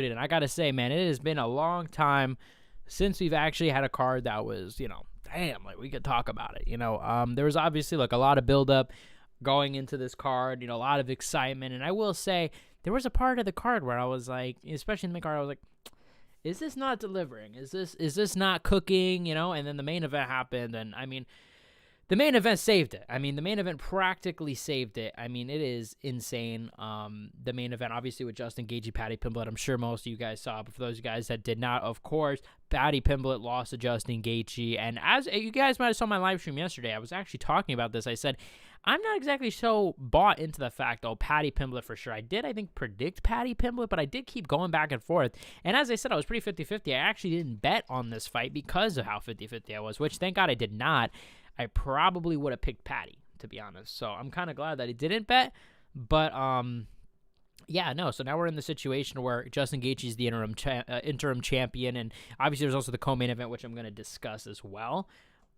And I got to say, man, it has been a long time since we've actually had a card that was, damn, like we could talk about it. There was obviously like a lot of buildup going into this card, a lot of excitement. And I will say there was a part of the card where I was like, especially in the card, I was like, is this not delivering? Is this not cooking? And then the main event happened, and I mean, the main event saved it. I mean, the main event practically saved it. I mean, it is insane. The main event, obviously, with Justin Gaethje, Paddy Pimblett. I'm sure most of you guys saw, but for those guys that did not, of course, Paddy Pimblett lost to Justin Gaethje. And as you guys might have saw my live stream yesterday, I was actually talking about this. I said, I'm not exactly so bought into the fact, Paddy Pimblett for sure. I think, predict Paddy Pimblett, but I did keep going back and forth. And as I said, I was pretty 50-50. I actually didn't bet on this fight because of how 50-50 I was, which thank God I did not. I probably would have picked Paddy, to be honest. So I'm kind of glad that he didn't bet. But, yeah, no. So now we're in the situation where Justin Gaethje is the interim champion. And obviously there's also the co-main event, which I'm going to discuss as well.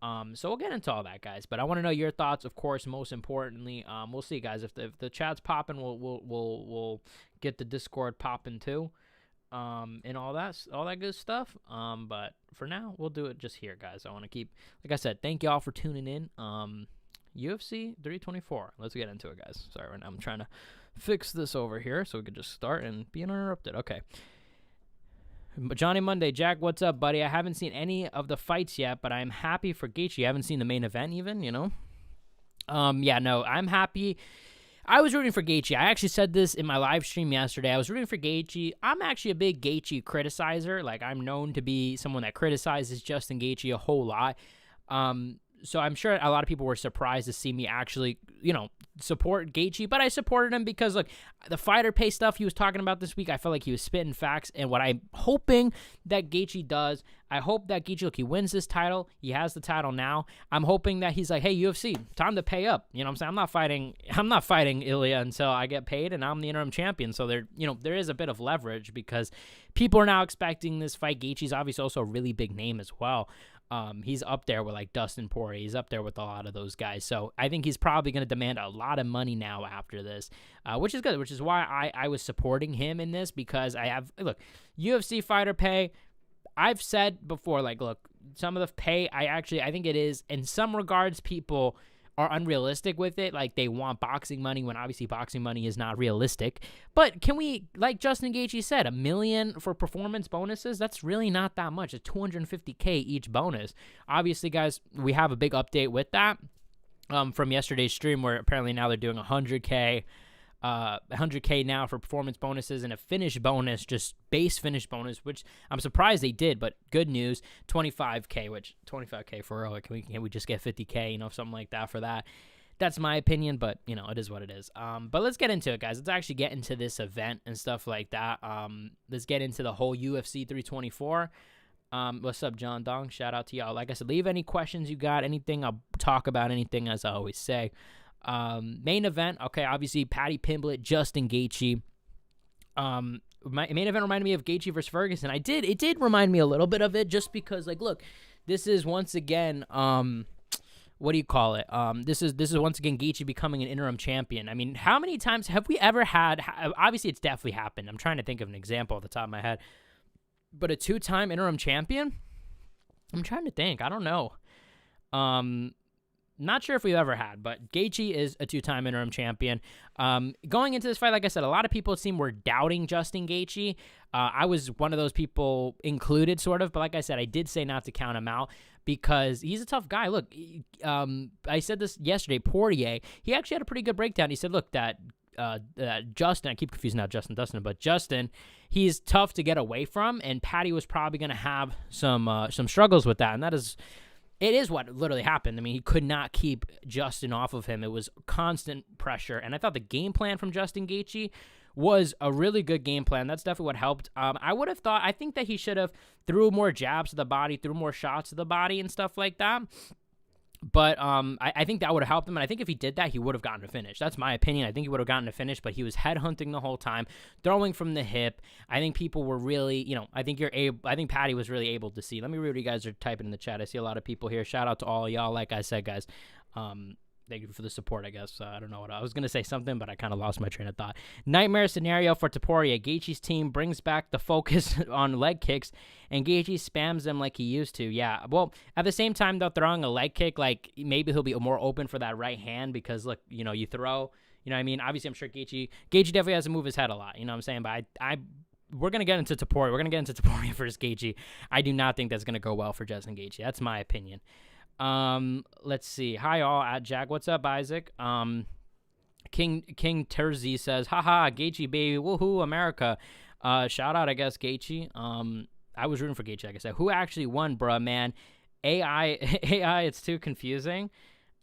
So we'll get into all that, guys. But I want to know your thoughts, of course. Most importantly, we'll see, guys. If the chat's popping, we'll get the Discord popping too, and all that good stuff. But for now, we'll do it just here, guys. I want to keep, like I said, thank y'all for tuning in. UFC 324. Let's get into it, guys. Sorry, right now I'm trying to fix this over here so we could just start and be uninterrupted. Okay. Johnny Monday, Jack, what's up, buddy? I haven't seen any of the fights yet, but I'm happy for Gaethje. I haven't seen the main event even, Yeah, no, I'm happy. I was rooting for Gaethje. I actually said this in my live stream yesterday. I was rooting for Gaethje. I'm actually a big Gaethje criticizer. Like, I'm known to be someone that criticizes Justin Gaethje a whole lot. So I'm sure a lot of people were surprised to see me actually, support Gaethje, but I supported him because, look, the fighter pay stuff he was talking about this week, I felt like he was spitting facts, and what I'm hoping that Gaethje does, I hope that Gaethje, look, he wins this title, he has the title now, I'm hoping that he's like, hey, UFC, time to pay up, you know what I'm saying, I'm not fighting Ilya until I get paid, and I'm the interim champion, so there is a bit of leverage, because people are now expecting this fight. Gaethje's obviously also a really big name as well. He's up there with like Dustin Poirier. He's up there with a lot of those guys. So I think he's probably going to demand a lot of money now after this, which is good, which is why I was supporting him in this, because UFC fighter pay, I've said before, like, look, some of the pay, I think it is, in some regards, people are unrealistic with it. Like, they want boxing money when obviously boxing money is not realistic. But can we, like Justin Gaethje said, $1 million for performance bonuses? That's really not that much. It's $250K each bonus. Obviously, guys, we have a big update with that from yesterday's stream, where apparently now they're doing $100K now for performance bonuses, and a finish bonus, just base finish bonus, which I'm surprised they did, but good news, $25K, which $25K for real. Can we just get $50K, something like that for that? That's my opinion, but it is what it is. But let's get into it, guys. Let's actually get into this event and stuff like that. Let's get into the whole UFC 324. What's up, John Dong? Shout out to y'all. Like I said, leave any questions you got, anything. I'll talk about anything, as I always say. Main event, okay, obviously Paddy Pimblett, Justin Gaethje. My main event reminded me of Gaethje versus Ferguson. It did remind me a little bit of it, just because, like, look, this is once again, what do you call it? This is once again Gaethje becoming an interim champion. I mean, how many times have we ever had, obviously it's definitely happened. I'm trying to think of an example off the top of my head, but a 2-time interim champion? I'm trying to think. I don't know. Not sure if we've ever had, but Gaethje is a 2-time interim champion. Going into this fight, like I said, a lot of people, it seemed, were doubting Justin Gaethje. I was one of those people included, sort of, but like I said, I did say not to count him out, because he's a tough guy. Look, I said this yesterday, Poirier, he actually had a pretty good breakdown. He said, look, that Justin, I keep confusing now Dustin, but Justin, he's tough to get away from, and Paddy was probably going to have some struggles with that, and it is what literally happened. I mean, he could not keep Justin off of him. It was constant pressure. And I thought the game plan from Justin Gaethje was a really good game plan. That's definitely what helped. I think that he should have threw more jabs to the body, threw more shots to the body and stuff like that. But I think that would have helped him, and I think if he did that, he would have gotten a finish. That's my opinion. I think he would have gotten a finish, but he was headhunting the whole time, throwing from the hip. I think people were really, I think Paddy was really able to see. Let me read what you guys are typing in the chat. I see a lot of people here. Shout out to all y'all. Like I said, guys, Thank you for the support, I guess. I don't know what I was going to say something, but I kind of lost my train of thought. Nightmare scenario for Topuria. Gaethje's team brings back the focus on leg kicks, and Gaethje spams them like he used to. Yeah, well, at the same time, though, throwing a leg kick, like, maybe he'll be more open for that right hand because, look, you know, you throw, you know what I mean? Obviously, I'm sure Gaethje definitely has to move his head a lot, you know what I'm saying? But we're going to get into Topuria. We're going to get into Topuria versus Gaethje. I do not think that's going to go well for Justin Gaethje. That's my opinion. Let's see. Hi all at Jack. What's up, Isaac? King Terzi says, haha, Gaethje baby, woohoo, America. Shout out, I guess, Gaethje. I was rooting for Gaethje, like I said. Who actually won, bruh, man? AI, it's too confusing.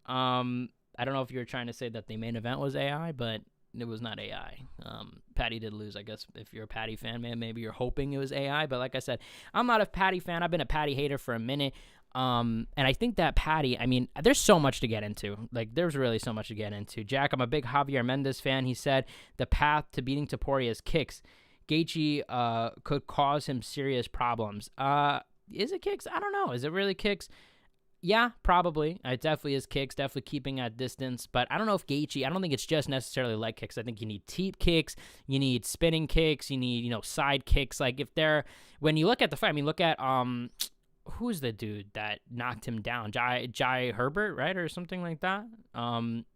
I don't know if you were trying to say that the main event was AI, but it was not AI. Paddy did lose, I guess. If you're a Paddy fan, man, maybe you're hoping it was AI. But like I said, I'm not a Paddy fan. I've been a Paddy hater for a minute. And I think that Paddy, I mean, there's so much to get into. Like, there's really so much to get into. Jack, I'm a big Javier Mendez fan. He said the path to beating Topuria is kicks. Gaethje could cause him serious problems. Is it kicks? I don't know. Is it really kicks? Yeah, probably. It definitely is kicks, definitely keeping at distance. But I don't know if Gaethje, I don't think it's just necessarily leg kicks. I think you need teep kicks, you need spinning kicks, you need, you know, side kicks. Like, if they're, when you look at the fight, I mean, look at, who's the dude that knocked him down? Jai Herbert, right? Or something like that.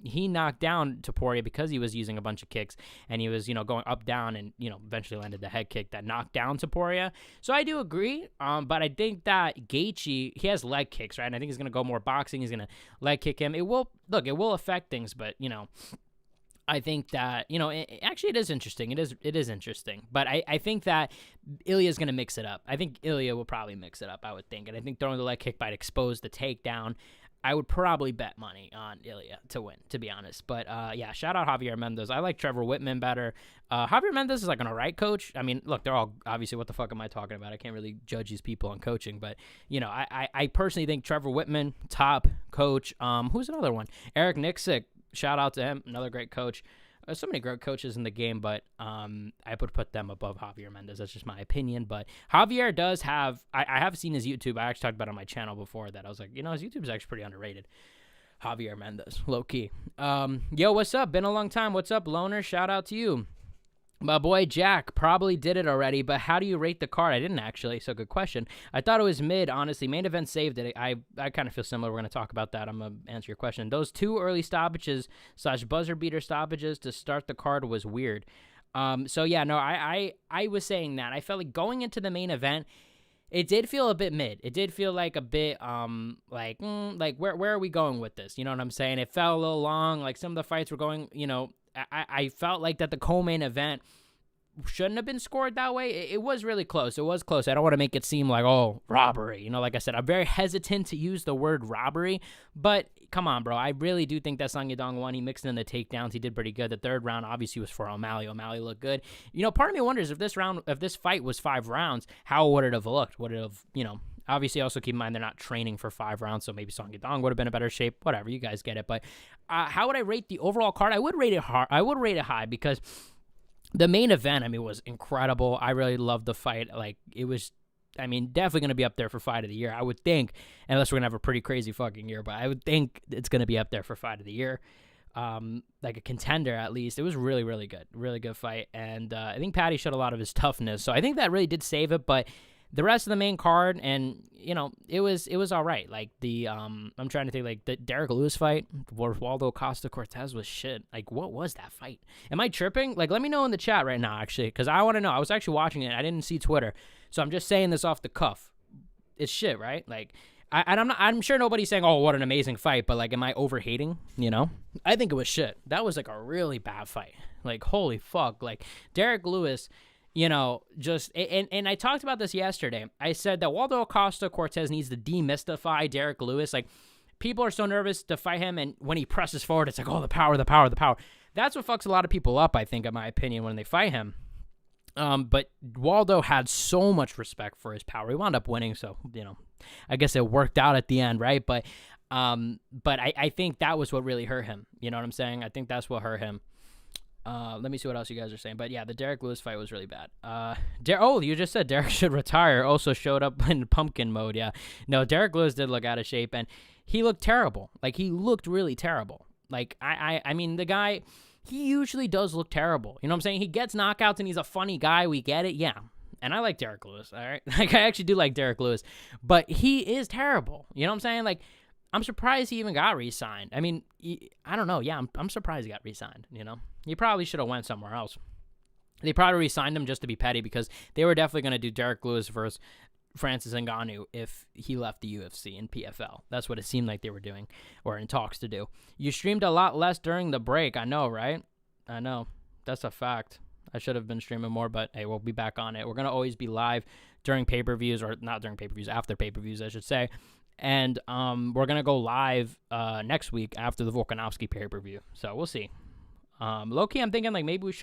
He knocked down Topuria because he was using a bunch of kicks and he was, you know, going up, down, and, you know, eventually landed the head kick that knocked down Topuria. So I do agree. But I think that Gaethje, he has leg kicks, right? And I think he's going to go more boxing. He's going to leg kick him. It will affect things, but, you know, I think that, you know, actually it is interesting. It is interesting. But I think that Ilya's going to mix it up. I think Ilya will probably mix it up, I would think. And I think throwing the leg kick might expose the takedown. I would probably bet money on Ilya to win, to be honest. But, yeah, shout out Javier Mendez. I like Trevor Whitman better. Javier Mendez is like an all right coach. I mean, look, they're all, obviously, what the fuck am I talking about? I can't really judge these people on coaching. But, you know, I personally think Trevor Whitman, top coach. Who's another one? Eric Nixick. Shout out to him, another great coach. There's so many great coaches in the game, but I would put them above Javier Mendez. That's just my opinion. But Javier does have, I have seen his YouTube. I actually talked about it on my channel before that. I was like, you know, his YouTube is actually pretty underrated. Javier Mendez, low key. Yo, what's up? Been a long time. What's up, Loner? Shout out to you. My boy Jack probably did it already, but how do you rate the card? I didn't actually, so good question. I thought it was mid, honestly. Main event saved it. I kind of feel similar. We're going to talk about that. I'm going to answer your question. Those two early stoppages / buzzer beater stoppages to start the card was weird. So, yeah, no, I was saying that. I felt like going into the main event, it did feel a bit mid. It did feel like a bit, like where are we going with this? You know what I'm saying? It felt a little long. Like, some of the fights were going, you know, I felt like that the co-main event shouldn't have been scored that way. It was really close. It was close. I don't want to make it seem like, oh, robbery. You know, like I said, I'm very hesitant to use the word robbery, but come on, bro. I really do think that Song Yadong won. He mixed in the takedowns. He did pretty good. The third round obviously was for O'Malley. O'Malley looked good. You know, part of me wonders if this fight was 5 rounds, how would it have looked? Would it have, you know, obviously also keep in mind they're not training for 5 rounds, so maybe Song Yadong would have been in better shape. Whatever, you guys get it. But how would I rate the overall card? I would rate it hard. I would rate it high because the main event, I mean, was incredible. I really loved the fight. Like, it was, I mean, definitely going to be up there for fight of the year, I would think, unless we're going to have a pretty crazy fucking year. But I would think it's going to be up there for fight of the year, like a contender at least. It was really, really good. Really good fight. And I think Paddy showed a lot of his toughness. So I think that really did save it. But the rest of the main card, and, you know, it was all right. Like, the, I'm trying to think, like, the Derek Lewis fight where Waldo Costa Cortez was shit. Like, what was that fight? Am I tripping? Like, let me know in the chat right now, actually, because I want to know. I was actually watching it. I didn't see Twitter. So I'm just saying this off the cuff. It's shit, right? Like, I'm sure nobody's saying, oh, what an amazing fight, but, like, am I over-hating, you know? I think it was shit. That was, like, a really bad fight. Like, holy fuck. Like, Derek Lewis, you know, just, and I talked about this yesterday. I said that Waldo Acosta Cortez needs to demystify Derek Lewis. Like, people are so nervous to fight him, and when he presses forward, it's like, oh, the power, the power, the power. That's what fucks a lot of people up, I think, in my opinion, when they fight him. But Waldo had so much respect for his power. He wound up winning, so, you know, I guess it worked out at the end, right? But I think that was what really hurt him. You know what I'm saying? I think that's what hurt him. Let me see what else you guys are saying. But yeah, the Derek Lewis fight was really bad. You just said Derek should retire. Also showed up in pumpkin mode. Yeah. No, Derek Lewis did look out of shape, and he looked terrible. Like, he looked really terrible. Like, I mean, the guy, he usually does look terrible. You know what I'm saying? He gets knockouts and he's a funny guy. We get it. Yeah. And I like Derek Lewis, all right? Like, I actually do like Derek Lewis. But he is terrible. You know what I'm saying? Like, I'm surprised he even got re-signed. I mean, I don't know. Yeah, I'm surprised he got re-signed, you know? He probably should have went somewhere else. They probably re-signed him just to be petty because they were definitely going to do Derek Lewis versus Francis Ngannou if he left the UFC and PFL. That's what it seemed like they were doing, or in talks to do. You streamed a lot less during the break. I know, right? I know. That's a fact. I should have been streaming more, but hey, we'll be back on it. We're going to always be live during pay-per-views, or not during pay-per-views, after pay-per-views, I should say. And we're going to go live next week after the Volkanovski pay-per-view. So we'll see. Low-key, I'm thinking, like, maybe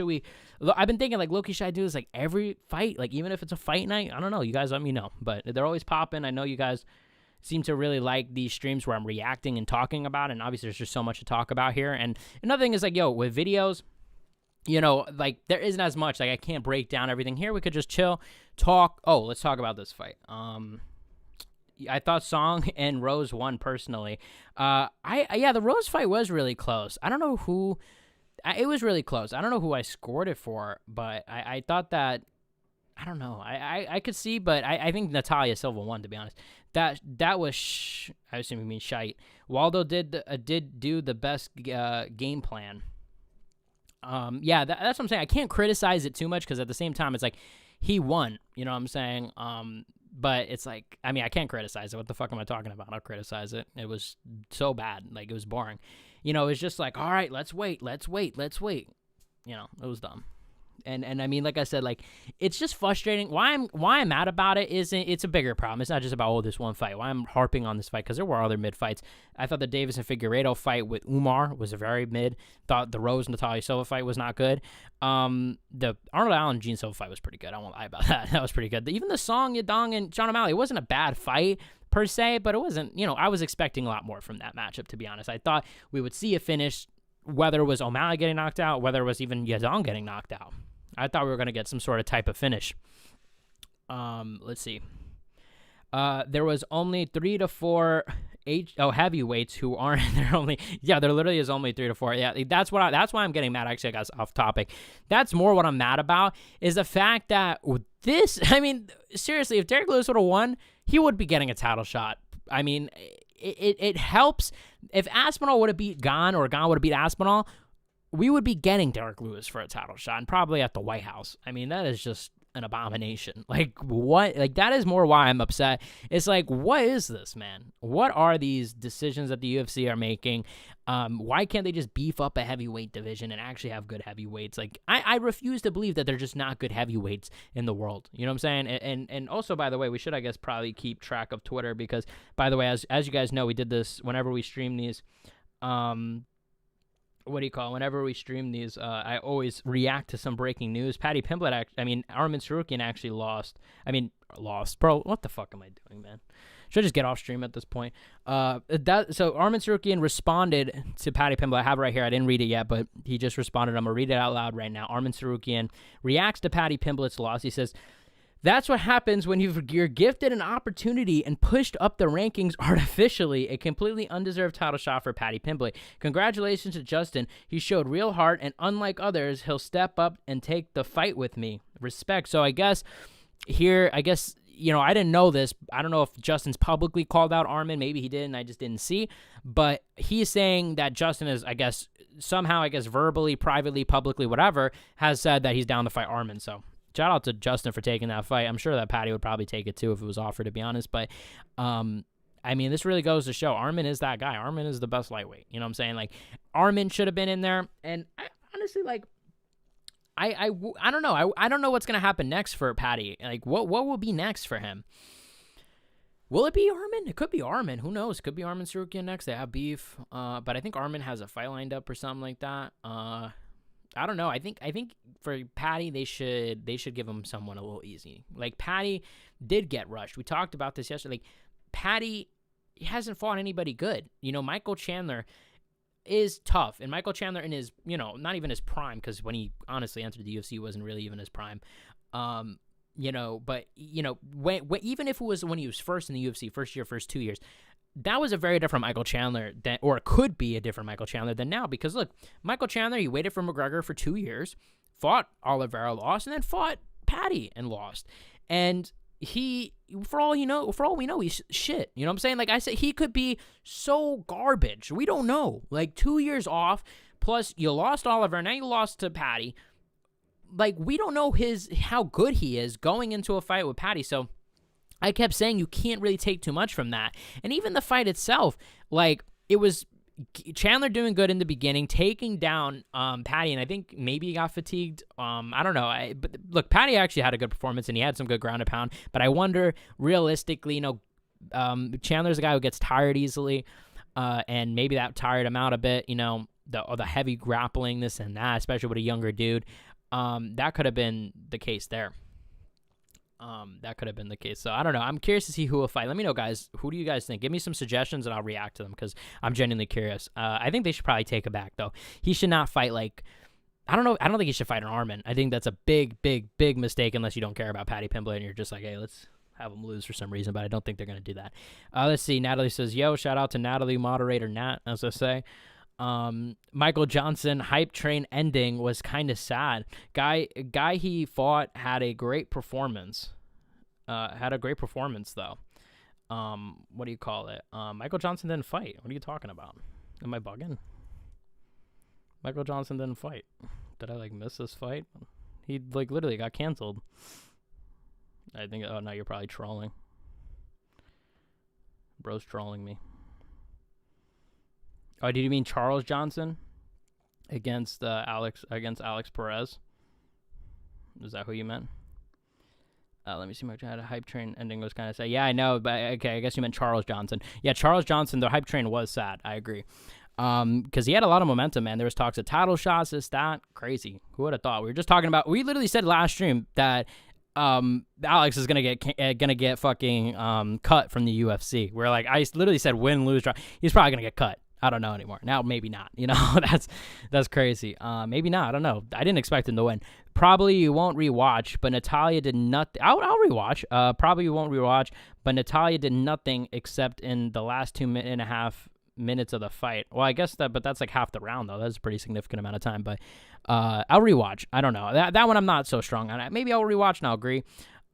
I've been thinking, like, low-key, should I do this, like, every fight? Like, even if it's a fight night? I don't know. You guys let me know. But they're always popping. I know you guys seem to really like these streams where I'm reacting and talking about it. And obviously, there's just so much to talk about here. And another thing is, like, yo, with videos, you know, like, there isn't as much. Like, I can't break down everything here. We could just chill, talk. Oh, let's talk about this fight. I thought Song and Rose won personally. Yeah, the Rose fight was really close. I don't know who. It was really close. I don't know who I scored it for, but I thought that. I don't know. I could see, but I think Natalia Silva won, to be honest. That was I assume you mean shite. Waldo did do the best game plan. Yeah, that's what I'm saying. I can't criticize it too much because at the same time, it's like he won. You know what I'm saying? But it's like, I mean, I can't criticize it. What the fuck am I talking about? I'll criticize it. It was so bad. Like, it was boring. You know, it's just like, all right, let's wait. You know, it was dumb. And I mean, like I said, like, it's just frustrating. Why I'm mad about it is it's a bigger problem. It's not just about, this one fight. Why I'm harping on this fight, because there were other mid fights. I thought the Davis and Figueiredo fight with Umar was a very mid. Thought the Rose Natalia Silva fight was not good. The Arnold Allen Gene Silva fight was pretty good. I won't lie about that. That was pretty good. Even the Song Yadong and Sean O'Malley, it wasn't a bad fight per se, but it wasn't, you know, I was expecting a lot more from that matchup, to be honest. I thought we would see a finish, whether it was O'Malley getting knocked out, whether it was even Yadong getting knocked out. I thought we were going to get some sort of type of finish. Let's see. There was only 3 to 4 heavyweights who aren't. There literally is only 3 to 4. Yeah, that's why I'm getting mad. Actually, I got off topic. That's more what I'm mad about, is the fact that with this, I mean, seriously, if Derek Lewis would have won, he would be getting a title shot. I mean, it helps. If Aspinall would have beat Gane, or Gane would have beat Aspinall, we would be getting Derek Lewis for a title shot, and probably at the White House. I mean, that is just an abomination. Like, what? Like, that is more why I'm upset. It's like, what is this, man? What are these decisions that the UFC are making? Why can't they just beef up a heavyweight division and actually have good heavyweights? Like, I refuse to believe that they're just not good heavyweights in the world. You know what I'm saying? And also, by the way, we should, I guess, probably keep track of Twitter, because, by the way, as you guys know, we did this whenever we stream these. Whenever we stream these, I always react to some breaking news. Paddy Pimblett, Arman Sarukian actually lost. Bro, what the fuck am I doing, man? Should I just get off stream at this point? So Arman Sarukian responded to Paddy Pimblett. I have it right here. I didn't read it yet, but he just responded. I'm going to read it out loud right now. Arman Sarukian reacts to Paddy Pimblett's loss. He says, "That's what happens when you're gifted an opportunity and pushed up the rankings artificially. A completely undeserved title shot for Paddy Pimblett. Congratulations to Justin. He showed real heart, and unlike others, he'll step up and take the fight with me. Respect." So I guess here, you know, I didn't know this. I don't know if Justin's publicly called out Arman. Maybe he did, and I just didn't see. But he's saying that Justin is, somehow, verbally, privately, publicly, whatever, has said that he's down to fight Arman. So shout out to Justin for taking that fight. I'm sure that Paddy would probably take it too if it was offered, to be honest. But, I mean, this really goes to show Arman is that guy. Arman is the best lightweight. You know what I'm saying? Like, Arman should have been in there. And honestly, like, I don't know. I don't know what's going to happen next for Paddy. Like, what will be next for him? Will it be Arman? It could be Arman. Who knows? It could be Arman Sarukian next. They have beef. But I think Arman has a fight lined up or something like that. I don't know. I think for Paddy, they should give him someone a little easy. Like, Paddy did get rushed. We talked about this yesterday. Like, Paddy hasn't fought anybody good. You know, Michael Chandler is tough, and Michael Chandler in his, you know, not even his prime, because when he honestly entered the UFC, he wasn't really even his prime. but when even if it was when he was first in the UFC, first year, first 2 years, that was a very different Michael Chandler or it could be a different Michael Chandler than now. Because look, Michael Chandler, he waited for McGregor for 2 years, fought Oliveira, lost, and then fought Paddy and lost. And he, for all we know, he's shit. You know what I'm saying? Like I said, he could be so garbage. We don't know. Like 2 years off, plus you lost Oliveira, now you lost to Paddy. Like we don't know how good he is going into a fight with Paddy. So I kept saying you can't really take too much from that. And even the fight itself, like it was Chandler doing good in the beginning, taking down Paddy, and I think maybe he got fatigued. I don't know. But look, Paddy actually had a good performance, and he had some good ground and pound. But I wonder, realistically, Chandler's a guy who gets tired easily, and maybe that tired him out a bit. The heavy grappling, this and that, especially with a younger dude. That could have been the case there. That could have been the case. So I don't know. I'm curious to see who will fight. Let me know, guys. Who do you guys think? Give me some suggestions and I'll react to them because I'm genuinely curious. I think they should probably take it back though. He should not fight I don't know. I don't think he should fight an Arman. I think that's a big mistake unless you don't care about Paddy Pimblett and you're just like, hey, let's have him lose for some reason. But I don't think they're going to do that. Let's see. Natalie says, yo, shout out to Natalie, moderator Nat, as I say. Michael Johnson hype train ending was kind of sad. Guy he fought had a great performance. Though. What do you call it? Michael Johnson didn't fight. What are you talking about? Am I bugging? Michael Johnson didn't fight. Did I miss this fight? He literally got canceled. I think. Oh no, you're probably trolling. Bro's trolling me. Oh, did you mean Charles Johnson against Alex Perez? Is that who you meant? Let me see. I had a hype train ending was kind of sad. Yeah, I know, but okay, I guess you meant Charles Johnson. Yeah, Charles Johnson. The hype train was sad. I agree. Because he had a lot of momentum, man. There was talks of title shots, this, that, crazy. Who would have thought? We literally said last stream that Alex is gonna get fucking cut from the UFC. Where I literally said win, lose, draw. He's probably gonna get cut. I don't know anymore. Now, maybe not. That's crazy. Maybe not. I don't know. I didn't expect him to win. Probably you won't rewatch, but Natalia did nothing. I'll rewatch. Probably you won't rewatch, but Natalia did nothing except in the last 2.5 minutes of the fight. Well, I guess but that's half the round, though. That's a pretty significant amount of time. But I'll rewatch. I don't know. That one I'm not so strong on. Maybe I'll rewatch and I'll agree.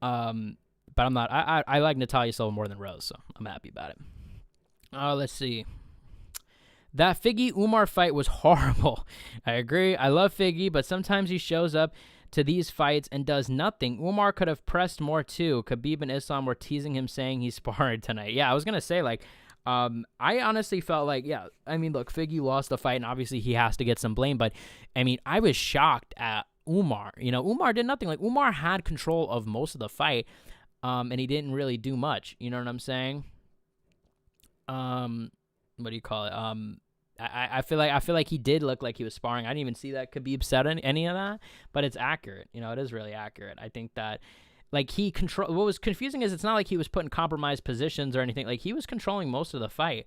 But I'm not. I like Natalia Silva more than Rose, so I'm happy about it. Let's see. That Figgy Umar fight was horrible. I agree. I love Figgy, but sometimes he shows up to these fights and does nothing. Umar could have pressed more too. Khabib and Islam were teasing him saying he sparred tonight. Yeah, I was going to say I honestly felt look, Figgy lost the fight and obviously he has to get some blame, but I was shocked at Umar. Umar did nothing. Umar had control of most of the fight, and he didn't really do much. You know what I'm saying? What do you call it? I feel like he did look like he was sparring. I didn't even see that Khabib said any of that, but it's accurate. It is really accurate. I think that he what was confusing is it's not like he was put in compromised positions or anything. He was controlling most of the fight.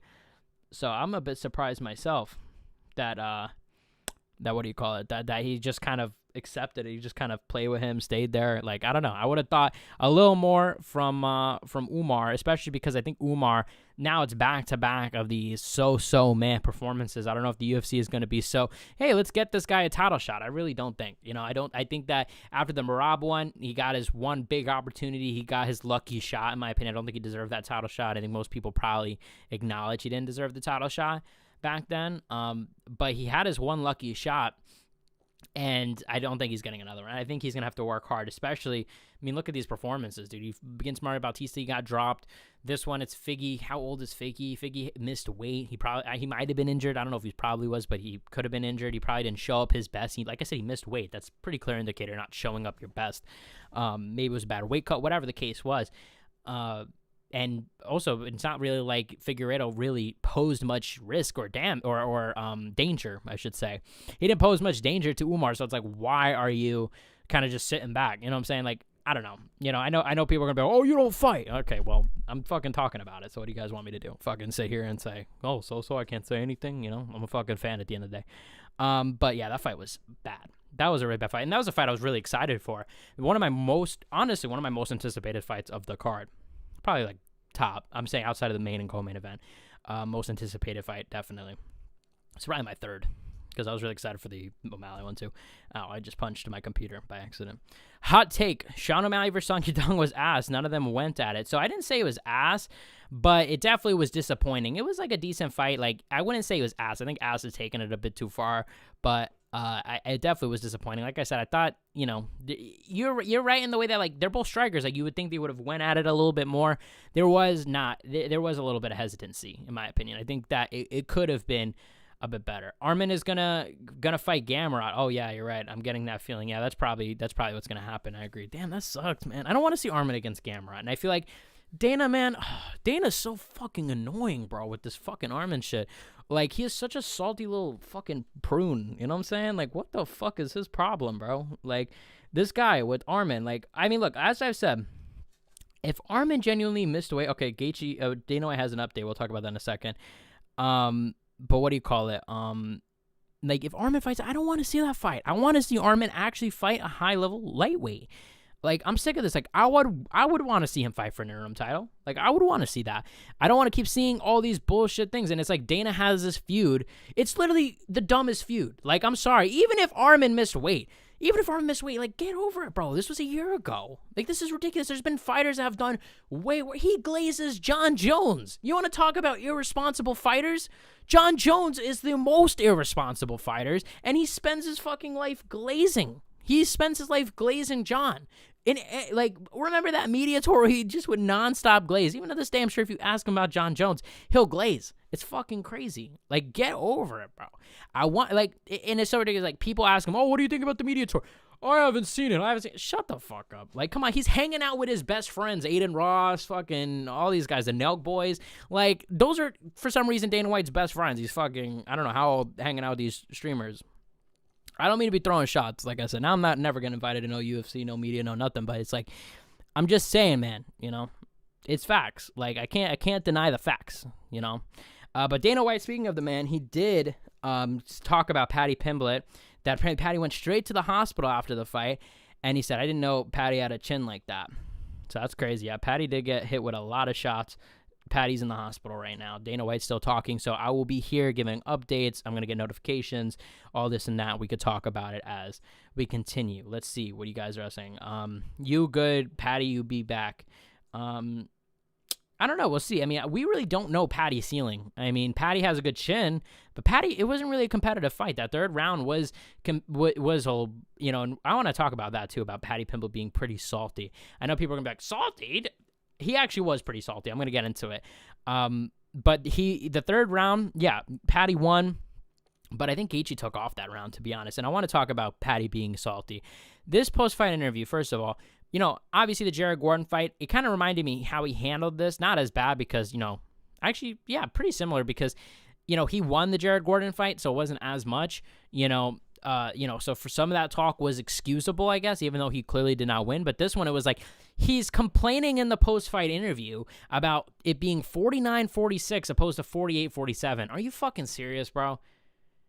So I'm a bit surprised myself that what do you call it? That he just kind of accepted it. He just kind of played with him, stayed there. I don't know. I would have thought a little more from Umar, especially because I think Umar now it's back to back of these so man performances. I don't know if the UFC is going to be so, hey, let's get this guy a title shot. I really don't think. I think that after the Merab one, he got his one big opportunity. He got his lucky shot, in my opinion. I don't think he deserved that title shot. I think most people probably acknowledge he didn't deserve the title shot back then. But he had his one lucky shot. And I don't think he's getting another one. I think he's going to have to work hard, especially, look at these performances, dude. He against Mario Bautista, he got dropped. This one, it's Figgy. How old is Figgy? Figgy missed weight. He might have been injured. I don't know if he probably was, but he could have been injured. He probably didn't show up his best. Like I said, he missed weight. That's a pretty clear indicator, not showing up your best. Maybe it was a bad weight cut, whatever the case was. And also, it's not really like Figueiredo really posed much risk or danger, I should say. He didn't pose much danger to Umar, so it's why are you kind of just sitting back? You know what I'm saying? I don't know. I know people are going to be, oh, you don't fight. Okay, well, I'm fucking talking about it, so what do you guys want me to do? Fucking sit here and say, oh, so I can't say anything? I'm a fucking fan at the end of the day. But yeah, that fight was bad. That was a really bad fight, and that was a fight I was really excited for. One of my most anticipated fights of the card. Probably like top. I'm saying outside of the main and co-main event. Most anticipated fight, definitely. It's probably my third, because I was really excited for the O'Malley one too. Oh, I just punched my computer by accident. Hot take: Sean O'Malley versus Song Yadong was ass. None of them went at it. So I didn't say it was ass, but it definitely was disappointing. It was like a decent fight. Like, I wouldn't say it was ass. I think ass is taking it a bit too far, but it definitely was disappointing. Like I said, I thought, you're right in the way that, like, they're both strikers. Like, you would think they would have went at it a little bit more. There was not. There was a little bit of hesitancy, in my opinion. I think that it could have been a bit better. Arman is gonna fight Gamrot. Oh yeah, you're right. I'm getting that feeling. Yeah, that's probably what's gonna happen. I agree. Damn, that sucks, man. I don't want to see Arman against Gamrot, and I feel like Dana, man, Dana's so fucking annoying, bro, with this fucking Arman shit. Like, he is such a salty little fucking prune. You know what I'm saying? Like, what the fuck is his problem, bro? Like, this guy with Arman. Like, I mean, look, as I've said, if Arman genuinely missed away, okay, Gachi, Dana White has an update. We'll talk about that in a second. But what do you call it? Like, if Arman fights, I don't want to see that fight. I want to see Arman actually fight a high-level lightweight. Like, I'm sick of this. Like, I would want to see him fight for an interim title. Like, I would want to see that. I don't want to keep seeing all these bullshit things. And it's like Dana has this feud. It's literally the dumbest feud. Like, I'm sorry. Even if Arman missed weight, like, get over it, bro. This was a year ago. Like, this is ridiculous. There's been fighters that have done way worse. He glazes John Jones. You want to talk about irresponsible fighters? John Jones is the most irresponsible fighters, and he spends his fucking life glazing. He spends his life glazing John. And, like, remember that media tour where he just would nonstop glaze? Even to this day, I'm sure if you ask him about John Jones, he'll glaze. It's fucking crazy. Like, get over it, bro. I want, like, and it's so ridiculous. Like, people ask him, oh, what do you think about the media tour? Oh, I haven't seen it. Shut the fuck up. Like, come on. He's hanging out with his best friends, Aiden Ross, fucking all these guys, the Nelk boys. Like, those are, for some reason, Dana White's best friends. He's fucking, I don't know how old, hanging out with these streamers. I don't mean to be throwing shots, like I said. Now I'm never getting invited to no UFC, no media, no nothing. But it's like, I'm just saying, man. It's facts. Like, I can't deny the facts. But Dana White, speaking of the man, he did talk about Paddy Pimblett. That Paddy went straight to the hospital after the fight, and he said, "I didn't know Paddy had a chin like that." So that's crazy. Yeah, Paddy did get hit with a lot of shots. Paddy's in the hospital right now. Dana White's still talking, so I will be here giving updates. I'm going to get notifications, all this and that. We could talk about it as we continue. Let's see what you guys are saying. You good, Paddy, you be back. I don't know. We'll see. I mean, we really don't know Paddy's ceiling. I mean, Paddy has a good chin, but Paddy, it wasn't really a competitive fight. That third round was and I want to talk about that too, about Paddy Pimblett being pretty salty. I know people are going to be like, salty? He actually was pretty salty. I'm going to get into it. But the third round, yeah, Paddy won. But I think Gachi took off that round, to be honest. And I want to talk about Paddy being salty. This post-fight interview, first of all, obviously the Jared Gordon fight, it kind of reminded me how he handled this. Not as bad because, actually, yeah, pretty similar because, he won the Jared Gordon fight, so it wasn't as much, so for some of that talk was excusable, I guess, even though he clearly did not win. But this one, it was like he's complaining in the post-fight interview about it being 49-46 opposed to 48-47. Are you fucking serious, bro?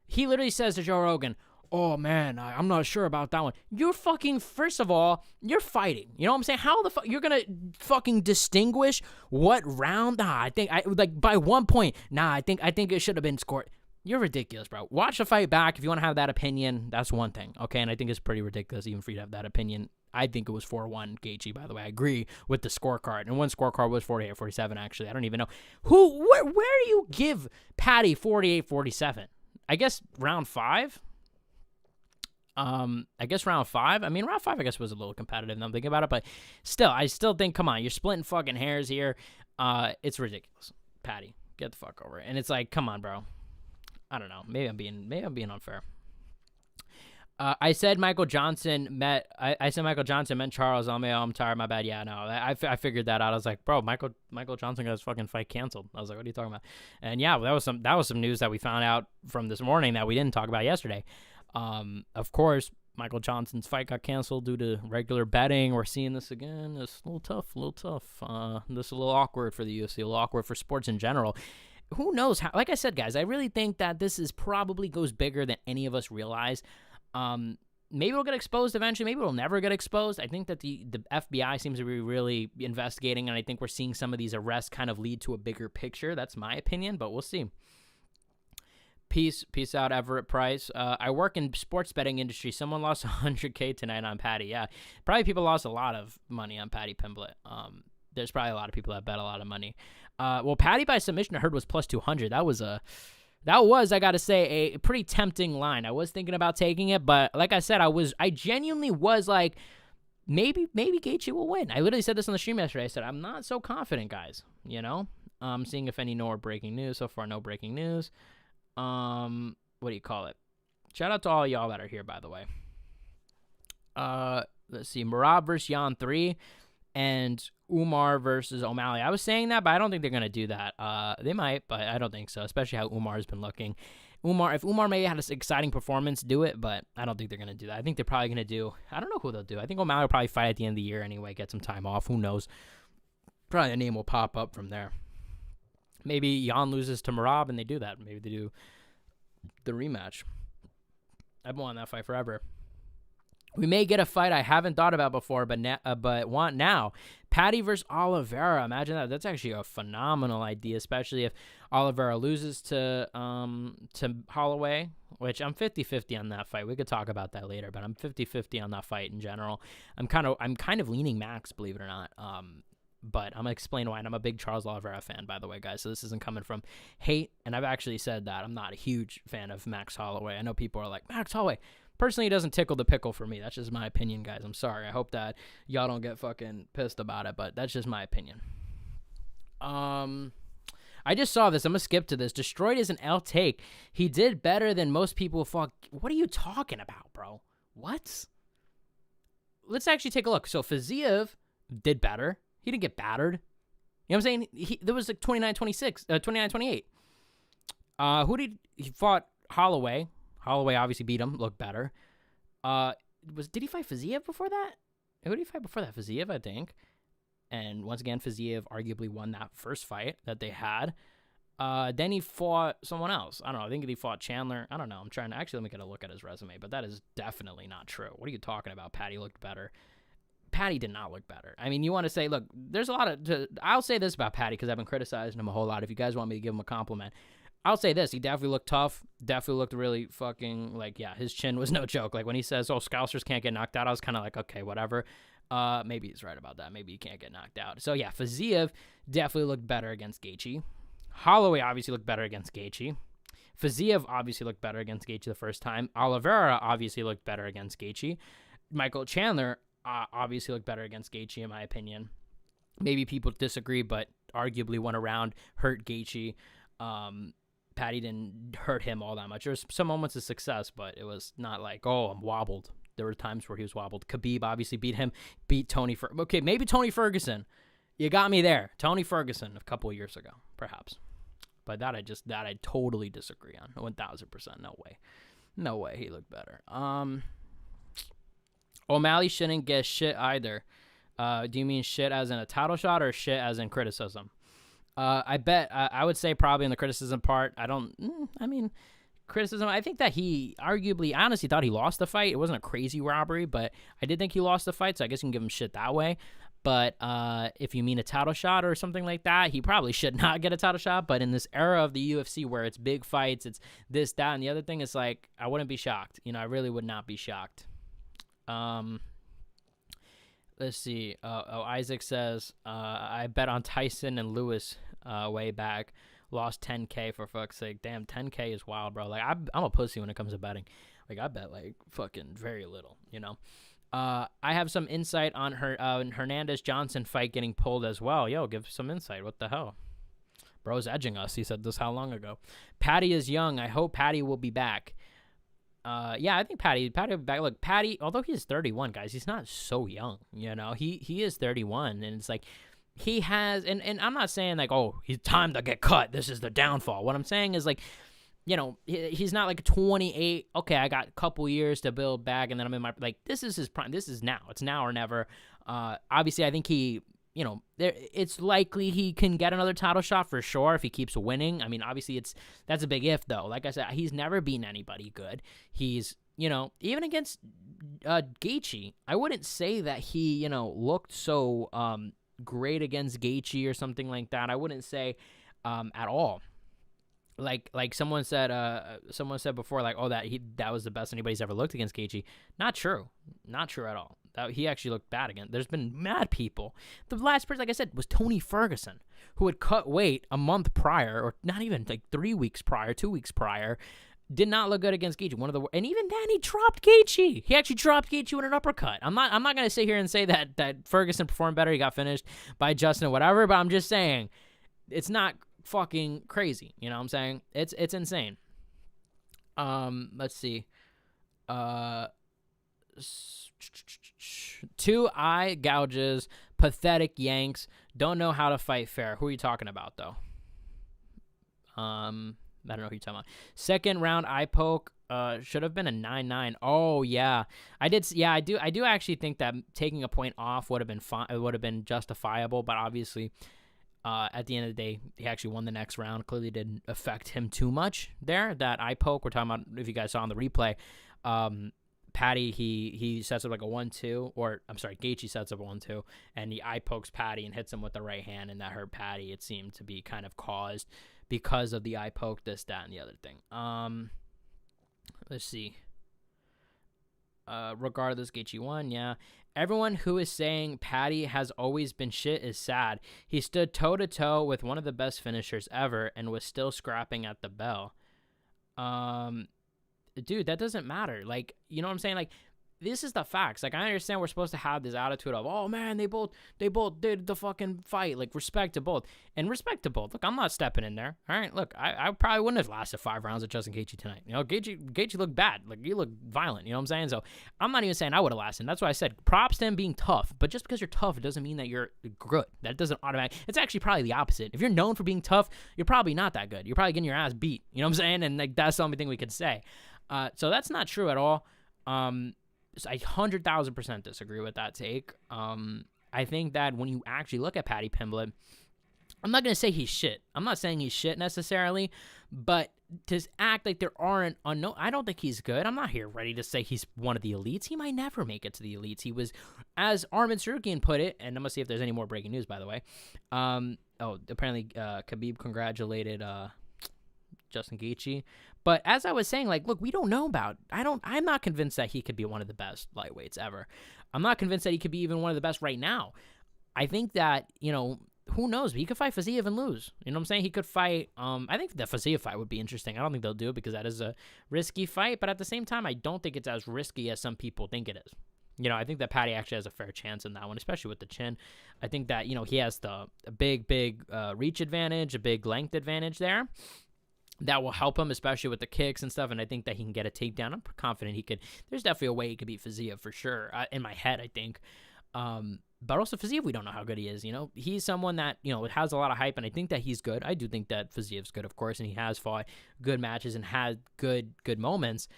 He literally says to Joe Rogan, oh, man, I'm not sure about that one. You're fucking, first of all, you're fighting. You know what I'm saying? How the fuck, you're going to fucking distinguish what round? By 1 point, I think it should have been scored. You're ridiculous, bro. Watch the fight back. If you want to have that opinion, that's one thing, okay? And I think it's pretty ridiculous even for you to have that opinion. I think it was 4-1, Gaethje, by the way. I agree with the scorecard. And one scorecard was 48-47, actually. I don't even know. Where do you give Paddy 48-47? I guess round 5? Round 5. I mean, round 5, I guess, was a little competitive now I'm thinking about it. But still, I still think, come on, you're splitting fucking hairs here. It's ridiculous. Paddy, get the fuck over it. And it's like, come on, bro. I don't know. Maybe I'm being unfair. I said Michael Johnson meant Charles. I'm tired. My bad. Yeah, no. I figured that out. I was like, bro, Michael Johnson got his fucking fight canceled. I was like, what are you talking about? And yeah, that was some news that we found out from this morning that we didn't talk about yesterday. Of course, Michael Johnson's fight got canceled due to regular betting. We're seeing this again. It's a little tough. This is a little awkward for the UFC. A little awkward for sports in general. Who knows how? Like I said, guys, I really think that this is probably goes bigger than any of us realize. Maybe it'll get exposed eventually. Maybe it'll never get exposed. I think that the FBI seems to be really investigating, and I think we're seeing some of these arrests kind of lead to a bigger picture. That's my opinion, but we'll see. Peace out, Everett Price. I work in sports betting industry. Someone lost $100K tonight on Paddy. Yeah, probably people lost a lot of money on Paddy Pimblett. There's probably a lot of people that bet a lot of money. Well, Paddy by submission, I heard, was plus 200. That was, I got to say, a pretty tempting line. I was thinking about taking it, but like I said, I genuinely was like, maybe Gaethje will win. I literally said this on the stream yesterday. I said, I'm not so confident, guys. You know, seeing if any more breaking news. So far, no breaking news. What do you call it? Shout out to all y'all that are here, by the way. Let's see, Merab versus Yan 3 and Umar versus O'Malley. I was saying that, but I don't think they're going to do that. They might, but I don't think so, especially how Umar's been looking. If Umar maybe had an exciting performance, do it, but I don't think they're going to do that. I think they're probably going to do, I don't know who they'll do. I think O'Malley will probably fight at the end of the year anyway, get some time off. Who knows? Probably a name will pop up from there. Maybe Yan loses to Merab and they do that. Maybe they do the rematch. I've been wanting that fight forever. We may get a fight I haven't thought about before, but want now. Paddy versus Oliveira. Imagine that. That's actually a phenomenal idea, especially if Oliveira loses to Holloway, which I'm 50-50 on that fight. We could talk about that later, but I'm 50-50 on that fight in general. I'm kind of leaning Max, believe it or not. But I'm going to explain why, and I'm a big Charles Oliveira fan, by the way, guys, so this isn't coming from hate, and I've actually said that I'm not a huge fan of Max Holloway. I know people are like, Max Holloway. Personally, it doesn't tickle the pickle for me. That's just my opinion, guys. I'm sorry. I hope that y'all don't get fucking pissed about it, but that's just my opinion. I just saw this. I'm going to skip to this. Destroyed is an L take. He did better than most people. Fuck. What are you talking about, bro? What? Let's actually take a look. So Fiziev did better. He didn't get battered. You know what I'm saying? There was like 29-28. He fought Holloway. Holloway obviously beat him, looked better. Did he fight Fiziev before that? Who did he fight before that? Fiziev, I think. And once again, Fiziev arguably won that first fight that they had. Then he fought someone else. I don't know. I think he fought Chandler. I don't know. Let me get a look at his resume, but that is definitely not true. What are you talking about? Paddy looked better. Paddy did not look better. I mean, you want to say, look, there's a lot of... I'll say this about Paddy because I've been criticizing him a whole lot. If you guys want me to give him a compliment, I'll say this. He definitely looked tough. Definitely looked really fucking... Like, yeah, his chin was no joke. Like, when he says, Scousers can't get knocked out, I was kind of like, okay, whatever. Maybe he's right about that. Maybe he can't get knocked out. So, yeah, Fiziev definitely looked better against Gaethje. Holloway obviously looked better against Gaethje. Fiziev obviously looked better against Gaethje the first time. Oliveira obviously looked better against Gaethje. Michael Chandler... obviously looked better against Gaethje, in my opinion. Maybe people disagree, but arguably went around, hurt Gaethje. Paddy didn't hurt him all that much. There was some moments of success, but it was not like, I'm wobbled. There were times where he was wobbled. Khabib obviously beat Tony Ferguson. Okay, maybe Tony Ferguson. You got me there. Tony Ferguson a couple of years ago, perhaps. But that I totally disagree on. 1,000%. No way he looked better. O'Malley shouldn't get shit either. Do you mean shit as in a title shot or shit as in criticism? I bet I would say probably in the criticism part. Criticism. I think that he arguably, I honestly thought he lost the fight. It wasn't a crazy robbery, but I did think he lost the fight, so I guess you can give him shit that way. But if you mean a title shot or something like that, he probably should not get a title shot. But in this era of the UFC where it's big fights, it's this, that, and the other thing, it's like, I wouldn't be shocked. I really would not be shocked. Let's see. Isaac says, I bet on Tyson and Lewis way back. Lost 10K for fuck's sake. Damn, 10K is wild, bro. Like, I'm a pussy when it comes to betting. Like, I bet, like, fucking very little, I have some insight on Hernandez-Johnson fight getting pulled as well. Yo, give some insight. What the hell? Bro's edging us. He said this how long ago? Paddy is young. I hope Paddy will be back. Yeah, I think Paddy will be back. Look, Paddy, although he's 31, guys, he's not so young, He is 31, and it's like he has, and I'm not saying like, he's time to get cut. This is the downfall. What I'm saying is like, he's not like 28. Okay, I got a couple years to build back, and then I'm in my, like, this is his prime. This is now. It's now or never. Obviously, I think he, it's likely he can get another title shot for sure if he keeps winning. I mean, obviously, that's a big if, though. Like I said, he's never beaten anybody good. He's, even against Gachi, I wouldn't say that he, looked so great against Gachi or something like that. I wouldn't say at all. Like someone said before, like, oh, that was the best anybody's ever looked against Gachi. Not true at all. He actually looked bad again. There's been mad people. The last person, like I said, was Tony Ferguson, who had cut weight a month prior, or not even, like 3 weeks prior, 2 weeks prior. Did not look good against Gaethje. And even then, he dropped Gaethje. He actually dropped Gaethje with an uppercut. I'm not gonna sit here and say that Ferguson performed better. He got finished by Justin or whatever. But I'm just saying, it's not fucking crazy. You know what I'm saying? It's insane. Let's see. 2 eye gouges, pathetic yanks. Don't know how to fight fair. Who are you talking about though? I don't know who you're talking about. Second round eye poke should have been a 9-9. Oh yeah, I did. Yeah, I do actually think that taking a point off would have been fine. It would have been justifiable. But obviously, at the end of the day, he actually won the next round. Clearly, didn't affect him too much there. That eye poke we're talking about. If you guys saw on the replay, Paddy he sets up like a 1-2, or I'm sorry, Gaethje sets up a 1-2, and he eye pokes Paddy and hits him with the right hand, and that hurt Paddy. It seemed to be kind of caused because of the eye poke, this, that, and the other thing. Let's see. Regardless, Gaethje won, yeah. Everyone who is saying Paddy has always been shit is sad. He stood toe-to-toe with one of the best finishers ever and was still scrapping at the bell. Dude, that doesn't matter. Like, you know what I'm saying? Like, this is the facts. Like, I understand we're supposed to have this attitude of, oh man, they both did the fucking fight. Like, respect to both. And respect to both. Look, I'm not stepping in there. All right, look, I probably wouldn't have lasted 5 rounds with Justin Gaethje tonight. You know, Gaethje looked bad. Like, he looked violent. You know what I'm saying? So I'm not even saying I would have lasted. That's why I said props to him being tough. But just because you're tough, it doesn't mean that you're good. That doesn't automatically. It's actually probably the opposite. If you're known for being tough, you're probably not that good. You're probably getting your ass beat. You know what I'm saying? And like, that's the only thing we could say. So that's not true at all. So I 100,000% disagree with that take. I think that when you actually look at Paddy Pimblett, I'm not going to say he's shit. I'm not saying he's shit necessarily, but to act like there aren't unknown, I don't think he's good. I'm not here ready to say he's one of the elites. He might never make it to the elites. He was, as Arman Sarukian put it, and I'm going to see if there's any more breaking news, by the way. Apparently Khabib congratulated Justin Gaethje. But as I was saying, like, look, we don't know about. I'm not convinced that he could be one of the best lightweights ever. I'm not convinced that he could be even one of the best right now. I think that, who knows? He could fight Fiziev and lose. You know what I'm saying? He could fight. I think the Fiziev fight would be interesting. I don't think they'll do it because that is a risky fight. But at the same time, I don't think it's as risky as some people think it is. I think that Paddy actually has a fair chance in that one, especially with the chin. I think that, he has a big reach advantage, a big length advantage there. That will help him, especially with the kicks and stuff, and I think that he can get a takedown. I'm confident he could. There's definitely a way he could beat Fiziev for sure, in my head, I think. But also Fiziev, we don't know how good he is, He's someone that, has a lot of hype, and I think that he's good. I do think that Fiziev's good, of course, and he has fought good matches and had good moments,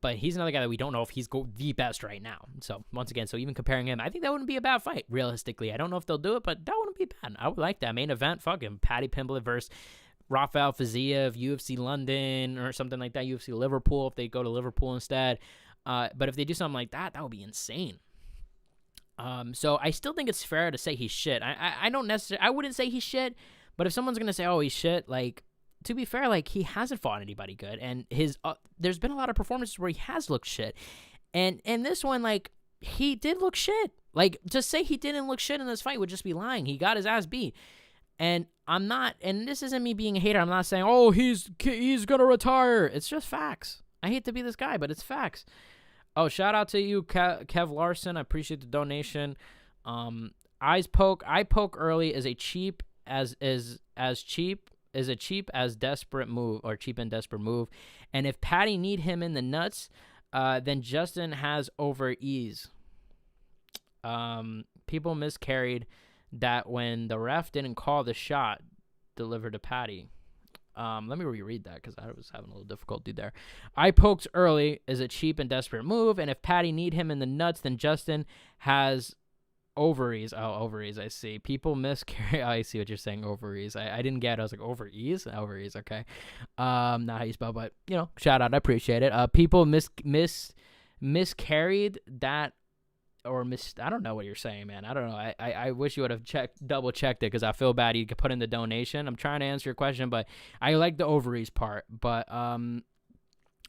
but he's another guy that we don't know if he's the best right now. So, once again, even comparing him, I think that wouldn't be a bad fight, realistically. I don't know if they'll do it, but that wouldn't be bad. I would like that. Main event, fucking Paddy Pimblett versus Rafael Fiziev, UFC London or something like that, UFC Liverpool, if they go to Liverpool instead. But if they do something like that, that would be insane. So I still think it's fair to say he's shit. I don't necessarily, I wouldn't say he's shit, but if someone's going to say, oh, he's shit, like, to be fair, like, he hasn't fought anybody good, and there's been a lot of performances where he has looked shit. And this one, like, he did look shit. Like, to say he didn't look shit in this fight would just be lying. He got his ass beat. And I'm not, and this isn't me being a hater. I'm not saying, oh, he's going to retire. It's just facts. I hate to be this guy, but it's facts. Oh, shout out to you, Kev Larson. I appreciate the donation. Eye poke early is a cheap as desperate move, or cheap and desperate move. And if Paddy need him in the nuts, then Justin has over ease. People miscarried that when the ref didn't call the shot delivered to Paddy. Let me reread that because I was having a little difficulty there. Eye pokes early is a cheap and desperate move, and if Paddy need him in the nuts, then Justin has Ovaries. Oh, ovaries. I see. People miscarry. Oh, I see what you're saying. Ovaries. I didn't get it. I was like, ovaries? Ovaries. Okay. Not how you spell, but, shout out. I appreciate it. People miscarried that, or I don't know what you're saying, man. I don't know. I wish you would have double checked it, because I feel bad you could put in the donation. I'm trying to answer your question, but I like the ovaries part. But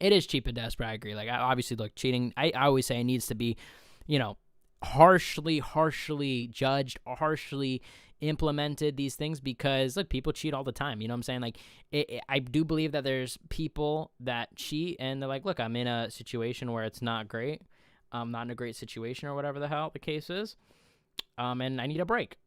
it is cheap and desperate. I agree. Like, obviously, look, cheating, I always say it needs to be, harshly judged, harshly implemented, these things, because look, people cheat all the time. You know what I'm saying? Like, I do believe that there's people that cheat and they're like, look, I'm in a situation where it's not great. I'm not in a great situation, or whatever the hell the case is. And I need a break.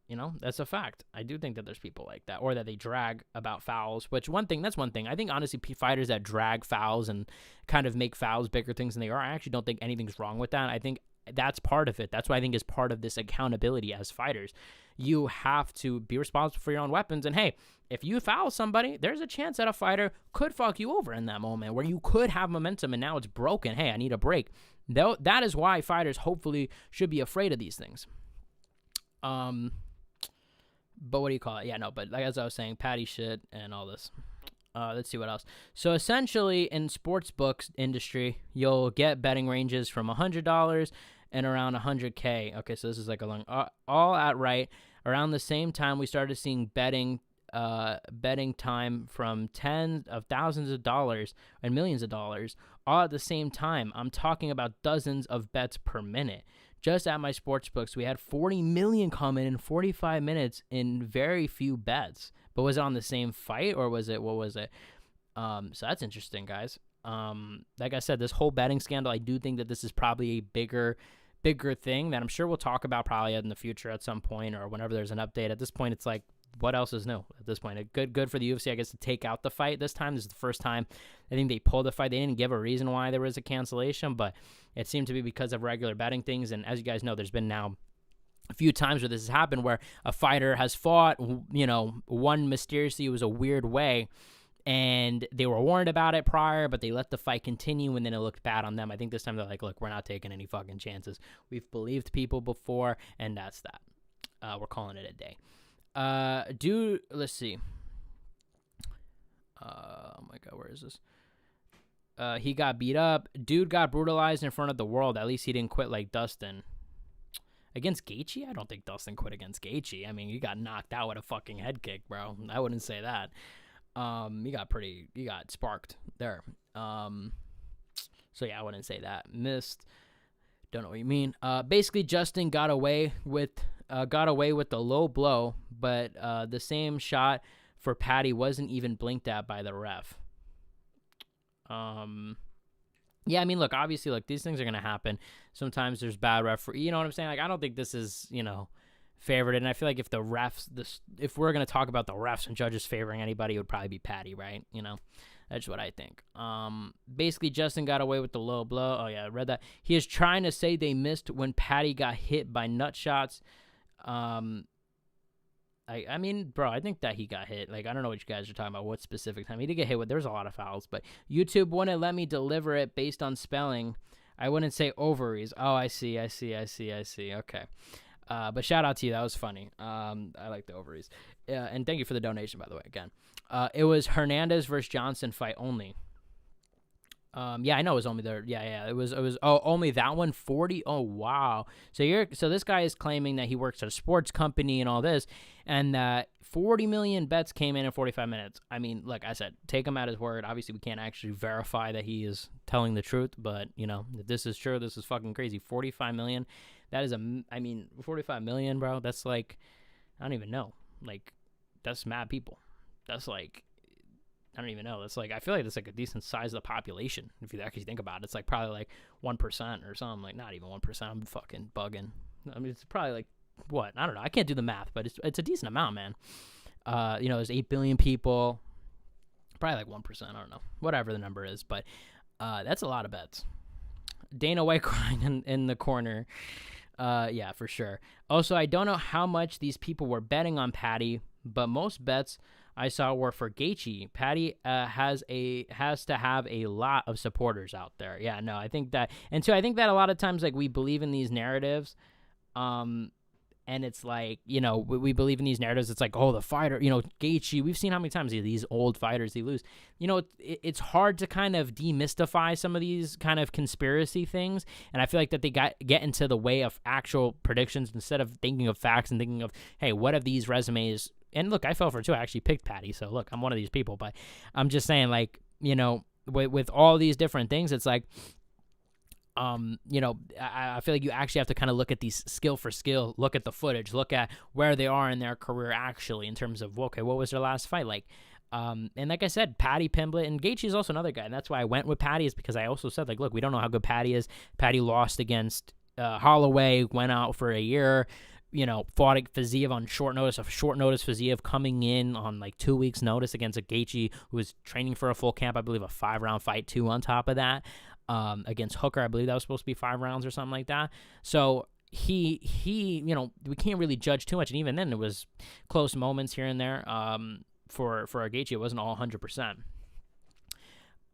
That's a fact. I do think that there's people like that, or that they drag about fouls, which that's one thing. I think, honestly, fighters that drag fouls and kind of make fouls bigger things than they are, I actually don't think anything's wrong with that. I think that's part of it. That's what I think is part of this accountability as fighters. You have to be responsible for your own weapons. And hey, if you foul somebody, there's a chance that a fighter could fuck you over in that moment where you could have momentum and now it's broken. Hey, I need a break. That is why fighters hopefully should be afraid of these things. But what do you call it? Yeah, no, but like, as I was saying, Paddy shit and all this. Let's see what else. So essentially, in sports books industry, you'll get betting ranges from $100 and around $100K. Okay, so this is like a long, all at right around the same time we started seeing betting time from tens of thousands of dollars and millions of dollars, all at the same time. I'm talking about dozens of bets per minute. Just at my sports books, we had 40 million come in 45 minutes in very few bets. But was it on the same fight, or what was it? So that's interesting, guys. Like I said, this whole betting scandal, I do think that this is probably a bigger thing that I'm sure we'll talk about probably in the future at some point, or whenever there's an update. At this point, it's like, what else is new at this point? Good for the UFC, I guess, to take out the fight this time. This is the first time I think they pulled the fight. They didn't give a reason why there was a cancellation, but it seemed to be because of regular betting things. And as you guys know, there's been now a few times where this has happened, where a fighter has fought, one mysteriously, it was a weird way, and they were warned about it prior, but they let the fight continue, and then it looked bad on them. I think this time they're like, look, we're not taking any fucking chances. We've believed people before, and that's that. We're calling it a day. Let's see. Oh my God, where is this? He got beat up. Dude got brutalized in front of the world. At least he didn't quit like Dustin. Against Gaethje? I don't think Dustin quit against Gaethje. I mean, he got knocked out with a fucking head kick, bro. I wouldn't say that. He got sparked there. So yeah, I wouldn't say that. Missed. Don't know what you mean. Basically, Justin got away with the low blow, but the same shot for Paddy wasn't even blinked at by the ref. Yeah, I mean, look, obviously, look, these things are going to happen. Sometimes there's bad referee. You know what I'm saying? Like, I don't think this is, favored. And I feel like if if we're going to talk about the refs and judges favoring anybody, it would probably be Paddy, right? That's what I think. Basically, Justin got away with the low blow. Oh, yeah, I read that. He is trying to say they missed when Paddy got hit by nut shots. I mean, bro, I think that he got hit. Like, I don't know what you guys are talking about, what specific time. He did get hit with, there's a lot of fouls, but YouTube wouldn't let me deliver it based on spelling. I wouldn't say ovaries. Oh, I see. Okay. But shout out to you. That was funny. I like the ovaries. And thank you for the donation, by the way, again. It was Hernandez versus Johnson fight only. Yeah, I know it was only there. Yeah. It was only that one, 40. Oh, wow. So this guy is claiming that he works at a sports company and all this, and that 40 million bets came in 45 minutes. I mean, like I said, take him at his word. Obviously, we can't actually verify that he is telling the truth, but if this is true, this is fucking crazy. 45 million. That is 45 million, bro. That's like, I don't even know. Like, that's mad people. That's like, I don't even know. That's like, I feel like that's like a decent size of the population. If you actually think about it, it's like probably like 1% or something. Like, not even 1%. I'm fucking bugging. I mean, it's probably like, what? I don't know. I can't do the math, but it's a decent amount, man. There's 8 billion people. Probably like 1%. I don't know. Whatever the number is, but that's a lot of bets. Dana White crying in the corner. Yeah, for sure. Also, I don't know how much these people were betting on Paddy, but most bets I saw were for Gachi. Paddy has to have a lot of supporters out there. Yeah, no, I think that, and so I think that a lot of times, like, we believe in these narratives, And it's like, we believe in these narratives. It's like, oh, the fighter, Gaethje, we've seen how many times these old fighters, they lose. It's hard to kind of demystify some of these kind of conspiracy things. And I feel like that they get into the way of actual predictions instead of thinking of facts and thinking of, hey, what have these resumes? And look, I fell for it too. I actually picked Paddy. So look, I'm one of these people. But I'm just saying, like, with all these different things, it's like, I feel like you actually have to kind of look at these skill for skill, look at the footage, look at where they are in their career actually in terms of, okay, what was their last fight like? And like I said, Paddy Pimblett and Gaethje is also another guy, and that's why I went with Paddy, is because I also said, like, look, we don't know how good Paddy is. Paddy lost against Holloway, went out for a year, fought Fiziev on short notice, Fiziev coming in on like 2 weeks notice against a Gaethje who was training for a full camp, I believe a 5-round fight too on top of that. Against Hooker, I believe that was supposed to be 5 rounds or something like that. So he, we can't really judge too much. And even then, it was close moments here and there. For Gaethje, it wasn't all 100%.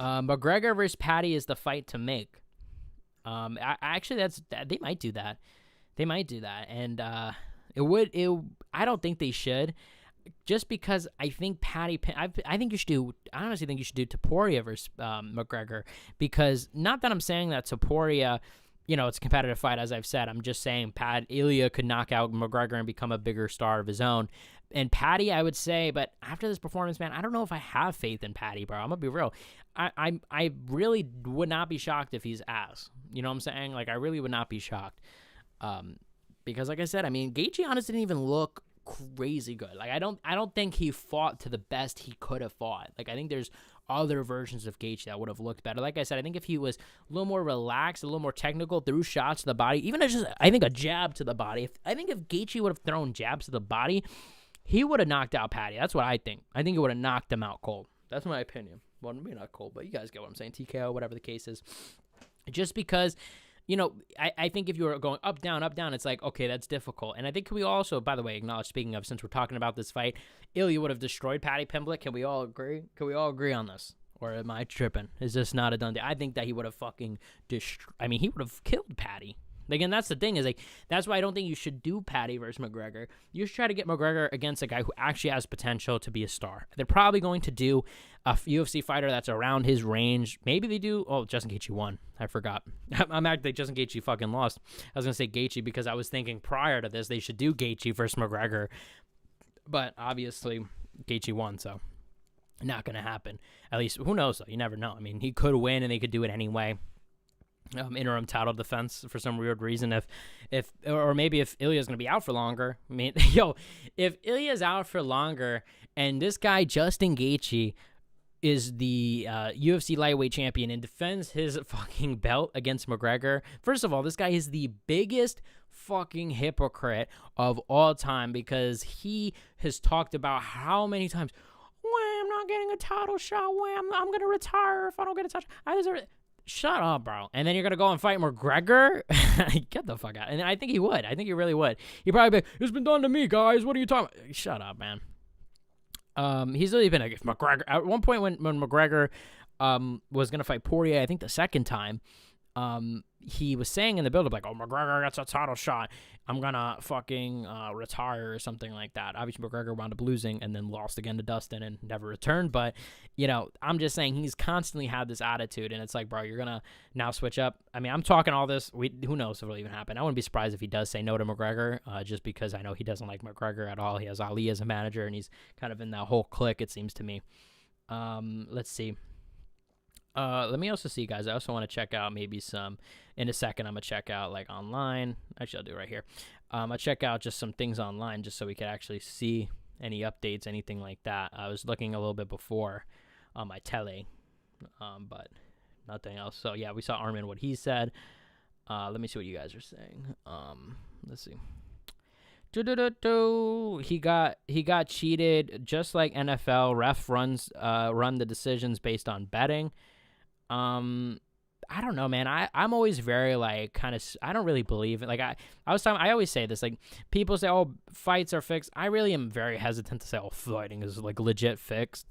McGregor versus Paddy is the fight to make. Actually, they might do that. And I don't think they should. Just because I think I honestly think you should do Topuria versus McGregor, because not that I'm saying that Topuria, it's a competitive fight, as I've said. I'm just saying Ilya could knock out McGregor and become a bigger star of his own. And Paddy, I would say, but after this performance, man, I don't know if I have faith in Paddy, bro. I'm gonna be real. I really would not be shocked if he's ass. You know what I'm saying? Like, I really would not be shocked. Because like I said, I mean, Gaethje honestly didn't even look crazy good. Like, I don't think he fought to the best he could have fought. Like, I think there's other versions of Gaethje that would have looked better. Like I said, I think if he was a little more relaxed, a little more technical, threw shots to the body, even I think a jab to the body. I think if Gaethje would have thrown jabs to the body, he would have knocked out Paddy. That's what I think. I think it would have knocked him out cold. That's my opinion. Well, maybe not cold, but you guys get what I'm saying. TKO, whatever the case is. Just because, I think if you were going up, down, it's like, okay, that's difficult. And I think we also, by the way, acknowledge, speaking of, since we're talking about this fight, Ilya would have destroyed Paddy Pimblett. Can we all agree? Can we all agree on this? Or am I tripping? Is this not a done deal? I think that he would have fucking he would have killed Paddy. Again, that's the thing, is like, that's why I don't think you should do Paddy versus McGregor. You should try to get McGregor against a guy who actually has potential to be a star. They're probably going to do a UFC fighter that's around his range. Maybe they do. Oh, Justin Gaethje won. I forgot. I'm acting like Justin Gaethje fucking lost. I was going to say Gaethje because I was thinking prior to this they should do Gaethje versus McGregor. But obviously, Gaethje won, so not going to happen. At least, who knows, though? You never know. I mean, he could win and they could do it anyway. Interim title defense for some weird reason. Or maybe if Ilya's going to be out for longer. I mean, if Ilya's out for longer and this guy, Justin Gaethje, is the UFC lightweight champion and defends his fucking belt against McGregor, first of all, this guy is the biggest fucking hypocrite of all time, because he has talked about how many times, I'm not getting a title shot, I'm going to retire if I don't get a title shot. I deserve it. Shut up, bro. And then you're going to go and fight McGregor? Get the fuck out. And I think he would. I think he really would. He'd probably be, it's been done to me, guys. What are you talking about? Shut up, man. He's really been against McGregor. At one point when McGregor was going to fight Poirier, I think the second time, he was saying in the build-up, like, oh, McGregor gets a title shot, I'm going to fucking retire or something like that. Obviously, McGregor wound up losing and then lost again to Dustin and never returned. But, I'm just saying he's constantly had this attitude, and it's like, bro, you're going to now switch up. I mean, I'm talking all this. Who knows if it'll even happen. I wouldn't be surprised if he does say no to McGregor, just because I know he doesn't like McGregor at all. He has Ali as a manager, and he's kind of in that whole clique, it seems to me. Let's see. Let me also see, guys. I also want to check out maybe some, in a second, I'm going to check out like online. Actually, I'll do it right here. I'll check out just some things online just so we could actually see any updates, anything like that. I was looking a little bit before on my tele, but nothing else. So, yeah, we saw Arman, what he said. Let me see what you guys are saying. Let's see. He got cheated just like NFL. Ref run the decisions based on betting. I don't know, man. I'm always very like kind of, I don't really believe it. Like I always say this, like people say, oh, fights are fixed. I really am very hesitant to say, oh, fighting is like legit fixed.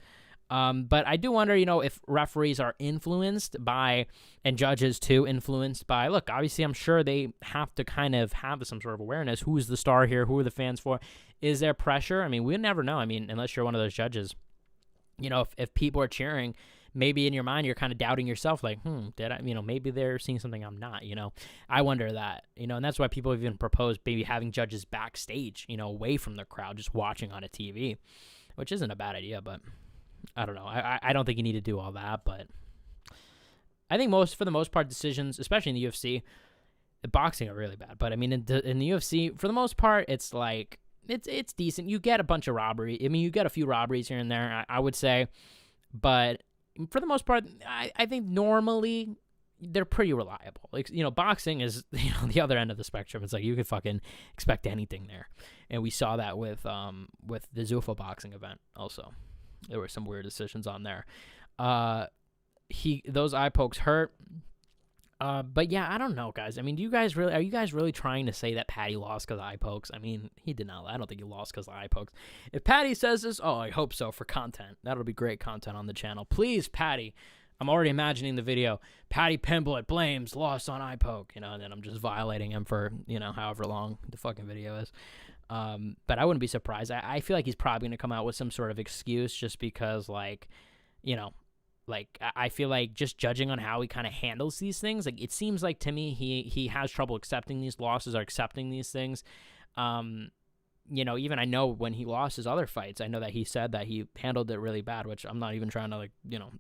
But I do wonder, if referees are influenced by, and judges too, influenced by, look, obviously I'm sure they have to kind of have some sort of awareness. Who's the star here? Who are the fans for? Is there pressure? I mean, we never know. I mean, unless you're one of those judges, if people are cheering, maybe in your mind you're kind of doubting yourself, like, did I, maybe they're seeing something I'm not, I wonder that, and that's why people have even proposed maybe having judges backstage, away from the crowd, just watching on a TV, which isn't a bad idea, but I don't know. I don't think you need to do all that, but I think for the most part, decisions, especially in the UFC, the boxing are really bad. But I mean, in the UFC, for the most part, it's like, it's decent. You get a bunch of robbery. I mean, you get a few robberies here and there, I would say, but for the most part, I think normally they're pretty reliable. Like, boxing is, the other end of the spectrum. It's like you could fucking expect anything there. And we saw that with the Zuffa boxing event also. There were some weird decisions on there. Those eye pokes hurt. But yeah, I don't know, guys. I mean, are you guys really trying to say that Paddy lost because of eye pokes? I mean, he did not. I don't think he lost because of eye pokes. If Paddy says this, I hope so, for content. That'll be great content on the channel. Please, Paddy. I'm already imagining the video. Paddy Pimblett blames loss on eye poke, and then I'm just violating him for, however long the fucking video is. But I wouldn't be surprised. I feel like he's probably going to come out with some sort of excuse just because, like, I feel like just judging on how he kind of handles these things, like, it seems like to me he has trouble accepting these losses or accepting these things. Even I know when he lost his other fights, I know that he said that he handled it really bad, which I'm not even trying to,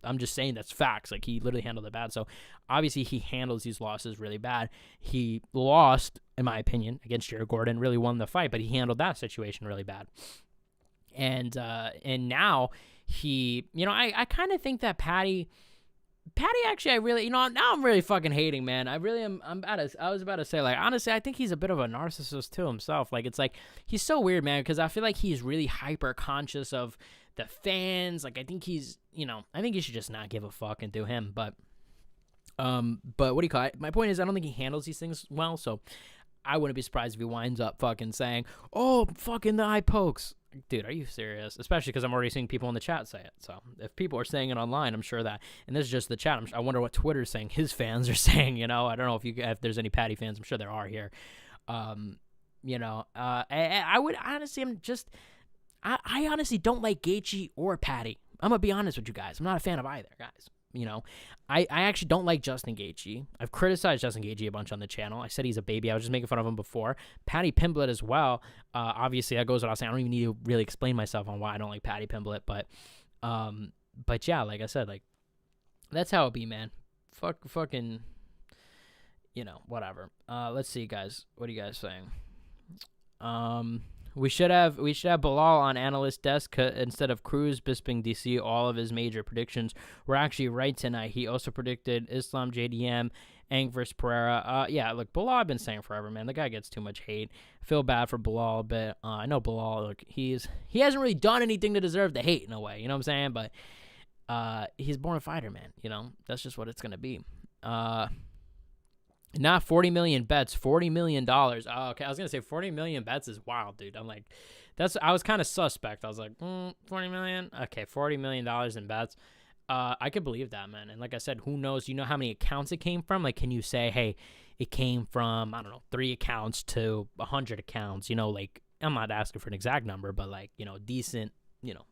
I'm just saying that's facts. Like, he literally handled it bad. So obviously he handles these losses really bad. He lost, in my opinion, against Jared Gordon, really won the fight, but he handled that situation really bad. And now he, I kind of think that Paddy actually, I really, now I'm really fucking hating, man. I really am. I was about to say, like, honestly, I think he's a bit of a narcissist to himself. Like, it's like, he's so weird, man, because I feel like he's really hyper conscious of the fans. Like, I think he's, I think he should just not give a fuck and do him. But what do you call it? My point is, I don't think he handles these things well. So I wouldn't be surprised if he winds up fucking saying, fucking the eye pokes. Dude, are you serious? Especially because I'm already seeing people in the chat say it. So if people are saying it online, I'm sure that, and this is just the chat, I wonder what Twitter's saying his fans are saying, I don't know if there's any Paddy fans. I'm sure there are here. I would honestly, I honestly don't like Gachi or Paddy. I'm going to be honest with you guys. I'm not a fan of either, guys. I actually don't like Justin Gaethje. I've criticized Justin Gaethje a bunch on the channel. I said he's a baby. I was just making fun of him before. Paddy Pimblett as well. Obviously, that goes without saying. I don't even need to really explain myself on why I don't like Paddy Pimblett. But yeah, like I said, like, that's how it be, man. Fucking, whatever. Let's see, guys. What are you guys saying? We should have Bilal on analyst desk instead of Cruz. Bisping DC. All of his major predictions were actually right tonight. He also predicted Islam, JDM, Ang versus Pereira. Yeah, look, Bilal, I've been saying forever, man. The guy gets too much hate. I feel bad for Bilal a bit. I know Bilal, look, he hasn't really done anything to deserve the hate in a way. You know what I'm saying? But he's born a fighter, man. That's just what it's gonna be. Not 40 million bets, $40 million. Oh, okay, I was going to say 40 million bets is wild, dude. I'm like, I was kind of suspect. I was like, 40 million? Okay, $40 million in bets. I could believe that, man. And like I said, who knows? Do you know how many accounts it came from? Like, can you say, hey, it came from, I don't know, 3 accounts to 100 accounts? Like, I'm not asking for an exact number, but like, decent,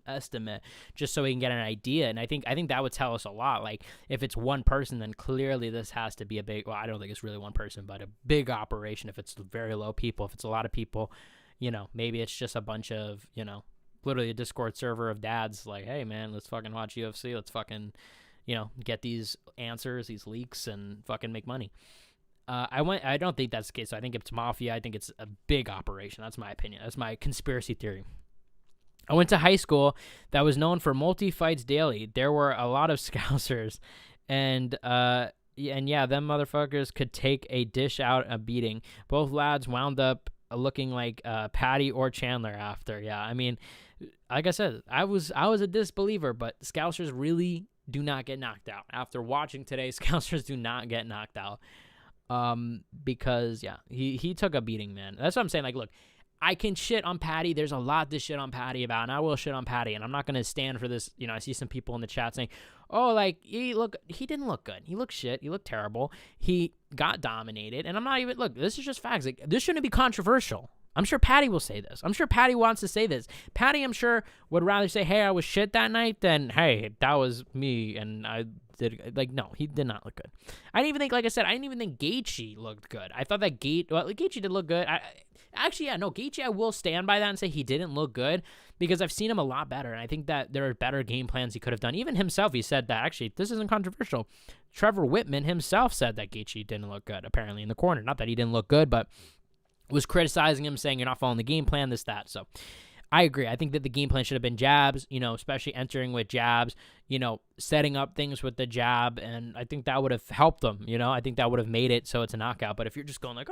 estimate, just so we can get an idea. And I think that would tell us a lot. Like, if it's one person, then clearly this has to be a big, well, I don't think it's really one person, but a big operation. If it's very low people, if it's a lot of people, maybe it's just a bunch of, literally a Discord server of dads like, hey man, let's fucking watch UFC. Let's fucking, get these answers, these leaks, and fucking make money. I don't think that's the case. I think it's mafia. I think it's a big operation. That's my opinion. That's my conspiracy theory. I went to high school that was known for multi-fights daily. There were a lot of Scousers, and yeah, them motherfuckers could take a dish out a beating. Both lads wound up looking like Paddy or Chandler after. Yeah, I mean, like I said, I was a disbeliever, but Scousers really do not get knocked out. After watching today, Scousers do not get knocked out. Because yeah, he took a beating, man. That's what I'm saying. Like, look, I can shit on Paddy. There's a lot to shit on Paddy about, and I will shit on Paddy, and I'm not going to stand for this. I see some people in the chat saying, oh, like, he didn't look good. He looked shit. He looked terrible. He got dominated, and I'm not even, look, this is just facts. Like, this shouldn't be controversial. I'm sure Paddy will say this. I'm sure Paddy wants to say this. Paddy, I'm sure, would rather say, hey, I was shit that night than, hey, that was me, and I did, like, no, he did not look good. I didn't even think, like I said, I didn't even think Gachi looked good. I thought that Gachi did look good. Gachi, I will stand by that and say he didn't look good because I've seen him a lot better, and I think that there are better game plans he could have done. Even himself, he said that. Actually, this isn't controversial. Trevor Whitman himself said that Gachi didn't look good, apparently, in the corner. Not that he didn't look good, but was criticizing him, saying you're not following the game plan, this, that. So I agree. I think that the game plan should have been jabs, especially entering with jabs, setting up things with the jab, and I think that would have helped them, I think that would have made it so it's a knockout. But if you're just going like,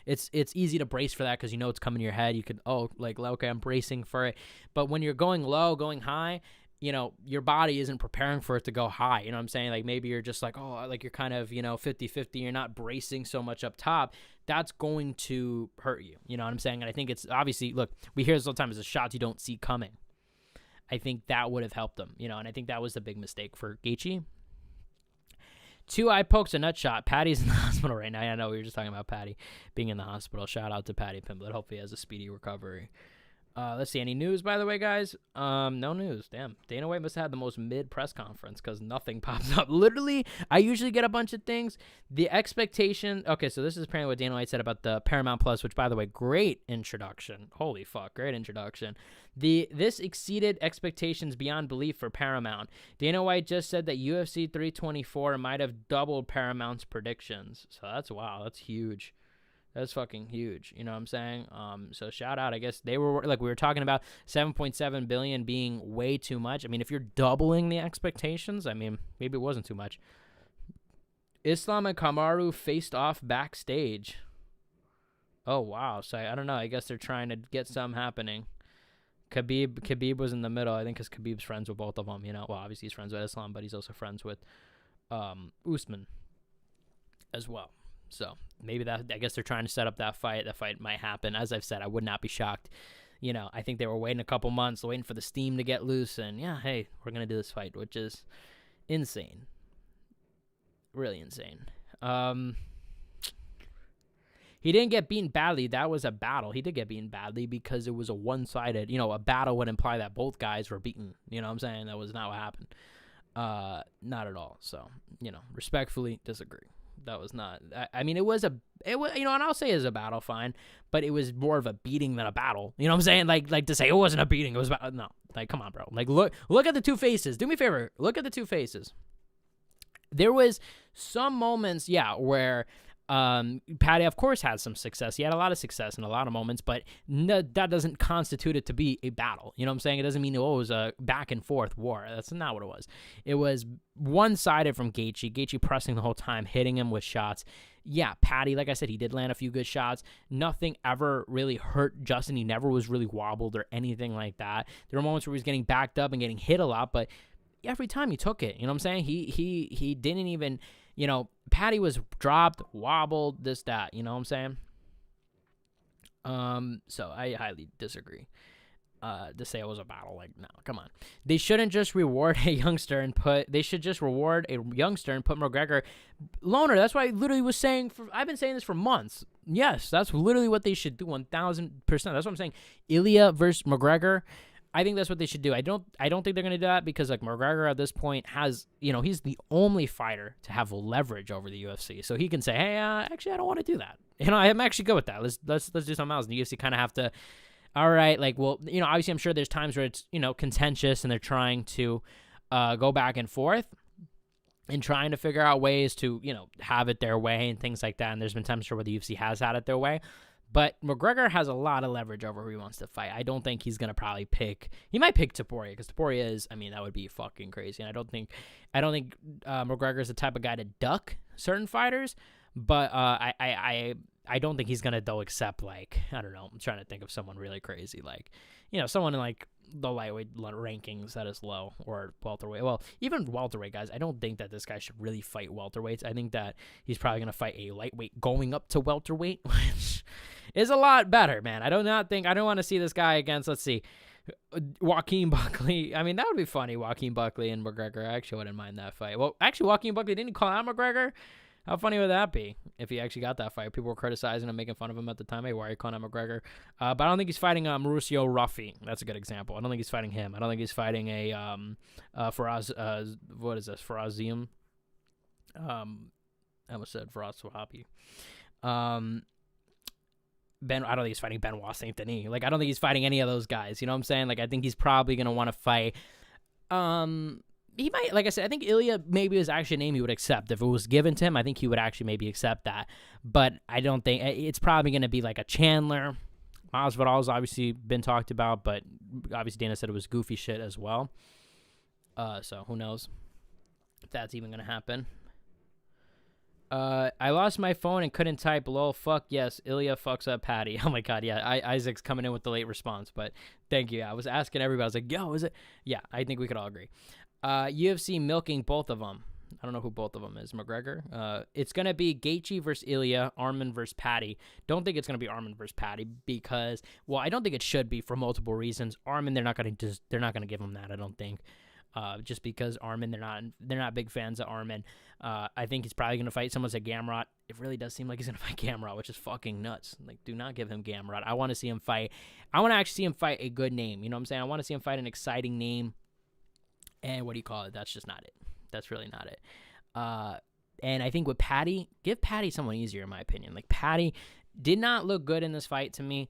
it's easy to brace for that because it's coming in your head. You could, okay, I'm bracing for it. But when you're going low, going high, your body isn't preparing for it to go high. You know what I'm saying? Like maybe you're just like, you're kind of, 50-50. You're not bracing so much up top. That's going to hurt you. You know what I'm saying? And I think it's obviously, look, we hear this all the time, is the shots you don't see coming. I think that would have helped them, and I think that was the big mistake for Gaethje. 2 eye pokes, a nut shot. Paddy's in the hospital right now. I know we were just talking about Paddy being in the hospital. Shout out to Paddy Pimblett. Hopefully he has a speedy recovery. Let's see. Any news, by the way, guys? No news. Damn. Dana White must have had the most mid press conference because nothing pops up. Literally, I usually get a bunch of things. The expectation. Okay, so this is apparently what Dana White said about the Paramount Plus, which, by the way, great introduction. Holy fuck, great introduction. This exceeded expectations beyond belief for Paramount. Dana White just said that UFC 324 might have doubled Paramount's predictions. So that's wow. That's huge. That's fucking huge. You know what I'm saying? So shout out. I guess they were, like we were talking about, 7.7 billion being way too much. I mean, if you're doubling the expectations, I mean, maybe it wasn't too much. Islam and Kamaru faced off backstage. Oh, wow. So I don't know. I guess they're trying to get something happening. Khabib was in the middle, I think, because Khabib's friends with both of them. Well, obviously he's friends with Islam, but he's also friends with Usman as well. So maybe I guess they're trying to set up that fight. That fight might happen. As I've said, I would not be shocked. I think they were waiting a couple months, waiting for the steam to get loose. And yeah, hey, we're going to do this fight, which is insane. Really insane. He didn't get beaten badly. That was a battle. He did get beaten badly because it was a one-sided, a battle would imply that both guys were beaten. You know what I'm saying? That was not what happened. Not at all. So, respectfully disagree. That was not, I mean, it was, and I'll say it's a battle, fine, but it was more of a beating than a battle. You know what I'm saying? Like to say it wasn't a beating, it was about, no, like, come on, bro. Like, look at the two faces. Do me a favor. Look at the two faces. There was some moments, where Paddy, of course, had some success. He had a lot of success in a lot of moments, but that doesn't constitute it to be a battle. You know what I'm saying? It doesn't mean it was a back and forth war. That's not what it was. It was one-sided from Gaethje. Gaethje pressing the whole time, hitting him with shots. Yeah, Paddy, like I said, he did land a few good shots. Nothing ever really hurt Justin. He never was really wobbled or anything like that. There were moments where he was getting backed up and getting hit a lot, but every time he took it. You know what I'm saying? He didn't even... Paddy was dropped, wobbled, this, that. You know what I'm saying? So I highly disagree. To say it was a battle, like, no, come on. They shouldn't just reward a youngster and they should just reward a youngster and put McGregor. Loner, that's what I literally was saying. I've been saying this for months. Yes, that's literally what they should do, 1,000%. That's what I'm saying. Ilya versus McGregor. I think that's what they should do. I don't think they're going to do that because, like, McGregor at this point has, he's the only fighter to have leverage over the UFC. So he can say, hey, actually, I don't want to do that. I'm actually good with that. Let's do something else. And the UFC kind of have to, all right, like, well, obviously I'm sure there's times where it's, contentious and they're trying to go back and forth and trying to figure out ways to, have it their way and things like that. And there's been times where the UFC has had it their way. But McGregor has a lot of leverage over who he wants to fight. I don't think he's going to probably he might pick Topuria because Topuria is, that would be fucking crazy. And I don't think McGregor is the type of guy to duck certain fighters, but I don't think he's going to, though, accept, like, I don't know, I'm trying to think of someone really crazy, like, someone like the lightweight rankings that is low, or welterweight. Well, even welterweight, guys, I don't think that this guy should really fight welterweights. I think that he's probably going to fight a lightweight going up to welterweight, which is a lot better, man. I don't want to see this guy against, let's see, Joaquin Buckley. I mean, that would be funny, Joaquin Buckley and McGregor. I actually wouldn't mind that fight. Well, actually, Joaquin Buckley didn't call out McGregor. How funny would that be if he actually got that fight? People were criticizing him, making fun of him at the time. Hey, why are you calling out McGregor? But I don't think he's fighting Mauricio Ruffy. That's a good example. I don't think he's fighting him. I don't think he's fighting a Faraz. What is this? Farazium. I almost said Faraz Swahabi. Ben. I don't think he's fighting Benoit Saint Denis. Like, I don't think he's fighting any of those guys. You know what I'm saying? Like, I think he's probably gonna want to fight. He might, like I said, I think Ilya maybe is actually a name he would accept. If it was given to him, I think he would actually maybe accept that. But I don't think, it's probably going to be like a Chandler. Masvidal's obviously been talked about, but obviously Dana said it was goofy shit as well. So who knows if that's even going to happen. I lost my phone and couldn't type lol. Fuck yes, Ilya fucks up Paddy. Oh my god, yeah. Isaac's coming in with the late response, but thank you. I was asking everybody. I was like, yo, is it? Yeah, I think we could all agree. UFC milking both of them. I don't know who both of them is. McGregor. It's going to be Gachi versus Ilya, Arman versus Paddy. Don't think it's going to be Arman versus Paddy because, well, I don't think it should be for multiple reasons. Arman, they're not going to give him that, I don't think. Just because Arman, they're not big fans of Arman. I think he's probably going to fight someone like Gamrot. It really does seem like he's going to fight Gamrot, which is fucking nuts. Like, do not give him Gamrot. I want to see him fight. I want to actually see him fight a good name. You know what I'm saying? I want to see him fight an exciting name. And what do you call it? That's just not it. That's really not it. And I think with Paddy, give Paddy someone easier, in my opinion. Like, Paddy did not look good in this fight to me.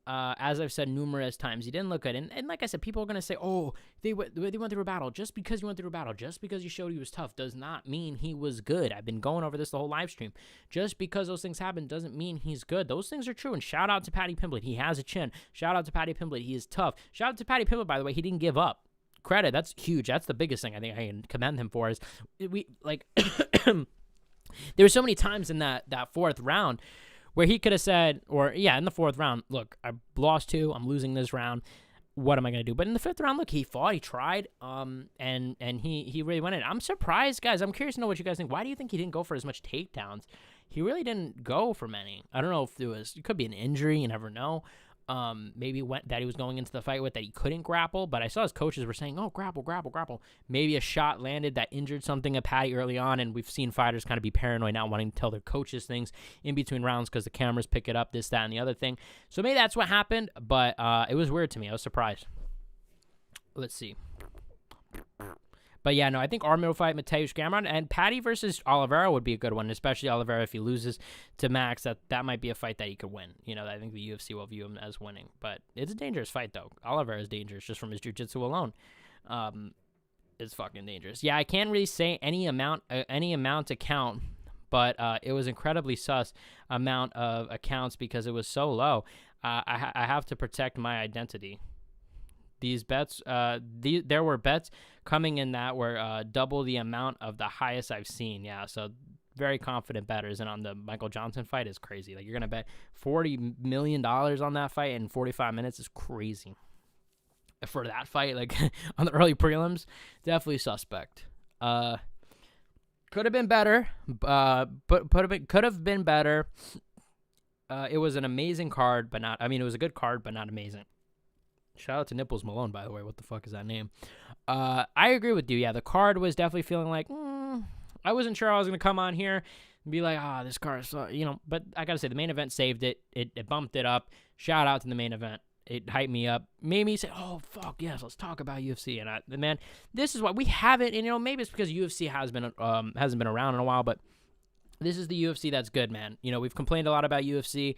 As I've said numerous times, he didn't look good. And like I said, people are going to say, oh, they went through a battle. Just because you went through a battle, just because you showed he was tough, does not mean he was good. I've been going over this the whole live stream. Just because those things happen doesn't mean he's good. Those things are true. And shout out to Paddy Pimblett. He has a chin. Shout out to Paddy Pimblett. He is tough. Shout out to Paddy Pimblett, by the way. He didn't give up. Credit, that's huge. That's the biggest thing I think I can commend him for is we like there were so many times in that fourth round where he could have said, or yeah, in the fourth round, look, I lost 2, I'm losing this round. What am I gonna do? But in the fifth round, look, he fought, he tried, and he really went in. I'm surprised, guys. I'm curious to know what you guys think. Why do you think he didn't go for as much takedowns? He really didn't go for many. I don't know if it could be an injury, you never know. Maybe that he was going into the fight with that he couldn't grapple, but I saw his coaches were saying, oh, grapple. Maybe a shot landed that injured something at Paddy early on, and we've seen fighters kind of be paranoid, not wanting to tell their coaches things in between rounds because the cameras pick it up, this, that, and the other thing. So maybe that's what happened, but it was weird to me. I was surprised. Let's see. But yeah, no, I think Arman will fight Mateusz Gamrot, and Paddy versus Oliveira would be a good one, especially Oliveira if he loses to Max. That might be a fight that he could win. You know, I think the UFC will view him as winning. But it's a dangerous fight, though. Oliveira is dangerous just from his jiu-jitsu alone. It's fucking dangerous. Yeah, I can't really say any amount to count, but it was incredibly sus amount of accounts because it was so low. I have to protect my identity. These bets, there were bets coming in that were double the amount of the highest I've seen. Yeah, so very confident bettors. And on the Michael Johnson fight is crazy. Like, you're going to bet $40 million on that fight in 45 minutes is crazy. For that fight, like, on the early prelims, definitely suspect. Could have been better, but could have been better. It was an amazing card, but not, I mean, it was a good card, but not amazing. Shout out to Nipples Malone, by the way. What the fuck is that name? I agree with you. Yeah, the card was definitely feeling like, I wasn't sure I was going to come on here and be like, this card is, but I got to say, the main event saved it. It bumped it up. Shout out to the main event. It hyped me up. Made me say, oh, fuck, yes, let's talk about UFC. And man, this is what we haven't, and maybe it's because UFC hasn't been around in a while, but this is the UFC that's good, man. We've complained a lot about UFC.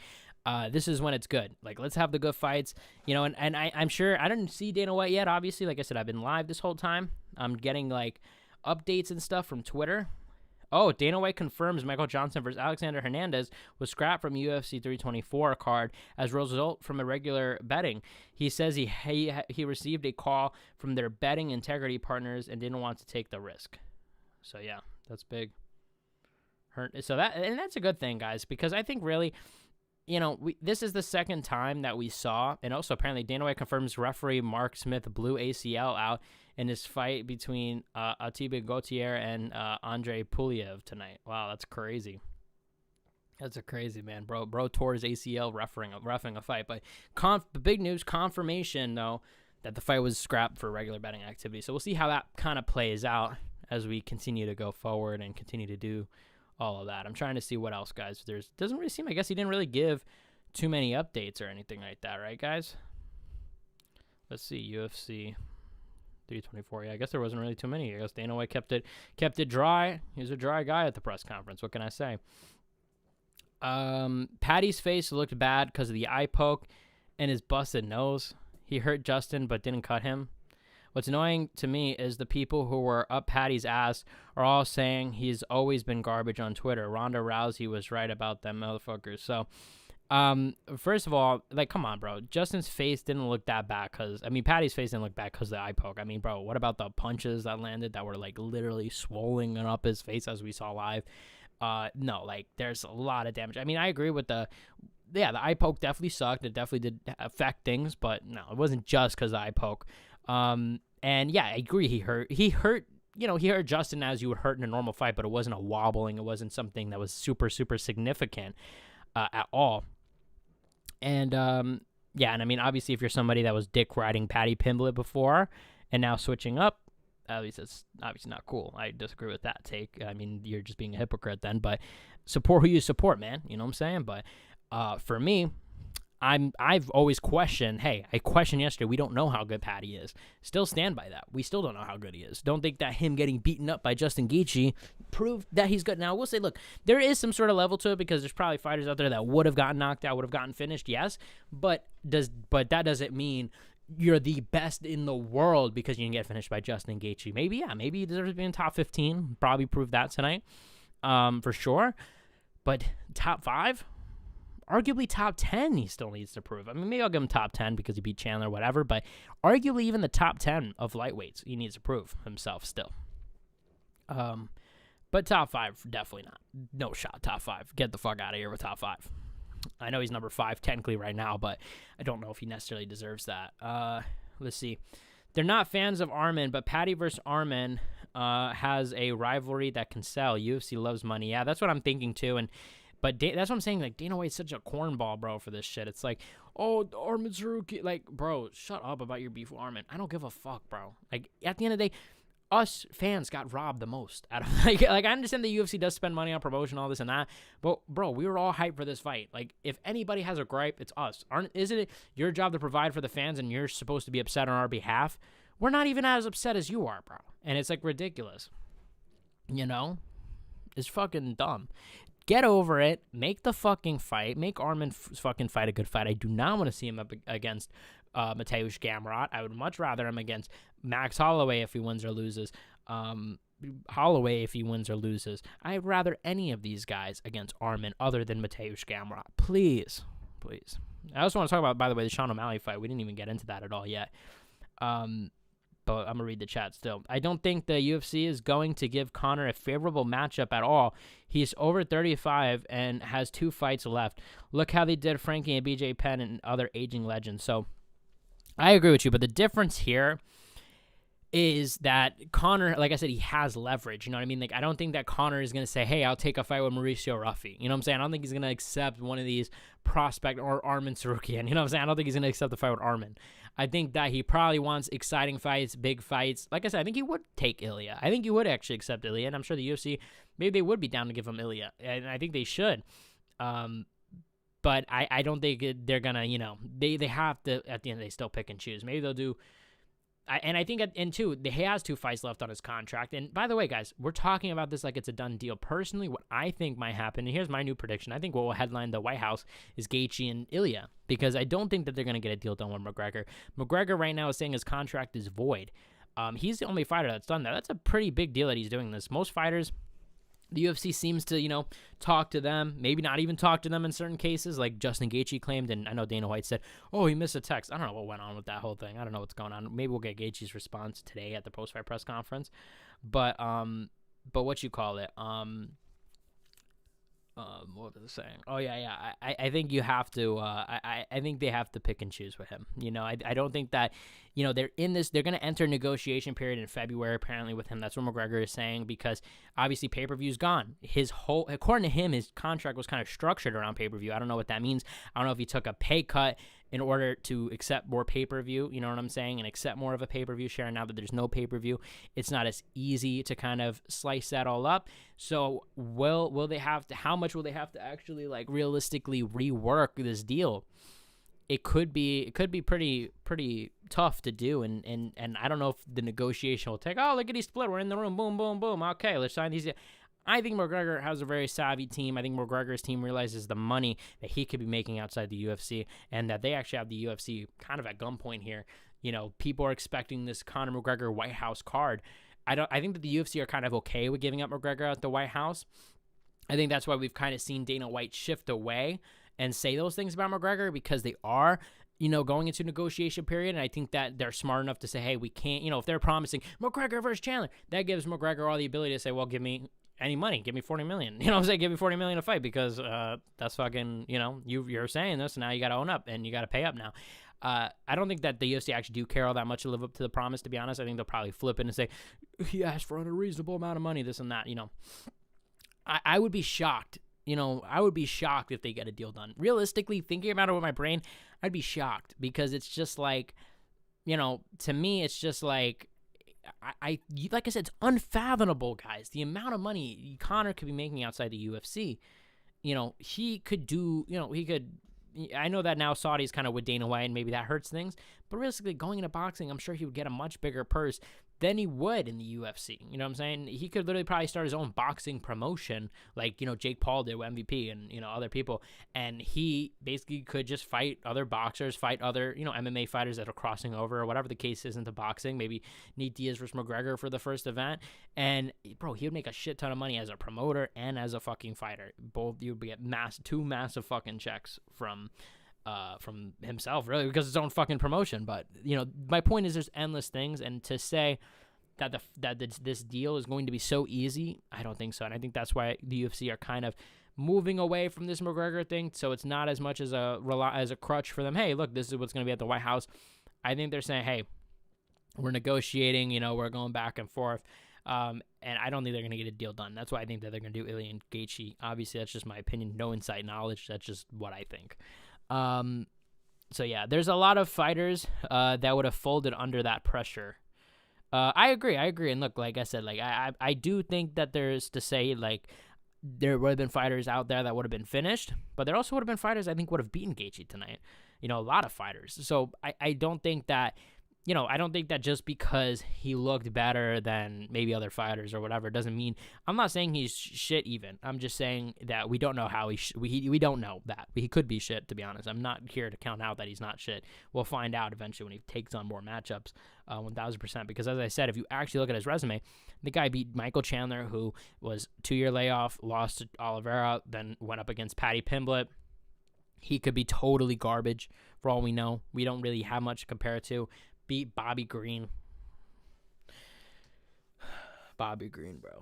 This is when it's good. Like, let's have the good fights, and I'm sure I didn't see Dana White yet. Obviously, like I said, I've been live this whole time. I'm getting like updates and stuff from Twitter. Oh, Dana White confirms Michael Johnson versus Alexander Hernandez was scrapped from UFC 324 card as a result from irregular betting. He says he received a call from their betting integrity partners and didn't want to take the risk. So yeah, that's big. So that's a good thing, guys, because I think really, this is the second time that we saw, and also apparently Dana White confirms referee Mark Smith blew ACL out in his fight between Atiba Gauthier and Andre Puliev tonight. Wow, that's crazy. That's a crazy, man. Bro tore his ACL reffing a fight. But big news, confirmation, though, that the fight was scrapped for regular betting activity. So we'll see how that kind of plays out as we continue to go forward and continue to do all of that. I'm trying to see what else, guys. Doesn't really seem, I guess he didn't really give too many updates or anything like that, right, guys? Let's see, UFC 324. Yeah, I guess there wasn't really too many. I guess Dana White kept it dry. He was a dry guy at the press conference. What can I say? Paddy's face looked bad because of the eye poke and his busted nose. He hurt Justin but didn't cut him. What's annoying to me is the people who were up Paddy's ass are all saying he's always been garbage on Twitter. Ronda Rousey was right about them motherfuckers. So, first of all, like, come on, bro. Justin's face didn't look that bad Paddy's face didn't look bad because of the eye poke. I mean, bro, what about the punches that landed that were, like, literally swollen up his face as we saw live? No, like, there's a lot of damage. I mean, I agree with the eye poke definitely sucked. It definitely did affect things, but no, it wasn't just because of the eye poke. And yeah, I agree. He hurt Justin as you would hurt in a normal fight, but it wasn't a wobbling. It wasn't something that was super, super significant, at all. And, yeah. And I mean, obviously if you're somebody that was dick riding Paddy Pimblett before and now switching up, at least it's obviously not cool. I disagree with that take. I mean, you're just being a hypocrite then, but support who you support, man. You know what I'm saying? But, for me, I've always questioned, I questioned yesterday, we don't know how good Paddy is. Still stand by that. We still don't know how good he is. Don't think that him getting beaten up by Justin Gaethje proved that he's good. Now, we'll say, look, there is some sort of level to it because there's probably fighters out there that would have gotten knocked out, would have gotten finished, yes, but that doesn't mean you're the best in the world because you didn't get finished by Justin Gaethje. Maybe he deserves to be in top 15. Probably proved that tonight, for sure. But top 5? Arguably top 10 he still needs to prove. I mean, maybe I'll give him top 10 because he beat Chandler or whatever, but arguably even the top 10 of lightweights, he needs to prove himself still. But top 5, definitely not. No shot, top 5. Get the fuck out of here with top 5. I know he's number 5 technically right now, but I don't know if he necessarily deserves that. Let's see. They're not fans of Arman, but Paddy versus Arman has a rivalry that can sell. UFC loves money. Yeah, that's what I'm thinking too, But that's what I'm saying. Like, Dana White's such a cornball, bro, for this shit. It's like, oh, Arman's rookie. Like, bro, shut up about your beef with Arman. I don't give a fuck, bro. Like, at the end of the day, us fans got robbed the most. Out of like I understand the UFC does spend money on promotion, all this and that. But, bro, we were all hyped for this fight. Like, if anybody has a gripe, it's us. Isn't it your job to provide for the fans and you're supposed to be upset on our behalf? We're not even as upset as you are, bro. And it's, like, ridiculous. You know? It's fucking dumb. Get over it. Make the fucking fight. Make Arman fucking fight a good fight. I do not want to see him up against Mateusz Gamrot. I would much rather him against Max Holloway if he wins or loses. Holloway if he wins or loses. I'd rather any of these guys against Arman other than Mateusz Gamrot. Please. Please. I also want to talk about, by the way, the Sean O'Malley fight. We didn't even get into that at all yet. But I'm going to read the chat still. I don't think the UFC is going to give Conor a favorable matchup at all. He's over 35 and has 2 fights left. Look how they did Frankie and BJ Penn and other aging legends. So I agree with you, but the difference here is that Conor, like I said, he has leverage. You know what I mean? Like, I don't think that Conor is going to say, hey, I'll take a fight with Mauricio Ruffy. You know what I'm saying? I don't think he's going to accept one of these prospect or Arman Sarukian. You know what I'm saying? I don't think he's going to accept the fight with Arman. I think that he probably wants exciting fights, big fights. Like I said, I think he would take Ilya. I think he would actually accept Ilya, and I'm sure the UFC, maybe they would be down to give him Ilya, and I think they should. But I don't think they're going to, they have to, at the end, they still pick and choose. Maybe they'll do. And I think, he has 2 fights left on his contract. And by the way, guys, we're talking about this like it's a done deal. Personally, what I think might happen, and here's my new prediction, I think what will headline the White House is Gaethje and Ilya, because I don't think that they're going to get a deal done with McGregor. McGregor right now is saying his contract is void. He's the only fighter that's done that. That's a pretty big deal that he's doing this. Most fighters, the UFC seems to, talk to them, maybe not even talk to them in certain cases, like Justin Gaethje claimed, and I know Dana White said, oh, he missed a text. I don't know what went on with that whole thing. I don't know what's going on. Maybe we'll get Gaethje's response today at the post-fight press conference. But what you call it? What was I saying? Oh yeah. I think you have to. I think they have to pick and choose with him. I don't think that, they're in this. They're going to enter a negotiation period in February apparently with him. That's what McGregor is saying, because obviously pay-per-view's gone. According to him, his contract was kind of structured around pay-per-view. I don't know what that means. I don't know if he took a pay cut in order to accept more pay-per-view, you know what I'm saying, and accept more of a pay-per-view share. Now that there's no pay-per-view, it's not as easy to kind of slice that all up. So will they have to, how much will they have to actually realistically rework this deal? It could be pretty tough to do, and I don't know if the negotiation will take, look at these split, we're in the room, boom, boom, boom, okay, let's sign these. I think McGregor has a very savvy team. I think McGregor's team realizes the money that he could be making outside the UFC, and that they actually have the UFC kind of at gunpoint here. People are expecting this Conor McGregor White House card. I think that the UFC are kind of okay with giving up McGregor at the White House. I think that's why we've kind of seen Dana White shift away and say those things about McGregor, because they are, going into negotiation period. And I think that they're smart enough to say, hey, we can't, if they're promising McGregor versus Chandler, that gives McGregor all the ability to say, well, give me any money, give me $40 million. You know what I'm saying? Give me $40 million to fight, because that's fucking, you're saying this, and now you got to own up and you got to pay up now. I don't think that the UFC actually do care all that much to live up to the promise, to be honest. I think they'll probably flip it and say, he asked for an unreasonable amount of money, this and that, I would be shocked. I would be shocked if they get a deal done. Realistically, thinking about it with my brain, I'd be shocked, because it's just to me, it's just like I said, it's unfathomable, guys. The amount of money Conor could be making outside the UFC. He could do, he could. I know that now Saudi's kind of with Dana White, and maybe that hurts things. But realistically, going into boxing, I'm sure he would get a much bigger purse than he would in the UFC. You know what I'm saying? He could literally probably start his own boxing promotion, like, Jake Paul did with MVP and, other people. And he basically could just fight other boxers, fight other, MMA fighters that are crossing over, or whatever the case is into boxing. Maybe Nate Diaz versus McGregor for the first event. And, bro, he would make a shit ton of money as a promoter and as a fucking fighter. Both, you would get two massive fucking checks from himself, really, because it's his own fucking promotion. But my point is, there's endless things, and to say that this deal is going to be so easy, I don't think so. And I think that's why the UFC are kind of moving away from this McGregor thing, so it's not as much as a crutch for them. Hey, look, this is what's going to be at the White House. I think they're saying, hey, we're negotiating, we're going back and forth. And I don't think they're going to get a deal done. That's why I think that they're going to do Ilya and Gaethje. Obviously, that's just my opinion. No inside knowledge. That's just what I think. So yeah, there's a lot of fighters that would have folded under that pressure. I agree. And look, like I said, I do think that there's to say, there would have been fighters out there that would have been finished, but there also would have been fighters I think would have beaten Gaethje tonight. A lot of fighters. So I don't think that, I don't think that just because he looked better than maybe other fighters or whatever doesn't mean. I'm not saying he's shit even. I'm just saying that we don't know how we don't know that. He could be shit, to be honest. I'm not here to count out that he's not shit. We'll find out eventually when he takes on more matchups, 1,000%. Because as I said, if you actually look at his resume, the guy beat Michael Chandler, who was 2-year layoff, lost to Oliveira, then went up against Paddy Pimblett. He could be totally garbage for all we know. We don't really have much to compare it to. Beat Bobby Green. Bobby Green, bro.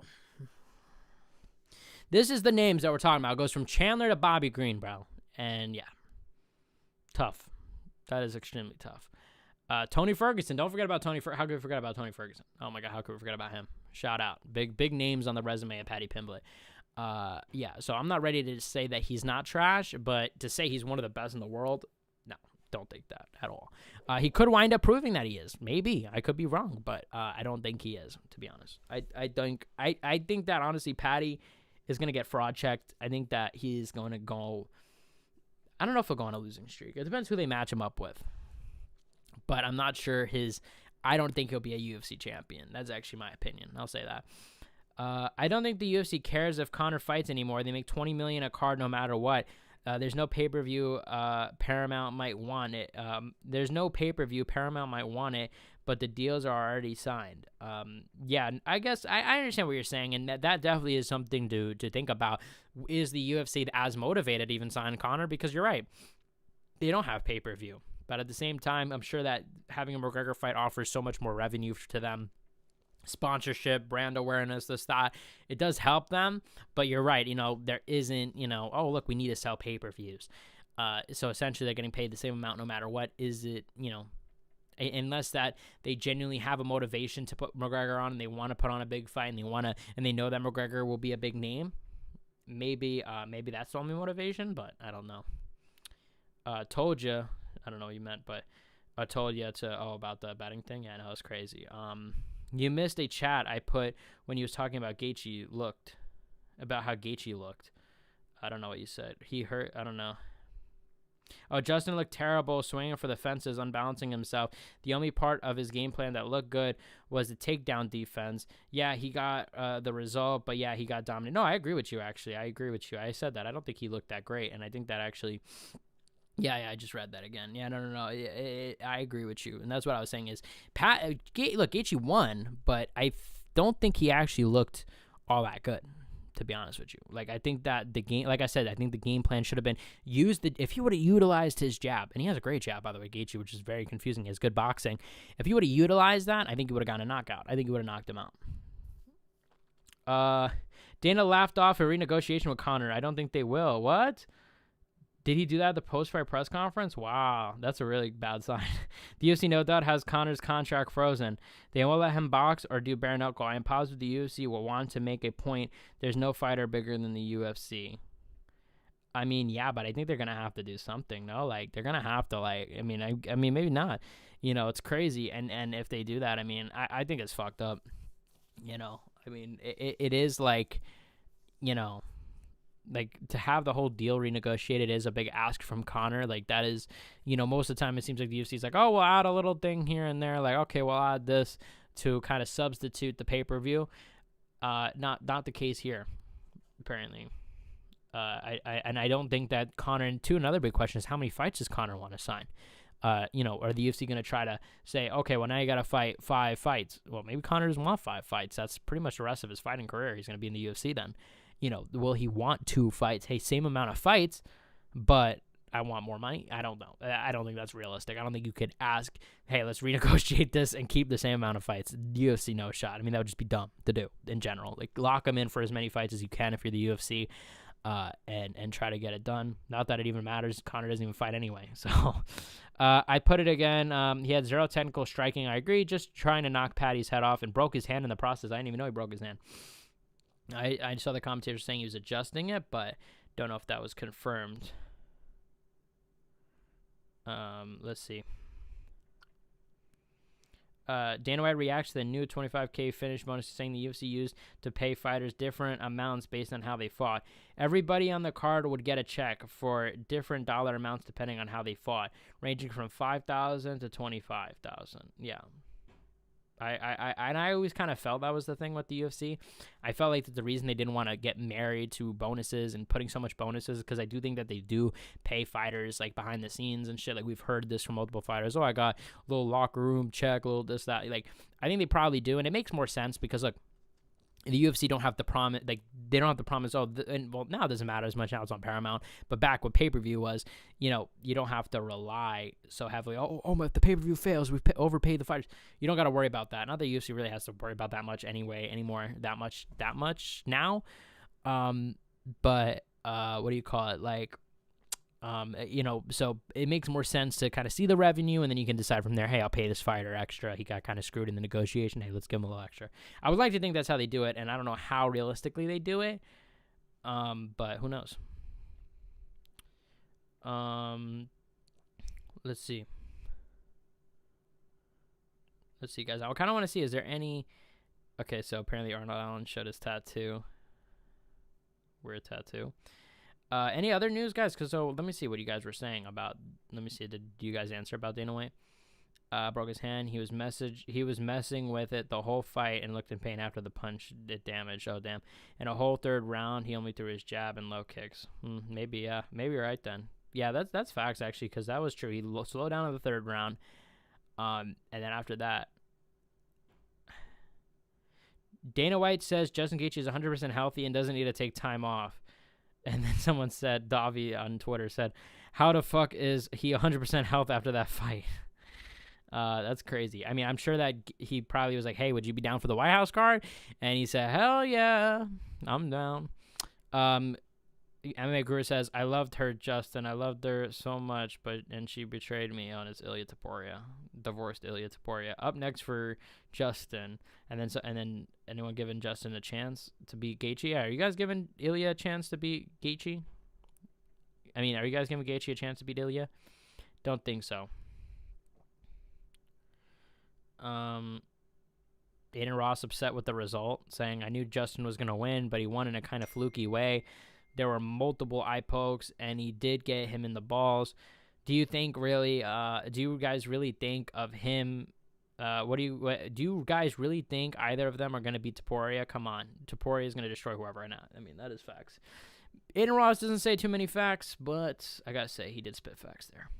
This is the names that we're talking about. It goes from Chandler to Bobby Green, bro. And yeah, tough. That is extremely tough. Tony Ferguson. Don't forget about Tony. How could we forget about Tony Ferguson? Oh my God, how could we forget about him? Shout out. Big names on the resume of Paddy Pimblett. Yeah, so I'm not ready to say that he's not trash, but to say he's one of the best in the world, no, don't think that at all. He could wind up proving that he is. Maybe. I could be wrong, but I don't think he is, to be honest. I think that, honestly, Paddy is going to get fraud checked. I think that he's going to go... I don't know if he'll go on a losing streak. It depends who they match him up with. But I'm not sure I don't think he'll be a UFC champion. That's actually my opinion. I'll say that. I don't think the UFC cares if Conor fights anymore. They make $20 million a card no matter what. There's no pay-per-view. Paramount might want it. There's no pay-per-view. Paramount might want it, but the deals are already signed. Yeah, I guess I understand what you're saying, and that definitely is something to think about. Is the UFC as motivated to even sign Conor? Because you're right. They don't have pay-per-view. But at the same time, I'm sure that having a McGregor fight offers so much more revenue to them. sponsorship, brand awareness, this, that. It does help them, but you're right. There isn't, oh, look, we need to sell pay-per-views. So essentially they're getting paid the same amount no matter what. Is it, unless that they genuinely have a motivation to put McGregor on and they want to put on a big fight and they know that McGregor will be a big name. Maybe that's the only motivation, but I don't know. Told you, I don't know what you meant, but I told you about the betting thing. Yeah, I know, it's crazy. You missed a chat I put when he was talking about Gaethje about how Gaethje looked. I don't know what you said. He hurt. I don't know. Oh, Justin looked terrible, swinging for the fences, unbalancing himself. The only part of his game plan that looked good was the takedown defense. Yeah, he got the result, but yeah, he got dominated. No, I agree with you, actually. I agree with you. I said that. I don't think he looked that great, and I think that actually... Yeah, I just read that again. Yeah, no. I agree with you, and that's what I was saying is, Gaethje won, but I don't think he actually looked all that good, to be honest with you. Like, I think that the game, like I said, I think the game plan should have been if he would have utilized his jab, and he has a great jab, by the way, Gaethje, which is very confusing. He has good boxing. If he would have utilized that, I think he would have gotten a knockout. I think he would have knocked him out. Dana laughed off a renegotiation with Conor. I don't think they will. What? Did he do that at the post-fight press conference? Wow, that's a really bad sign. The UFC, no doubt, has Conor's contract frozen. They won't let him box or do bare knuckle. I am positive the UFC will want to make a point. There's no fighter bigger than the UFC. I mean, yeah, but I think they're going to have to do something, no? Like, they're going to have to, like, I mean, maybe not. It's crazy. And if they do that, I mean, I think it's fucked up. I mean, it is like, like, to have the whole deal renegotiated is a big ask from Conor. Like, that is, most of the time it seems like the UFC is like, oh, we'll add a little thing here and there. Like, okay, we'll add this to kind of substitute the pay-per-view. Not the case here, apparently. I don't think that Conor, and another big question is, how many fights does Conor want to sign? Are the UFC going to try to say, okay, well, now you got to fight 5 fights. Well, maybe Conor doesn't want 5 fights. That's pretty much the rest of his fighting career. He's going to be in the UFC then. Will he want 2 fights? Hey, same amount of fights, but I want more money. I don't know. I don't think that's realistic. I don't think you could ask, hey, let's renegotiate this and keep the same amount of fights. UFC, no shot. I mean, that would just be dumb to do in general. Like, lock them in for as many fights as you can if you're the UFC, and try to get it done. Not that it even matters. Conor doesn't even fight anyway. So I put it again. He had 0 technical striking. I agree. Just trying to knock Paddy's head off and broke his hand in the process. I didn't even know he broke his hand. I saw the commentator saying he was adjusting it, but don't know if that was confirmed. Let's see. Dana White reacts to the new $25K finish bonus, saying the UFC used to pay fighters different amounts based on how they fought. Everybody on the card would get a check for different dollar amounts depending on how they fought, ranging from $5,000 to $25,000. Yeah. I always kind of felt that was the thing with the UFC. I felt like that the reason they didn't want to get married to bonuses and putting so much bonuses is because I do think that they do pay fighters like behind the scenes and shit. Like, we've heard this from multiple fighters. Oh, I got a little locker room check, a little this, that. Like, I think they probably do, and it makes more sense because, look, the UFC don't have to promise, like, they don't have to promise, well, now it doesn't matter as much now it's on Paramount, but back when pay-per-view was, you don't have to rely so heavily, if the pay-per-view fails, we've overpaid the fighters. You don't got to worry about that. Not that UFC really has to worry about that much anymore, that much now. But what do you call it? Like, so it makes more sense to kind of see the revenue, and then you can decide from there, hey, I'll pay this fighter extra. He got kind of screwed in the negotiation. Hey, let's give him a little extra. I would like to think that's how they do it, and I don't know how realistically they do it, but who knows? Let's see, guys. I kind of want to see, is there any... Okay, so apparently Arnold Allen showed his tattoo. Weird tattoo. Any other news, guys? So let me see what you guys were saying about. Let me see. Did you guys answer about Dana White? Broke his hand. He was messing with it the whole fight and looked in pain after the punch did damage. Oh damn! In a whole third round, he only threw his jab and low kicks. Maybe you're right then. Yeah, that's facts actually, because that was true. He slowed down in the third round, and then after that, Dana White says Justin Gaethje is 100% healthy and doesn't need to take time off. And then someone said, Davi on Twitter said, how the fuck is he 100% health after that fight? That's crazy. I mean, I'm sure that he probably was like, hey, would you be down for the White House card? And he said, hell yeah, I'm down. MMA Guru says, I loved her, Justin. I loved her so much, and she betrayed me. On his Ilya Taporia, divorced Ilya Taporia. Up next for Justin, and then anyone giving Justin a chance to beat Gaethje? Yeah, are you guys giving Ilya a chance to beat Gaethje? I mean, are you guys giving Gaethje a chance to beat Ilya? Don't think so. Aiden Ross upset with the result, saying, I knew Justin was going to win, but he won in a kind of fluky way. There were multiple eye pokes, and he did get him in the balls. Do you think really, do you guys really think of him, do you guys really think either of them are going to beat Topuria? Come on. Topuria is going to destroy whoever right now. I mean, that is facts. Aiden Ross doesn't say too many facts, but I got to say, he did spit facts there.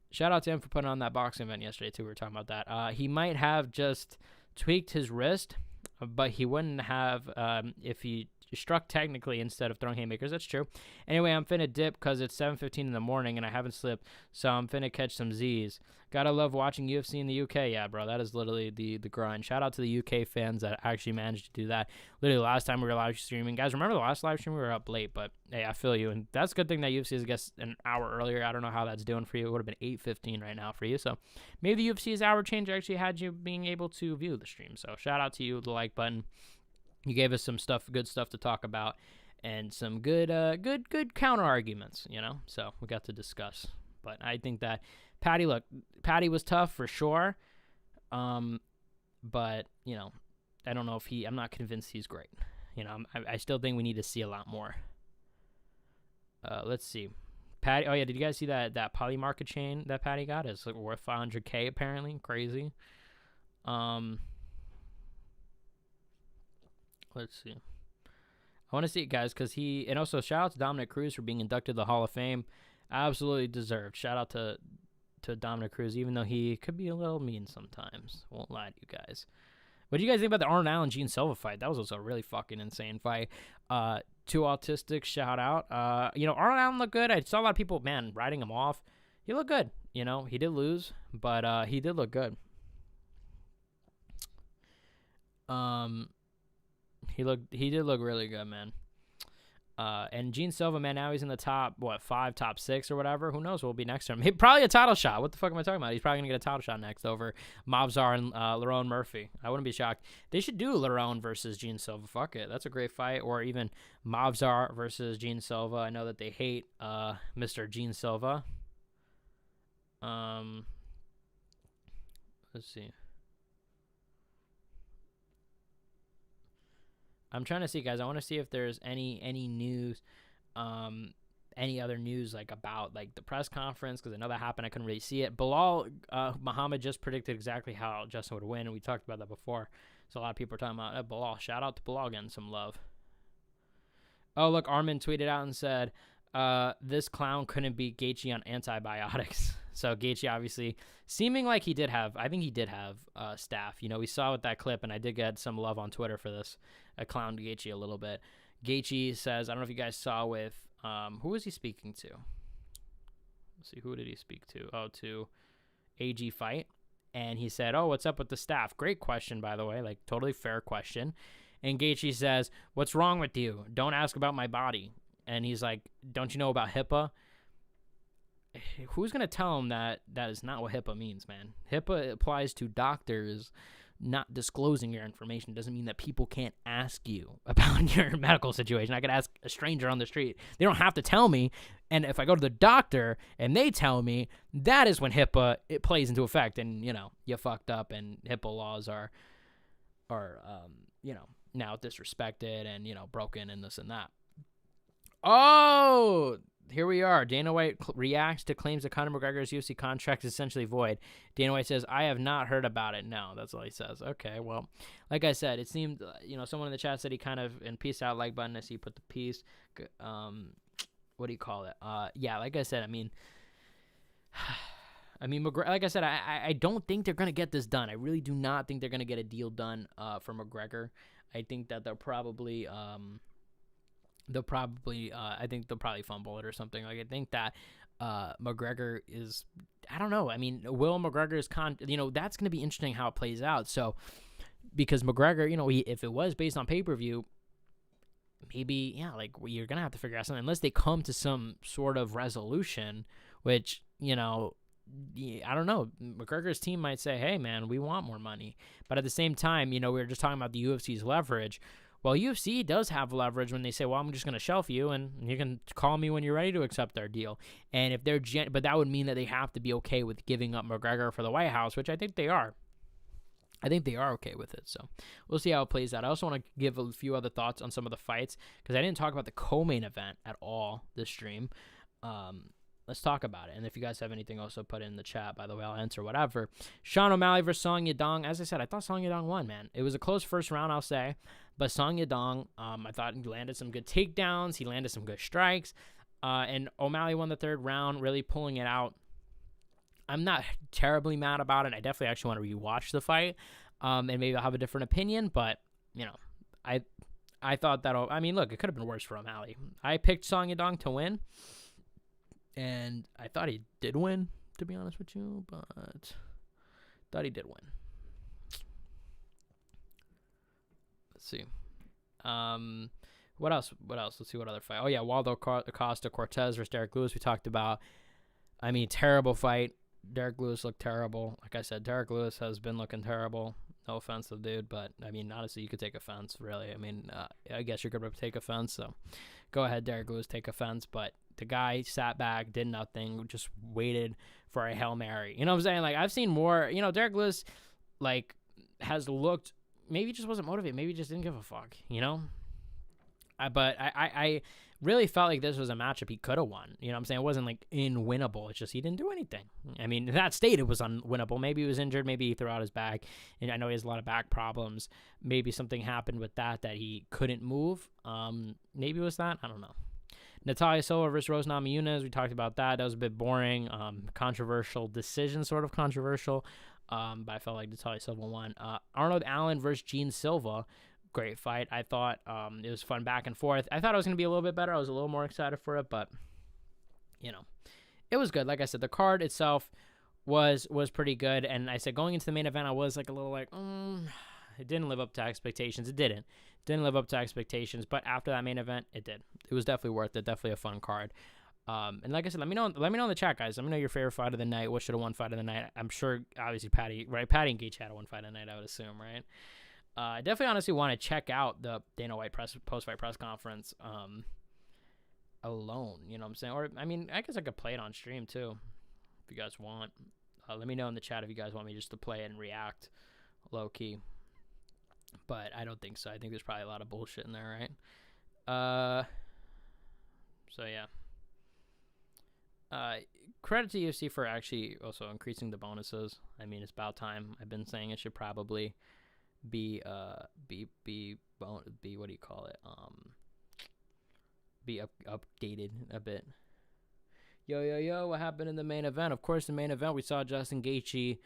Shout out to him for putting on that boxing event yesterday, too. We were talking about that. He might have just tweaked his wrist, but he wouldn't have if he struck technically instead of throwing haymakers. That's true. Anyway, I'm finna dip because it's 7:15 in the morning and I haven't slept, so I'm finna catch some Z's. Gotta love watching UFC in the UK. Yeah, bro, that is literally the grind. Shout out to the UK fans that actually managed to do that. Literally, the last time we were live streaming, guys, remember the last live stream? We were up late, but hey, I feel you. And that's a good thing that UFC is, I guess, an hour earlier. I don't know how that's doing for you. It would have been 8:15 right now for you. So maybe the UFC's hour change actually had you being able to view the stream. So shout out to you, the like button. You gave us some good stuff to talk about, and some good counter arguments, you know. So we got to discuss. But I think that Paddy was tough for sure. But you know, I don't know if I'm not convinced he's great. You know, I still think we need to see a lot more. Let's see, Paddy. Oh yeah, did you guys see that poly market chain that Paddy got? It's like worth $500K apparently. Crazy. Let's see. I want to see it, guys, because and also shout out to Dominic Cruz for being inducted to the Hall of Fame. Absolutely deserved. Shout out to Dominic Cruz, even though he could be a little mean sometimes. Won't lie to you guys. What do you guys think about the Arnold Allen Gene Silva fight? That was also a really fucking insane fight. Too Autistic, shout out. You know, Arnold Allen looked good. I saw a lot of people, man, writing him off. He looked good. You know, he did lose, but he did look good. He did look really good, man. And Gene Silva, man, now he's in the top 5, top 6 or whatever. Who knows what will be next to him? Probably a title shot. What the fuck am I talking about? He's probably gonna get a title shot next over Mobzar and Lerone Murphy. I wouldn't be shocked. They should do Lerone versus Gene Silva. Fuck it, that's a great fight. Or even Mobzar versus Gene Silva. I know that they hate Mr. Gene Silva. Let's see. I'm trying to see, guys. I want to see if there's any news, any other news like about like the press conference, because I know that happened. I couldn't really see it. Bilal Muhammad just predicted exactly how Justin would win, and we talked about that before. So a lot of people are talking about Bilal. Shout out to Bilal, getting some love. Oh, look, Arman tweeted out and said, this clown couldn't beat Gaethje on antibiotics. So Gaethje obviously seeming like he did have, I think he did have staph. You know, we saw with that clip, and I did get some love on Twitter for this. I clowned Gaethje a little bit. Gaethje says, I don't know if you guys saw with, who was he speaking to? Let's see, who did he speak to? Oh, to AG Fight. And he said, oh, what's up with the staff? Great question, by the way, like totally fair question. And Gaethje says, what's wrong with you? Don't ask about my body. And he's like, don't you know about HIPAA? Who's going to tell him that is not what HIPAA means, man? HIPAA applies to doctors not disclosing your information. Doesn't mean that people can't ask you about your medical situation. I could ask a stranger on the street. They don't have to tell me. And if I go to the doctor and they tell me, that is when HIPAA, it plays into effect. And, you know, you fucked up, and HIPAA laws are you know, now disrespected and, you know, broken and this and that. Oh, here we are. Dana White reacts to claims that Conor McGregor's UFC contract is essentially void. Dana White says, I have not heard about it. No, that's all he says. Okay, well, like I said, it seemed, you know, someone in the chat said he kind of, and peace out, like button, I see you put the peace. What do you call it? Yeah, like I said, I mean, McGregor, like I said, I don't think they're going to get this done. I really do not think they're going to get a deal done for McGregor. I think that they'll probably I think they'll probably fumble it or something. Like, I think that McGregor is, I don't know. I mean, Will McGregor's that's going to be interesting how it plays out. So, because McGregor, if it was based on pay-per-view, maybe, like, you're going to have to figure out something unless they come to some sort of resolution, which, I don't know. McGregor's team might say, hey, man, we want more money. But at the same time, we were just talking about the UFC's leverage. Well, UFC does have leverage when they say, well, I'm just going to shelf you, and you can call me when you're ready to accept our deal. And if they're but that would mean that they have to be okay with giving up McGregor for the White House, which I think they are. I think they are okay with it, so we'll see how it plays out. I also want to give a few other thoughts on some of the fights, because I didn't talk about the co-main event at all this stream. Let's talk about it. And if you guys have anything, also put it in the chat. By the way, I'll answer whatever. Sean O'Malley versus Song Yadong. As I said, I thought Song Yadong won, man. It was a close first round, I'll say. But Song Yadong, I thought he landed some good takedowns. He landed some good strikes. And O'Malley won the third round, really pulling it out. I'm not terribly mad about it. I definitely actually want to rewatch the fight. And maybe I'll have a different opinion. But, I thought that, look, it could have been worse for O'Malley. I picked Song Yadong to win. And I thought he did win, to be honest with you, but thought he did win. Let's see. What else? Let's see what other fight. Oh, yeah, Waldo Acosta Cortez versus Derek Lewis we talked about. Terrible fight. Derek Lewis looked terrible. Like I said, Derek Lewis has been looking terrible. No offense to the dude, but, honestly, you could take offense, really. I guess you could take offense, so go ahead, Derek Lewis, take offense, but the guy sat back, did nothing, just waited for a Hail Mary. You know what I'm saying? Like, I've seen more, Derek Lewis, has looked, maybe just wasn't motivated, maybe just didn't give a fuck, But I really felt like this was a matchup he could have won. You know what I'm saying? It wasn't, unwinnable. It's just he didn't do anything. In that state, it was unwinnable. Maybe he was injured. Maybe he threw out his back. And I know he has a lot of back problems. Maybe something happened with that he couldn't move. Maybe it was that. I don't know. Natalia Silva versus Rose Namajunas. We talked about that. That was a bit boring. Controversial decision, sort of controversial. But I felt like Natalia Silva won. Arnold Allen versus Gene Silva. Great fight. I thought it was fun back and forth. I thought it was going to be a little bit better. I was a little more excited for it, but, it was good. Like I said, the card itself was pretty good. And I said going into the main event, I was a little it didn't live up to expectations. It didn't. Didn't live up to expectations. But after that main event, it did. It was definitely worth it. Definitely a fun card. And like I said, let me know in the chat, guys. Let me know your favorite fight of the night. What should have won fight of the night? I'm sure, obviously, Paddy and Gaethje had a one fight of the night, I would assume, right? I definitely honestly want to check out the Dana White post-fight press conference alone, you know what I'm saying? Or, I guess I could play it on stream, too, if you guys want. Let me know in the chat if you guys want me just to play it and react low-key. But I don't think so. I think there's probably a lot of bullshit in there, right? So, yeah. Credit to UFC for actually also increasing the bonuses. It's about time. I've been saying it should probably be what do you call it? Be updated a bit. Yo, what happened in the main event? Of course, the main event, we saw Justin Gaethje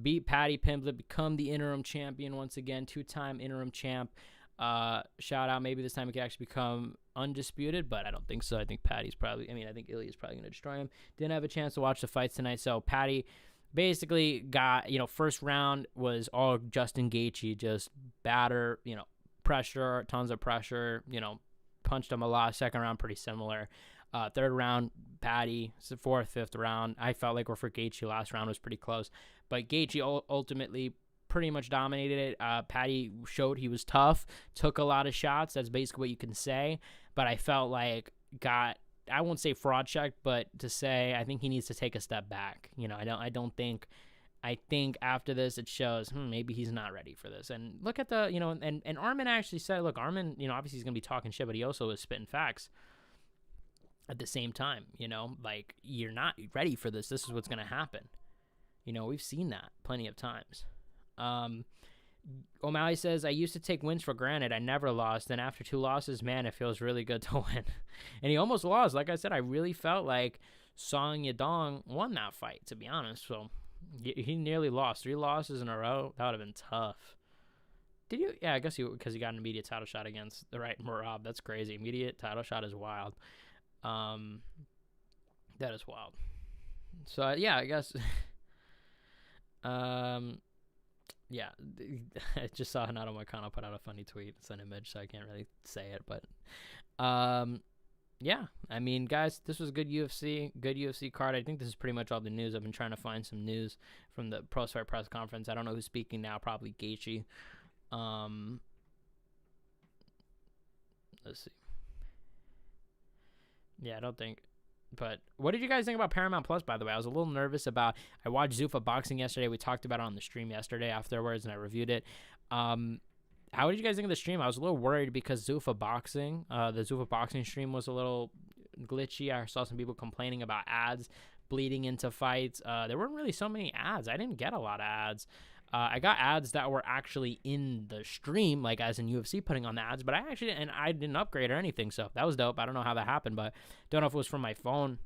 beat Paddy Pimblett, become the interim champion once again, 2-time interim champ. Shout out, maybe this time he could actually become undisputed, but I don't think so. I think Paddy's probably, I think Ilya's probably going to destroy him. Didn't have a chance to watch the fights tonight, so Paddy basically got, first round was all Justin Gaethje, just batter, pressure, tons of pressure, punched him a lot. Second round, pretty similar. Third round, Paddy. Fourth, fifth round, I felt like for Gaethje, last round was pretty close. But Gaethje ultimately pretty much dominated it. Paddy showed he was tough, took a lot of shots. That's basically what you can say. But I felt like I won't say fraud checked, but to say I think he needs to take a step back. I think after this it shows maybe he's not ready for this. And look at the, and Arman actually said, look, Arman, obviously he's going to be talking shit, but he also is spitting facts at the same time, you're not ready for this. This is what's going to happen. We've seen that plenty of times. O'Malley says, I used to take wins for granted. I never lost. And after 2 losses, man, it feels really good to win. And he almost lost. Like I said, I really felt like Song Yadong won that fight, to be honest. So he nearly lost. 3 losses in a row. That would have been tough. Did you? Yeah, I guess because he got an immediate title shot against the right Merab. That's crazy. Immediate title shot is wild. That is wild. So, yeah, I guess. Yeah, I just saw Hanato Moicano put out a funny tweet. It's an image, so I can't really say it. But, yeah, I mean, guys, this was a good UFC card. I think this is pretty much all the news. I've been trying to find some news from the post-fight press conference. I don't know who's speaking now. Probably Gachi. Let's see. Yeah, I don't think. But what did you guys think about Paramount Plus, by the way? I was a little nervous about. I watched Zuffa Boxing yesterday. We talked about it on the stream yesterday afterwards, and I reviewed it. How did you guys think of the stream? I was a little worried because Zuffa Boxing, the Zuffa Boxing stream was a little glitchy. I saw some people complaining about ads bleeding into fights. There weren't really so many ads. I didn't get a lot of ads. I got ads that were actually in the stream, like as in UFC putting on the ads, but I didn't upgrade or anything, so that was dope. I don't know how that happened, but don't know if it was from my phone,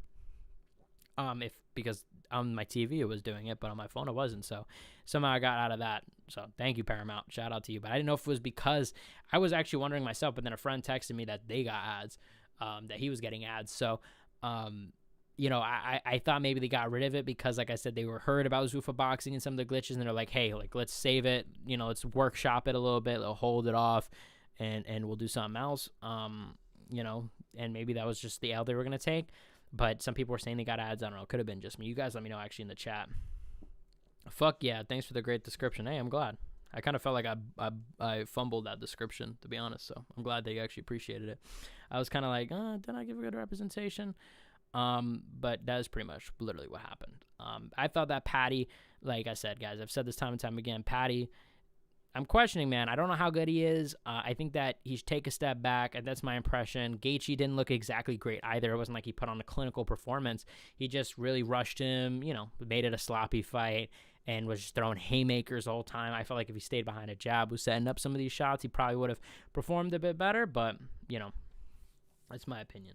because on my TV it was doing it, but on my phone it wasn't, so somehow I got out of that. So thank you, Paramount. Shout out to you. But I didn't know if it was because I was actually wondering myself, but then a friend texted me that they got ads, that he was getting ads. So, I thought maybe they got rid of it because, like I said, they were heard about Zuffa Boxing and some of the glitches, and they're like, hey, like, let's save it. Let's workshop it a little bit. They'll hold it off, and we'll do something else. And maybe that was just the L they were going to take. But some people were saying they got ads. I don't know. It could have been just me. You guys let me know, actually, in the chat. Fuck yeah. Thanks for the great description. Hey, I'm glad. I kind of felt like I fumbled that description, to be honest. So I'm glad they actually appreciated it. I was kind of like, did I give a good representation? But that is pretty much literally what happened. I thought that Paddy, like I said, guys, I've said this time and time again, Paddy, I'm questioning, man. I don't know how good he is. I think that he should take a step back, and that's my impression. Gaethje didn't look exactly great either. It wasn't like he put on a clinical performance. He just really rushed him, made it a sloppy fight, and was just throwing haymakers the whole time. I felt like if he stayed behind a jab, was setting up some of these shots, he probably would have performed a bit better, but, that's my opinion,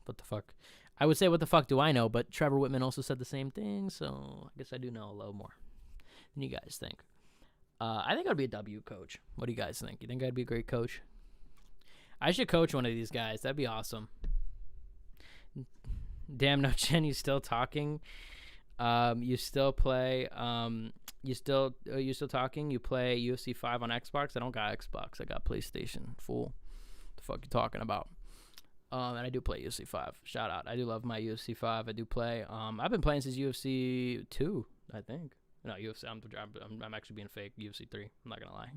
What the fuck? I would say, what the fuck do I know? But Trevor Whitman also said the same thing, so I guess I do know a little more than you guys think. I think I'd be a W coach. What do you guys think? You think I'd be a great coach? I should coach one of these guys. That'd be awesome. Damn, no chin, you still talking? You still play? You still talking? You play UFC 5 on Xbox? I don't got Xbox. I got PlayStation. Fool. What the fuck you talking about? And I do play UFC 5. Shout out. I do love my UFC 5. I do play. I've been playing since UFC 2, I think. No, UFC. I'm actually being fake. UFC 3. I'm not gonna lie.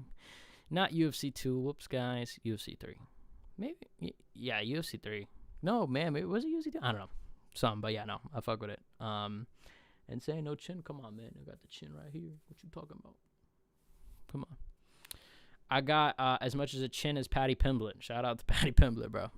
Not UFC 2. Whoops, guys. UFC 3. Maybe. Yeah, UFC 3. No, man. Maybe, was it UFC 2? I don't know. Some, but yeah, no. I fuck with it. And saying no chin. Come on, man. I got the chin right here. What you talking about? Come on. I got as much as a chin as Paddy Pimblett. Shout out to Paddy Pimblett, bro.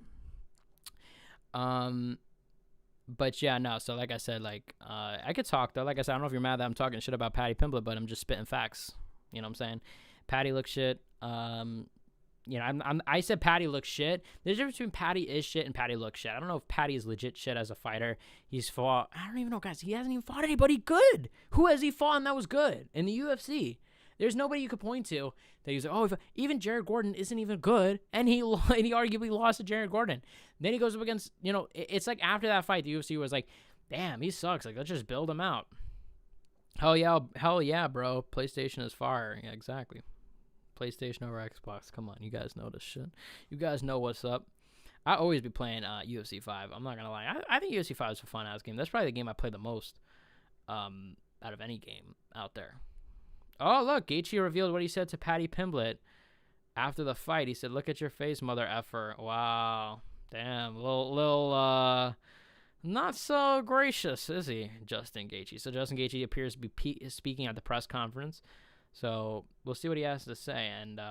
But yeah, no, so like I said, I could talk, though. Like I said, I don't know if you're mad that I'm talking shit about Paddy Pimblett, but I'm just spitting facts. You know what I'm saying? Paddy looks shit. I said Paddy looks shit. There's a difference between Paddy is shit and Paddy looks shit. I don't know if Paddy is legit shit as a fighter. He's fought, I don't even know, guys. He hasn't even fought anybody good. Who has he fought and that was good in the UFC? There's nobody you could point to that he's like, even Jared Gordon isn't even good, and he arguably lost to Jared Gordon. Then he goes up against, it's like after that fight, the UFC was like, damn, he sucks. Like, let's just build him out. Hell yeah, bro. PlayStation is fire. Yeah, exactly. PlayStation over Xbox. Come on, you guys know this shit. You guys know what's up. I always be playing UFC 5. I'm not gonna lie. I think UFC 5 is a fun ass game. That's probably the game I play the most out of any game out there. Oh, look, Gachi revealed what he said to Paddy Pimblett after the fight. He said, "Look at your face, mother effer." Wow. Damn. Little not so gracious, is he, Justin Gaethje? So Justin Gaethje appears to be speaking at the press conference. So we'll see what he has to say, and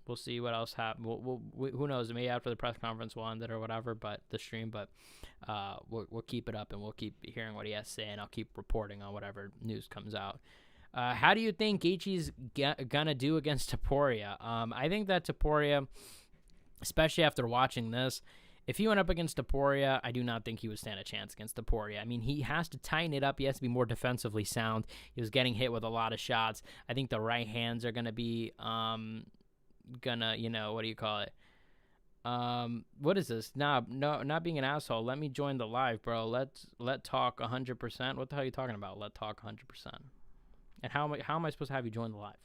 we'll see what else happens. Who knows? Maybe after the press conference we'll end it or whatever, but the stream. But we'll keep it up, and we'll keep hearing what he has to say, and I'll keep reporting on whatever news comes out. How do you think Gaethje's gonna do against Topuria? I think that Topuria, especially after watching this, if he went up against Topuria, I do not think he would stand a chance against Topuria. I mean, he has to tighten it up. He has to be more defensively sound. He was getting hit with a lot of shots. I think the right hands are gonna be what do you call it? What is this? Nah, no, not being an asshole. Let me join the live, bro. Let talk 100%. What the hell are you talking about? Let talk 100%. And how am I supposed to have you join the live?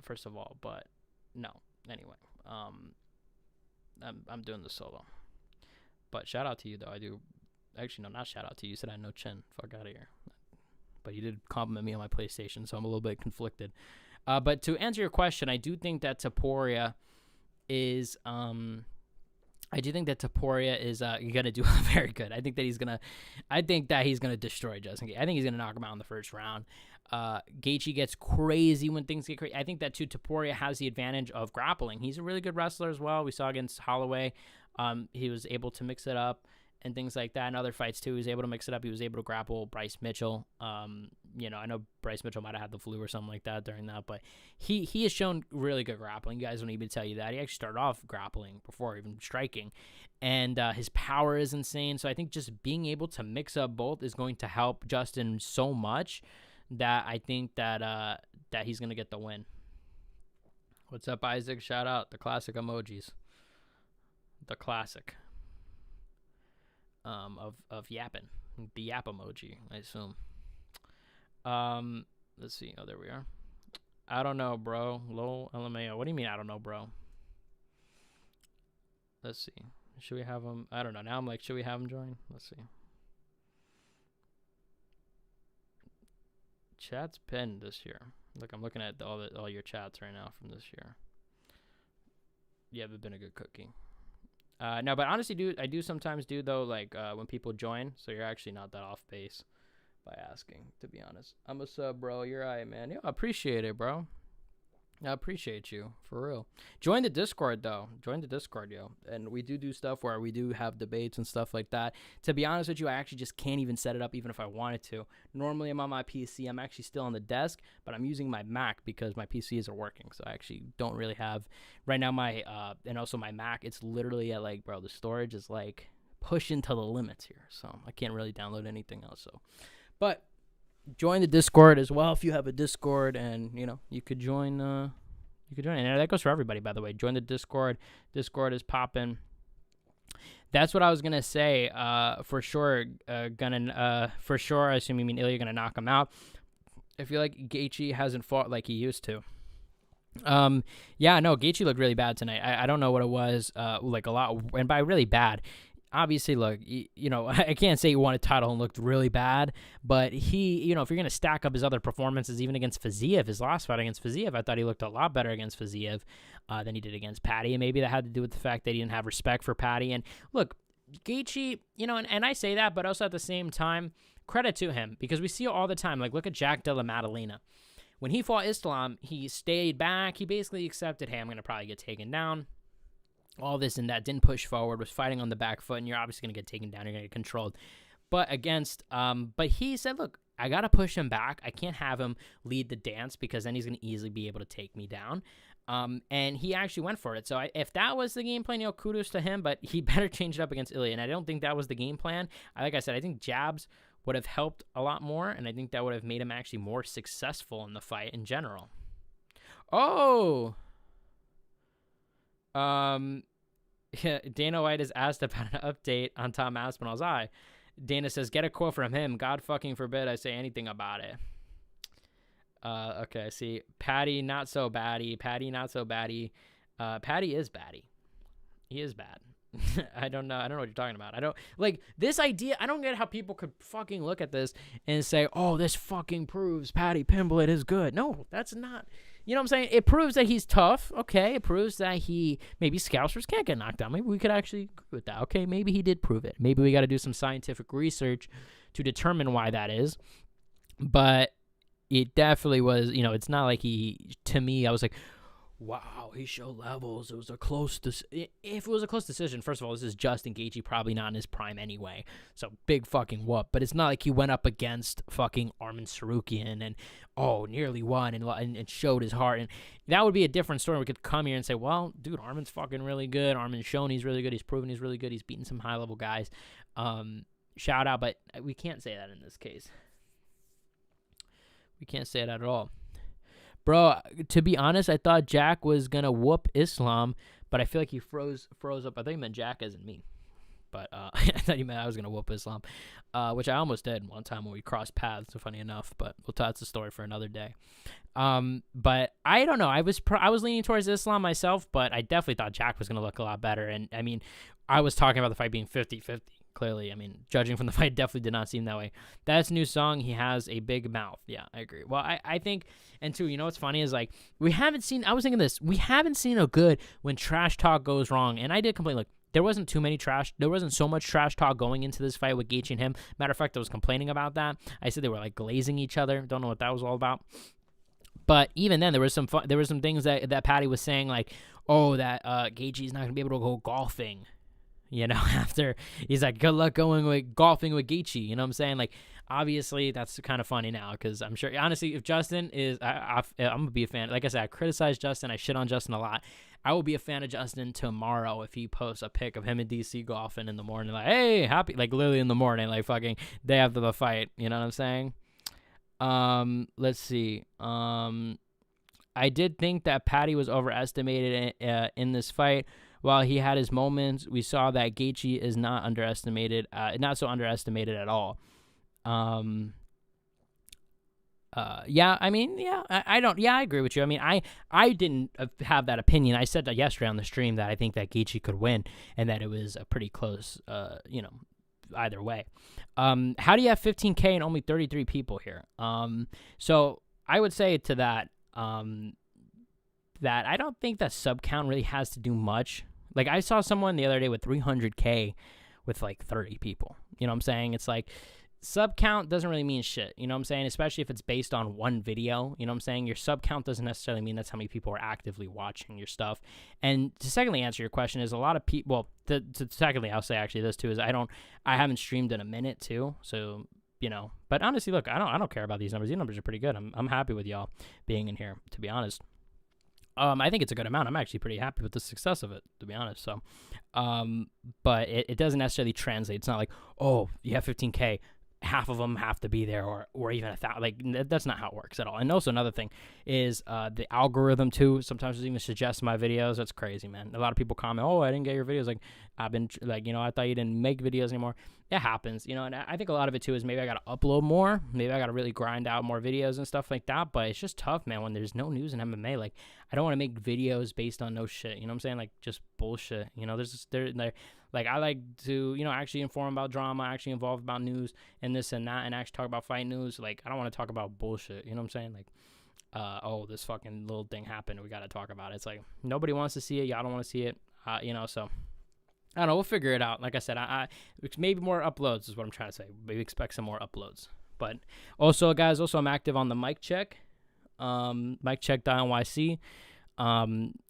First of all, but no. Anyway, I'm doing this solo. But shout out to you though. I do. Actually, no, not shout out to you. You said I had no chin. Fuck out of here. But you did compliment me on my PlayStation, so I'm a little bit conflicted. But to answer your question, I do think that Topuria is gonna do very good. I think that he's gonna destroy Justin Gaethje. I think he's gonna knock him out in the first round. Gaethje gets crazy when things get crazy. I think that too, Topuria has the advantage of grappling. He's a really good wrestler as well. We saw against Holloway, he was able to mix it up and things like that. In other fights too, he was able to mix it up. He was able to grapple Bryce Mitchell. I know Bryce Mitchell might have had the flu or something like that during that, but he has shown really good grappling. You guys don't need me to tell you that. He actually started off grappling before even striking, and his power is insane. So I think just being able to mix up both is going to help Justin so much that I think that he's gonna get the win. What's up, Isaac? Shout out the classic emojis. The classic. Of yapping, the yap emoji, I assume. Let's see. Oh, there we are. I don't know, bro. Lol, LMAO. What do you mean I don't know, bro? Let's see. Should we have him? I don't know. Now I'm like, should we have him join? Let's see. Chat's pinned this year. Look, I'm looking at all your chats right now from this year. You haven't been a good cookie. No, but honestly, I do sometimes do though, like when people join, so you're actually not that off base by asking, to be honest. I'm a sub, bro. You're all right, man. Yeah, I appreciate it, bro. I appreciate you, for real. Join the Discord, though. Join the Discord, yo. And we do stuff where we do have debates and stuff like that. To be honest with you, I actually just can't even set it up even if I wanted to. Normally, I'm on my PC. I'm actually still on the desk, but I'm using my Mac because my PC isn't working. So I actually don't really have... Right now, and also my Mac, it's literally at, like, bro, the storage is, like, pushing to the limits here. So I can't really download anything else. So, but... Join the Discord as well if you have a Discord, and you could join. And that goes for everybody, by the way. Join the Discord. Discord is popping. That's what I was gonna say. For sure, for sure. I assume you mean Ilya gonna knock him out. I feel like Gaethje hasn't fought like he used to. Yeah, no, Gaethje looked really bad tonight. I don't know what it was. Like a lot, and by really bad. Obviously, look, I can't say he won a title and looked really bad, but he, if you're going to stack up his other performances, even against Fiziev, his last fight against Fiziev, I thought he looked a lot better against Fiziev than he did against Paddy, and maybe that had to do with the fact that he didn't have respect for Paddy. And look, Gaethje, and I say that, but also at the same time, credit to him, because we see it all the time. Like, look at Jack Della Maddalena. When he fought Islam, he stayed back. He basically accepted, hey, I'm going to probably get taken down. All this and that, didn't push forward, was fighting on the back foot, and you're obviously going to get taken down, you're going to get controlled. But he said, look, I got to push him back. I can't have him lead the dance because then he's going to easily be able to take me down. And he actually went for it. So if that was the game plan, kudos to him, but he better change it up against Ilya. And I don't think that was the game plan. Like I said, I think jabs would have helped a lot more, and I think that would have made him actually more successful in the fight in general. Oh! Yeah, Dana White is asked about an update on Tom Aspinall's eye. Dana says, get a quote from him. God fucking forbid I say anything about it. Okay, I see. Paddy, not so baddie. Paddy, not so baddie. Paddy is baddie. He is bad. I don't know. I don't know what you're talking about. I don't like this idea. I don't get how people could fucking look at this and say, oh, this fucking proves Paddy Pimblett is good. No, that's not. You know what I'm saying? It proves that he's tough. Okay. It proves that maybe Scousers can't get knocked out. Maybe we could actually agree with that. Okay. Maybe he did prove it. Maybe we got to do some scientific research to determine why that is. But it definitely was, it's not like to me, I was like, wow, he showed levels. It was a close if it was a close decision, first of all, this is Justin Gaethje, probably not in his prime anyway. So big fucking whoop. But it's not like he went up against fucking Arman Sarukian and nearly won and showed his heart. And that would be a different story. We could come here and say, well, dude, Arman's fucking really good. Arman's shown he's really good. He's proven he's really good. He's beaten some high level guys. Shout out, but we can't say that in this case. We can't say that at all. Bro, to be honest, I thought Jack was going to whoop Islam, but I feel like he froze up. I think he meant Jack as in me. But I thought he meant I was going to whoop Islam, which I almost did one time when we crossed paths, funny enough. But that's a story for another day. But I don't know. I was leaning towards Islam myself, but I definitely thought Jack was going to look a lot better. And, I mean, I was talking about the fight being 50-50. Clearly, I mean, judging from the fight, definitely did not seem that way. That's a new song. He has a big mouth. Yeah, I agree. Well, I think, and too, you know what's funny is, like, we haven't seen a good when trash talk goes wrong. And I did complain, like, there wasn't so much trash talk going into this fight with Gaethje and him. Matter of fact, I was complaining about that. I said they were, like, glazing each other. Don't know what that was all about. But even then, there were some things that Paddy was saying, like, oh, that Gaethje's not going to be able to go golfing. You know, after he's like, good luck golfing with Gaethje. You know what I'm saying? Like, obviously, that's kind of funny now because I'm sure, honestly, if Justin is, I'm going to be a fan. Like I said, I criticize Justin. I shit on Justin a lot. I will be a fan of Justin tomorrow if he posts a pic of him in DC golfing in the morning. Like, hey, happy, like literally in the morning, like fucking day after the fight. You know what I'm saying? Let's see. I did think that Paddy was overestimated in this fight. While he had his moments, we saw that Gaethje is not so underestimated at all. I agree with you. I mean, I didn't have that opinion. I said that yesterday on the stream that I think that Gaethje could win and that it was a pretty close, either way. How do you have 15K and only 33 people here? So I would say to that, that I don't think that sub count really has to do much. Like, I saw someone the other day with 300K with like 30 people. You know what I'm saying? It's like, sub count doesn't really mean shit. You know what I'm saying? Especially if it's based on one video. You know what I'm saying? Your sub count doesn't necessarily mean that's how many people are actively watching your stuff. And to secondly answer your question is a lot of people, secondly, I'll say actually this too, is I haven't streamed in a minute too. So, you know, but honestly, look, I don't care about these numbers. These numbers are pretty good. I'm happy with y'all being in here, to be honest. I think it's a good amount. I'm actually pretty happy with the success of it, to be honest. So, but it doesn't necessarily translate. It's not like, oh, you have 15K, half of them have to be there, or even 1,000. Like, that's not how it works at all. And also another thing is the algorithm too. Sometimes it even suggests my videos. That's crazy, man. A lot of people comment, oh, I didn't get your videos. Like, I've been like, you know, I thought you didn't make videos anymore. It happens, you know. And I think a lot of it too is maybe I got to upload more. Maybe I got to really grind out more videos and stuff like that. But it's just tough, man, when there's no news in MMA. Like, I don't want to make videos based on no shit. You know what I'm saying? Like, just bullshit. You know, like, I like to, you know, actually inform about drama, actually involve about news and this and that, and actually talk about fight news. Like, I don't want to talk about bullshit. You know what I'm saying? Like, oh, this fucking little thing happened. We got to talk about it. It's like, nobody wants to see it. Y'all don't want to see it. You know, so I don't know. We'll figure it out. Like I said, I maybe more uploads is what I'm trying to say. Maybe expect some more uploads. But also, guys, I'm active on the Mic Check, miccheck.nyc.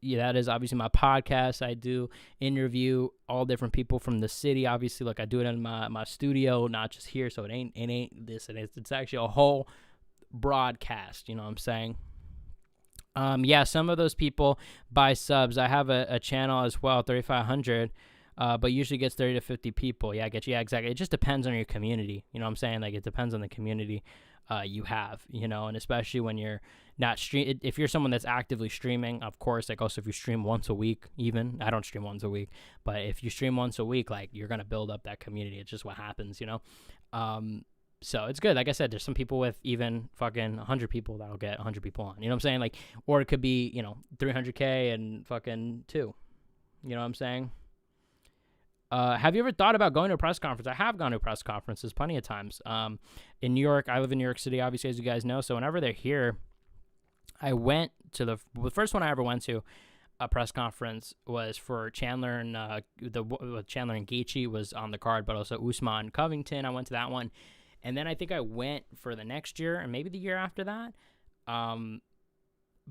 Yeah, that is obviously my podcast. I do interview all different people from the city. Obviously, look, I do it in my studio, not just here. So it ain't this. It's actually a whole broadcast. You know what I'm saying? Yeah, some of those people buy subs. I have a channel as well, 3,500. But usually gets 30 to 50 people. Yeah, I get you. Yeah, exactly. It just depends on your community. You know what I'm saying? Like, it depends on the community you have, you know, and especially when you're not if you're someone that's actively streaming, of course, like also if you stream once a week, even, I don't stream once a week, but if you stream once a week, like, you're going to build up that community. It's just what happens, you know? So it's good. Like I said, there's some people with even fucking 100 people that'll get 100 people on, you know what I'm saying? Like, or it could be, you know, 300K and fucking 2, you know what I'm saying? Have you ever thought about going to a press conference? I have gone to press conferences plenty of times. In New York, I live in New York City, obviously, as you guys know. So whenever they're here, I went to the first one I ever went to a press conference was for Chandler and Chandler and Gachi was on the card, but also Usman Covington. I went to that one, and then I think I went for the next year and maybe the year after that.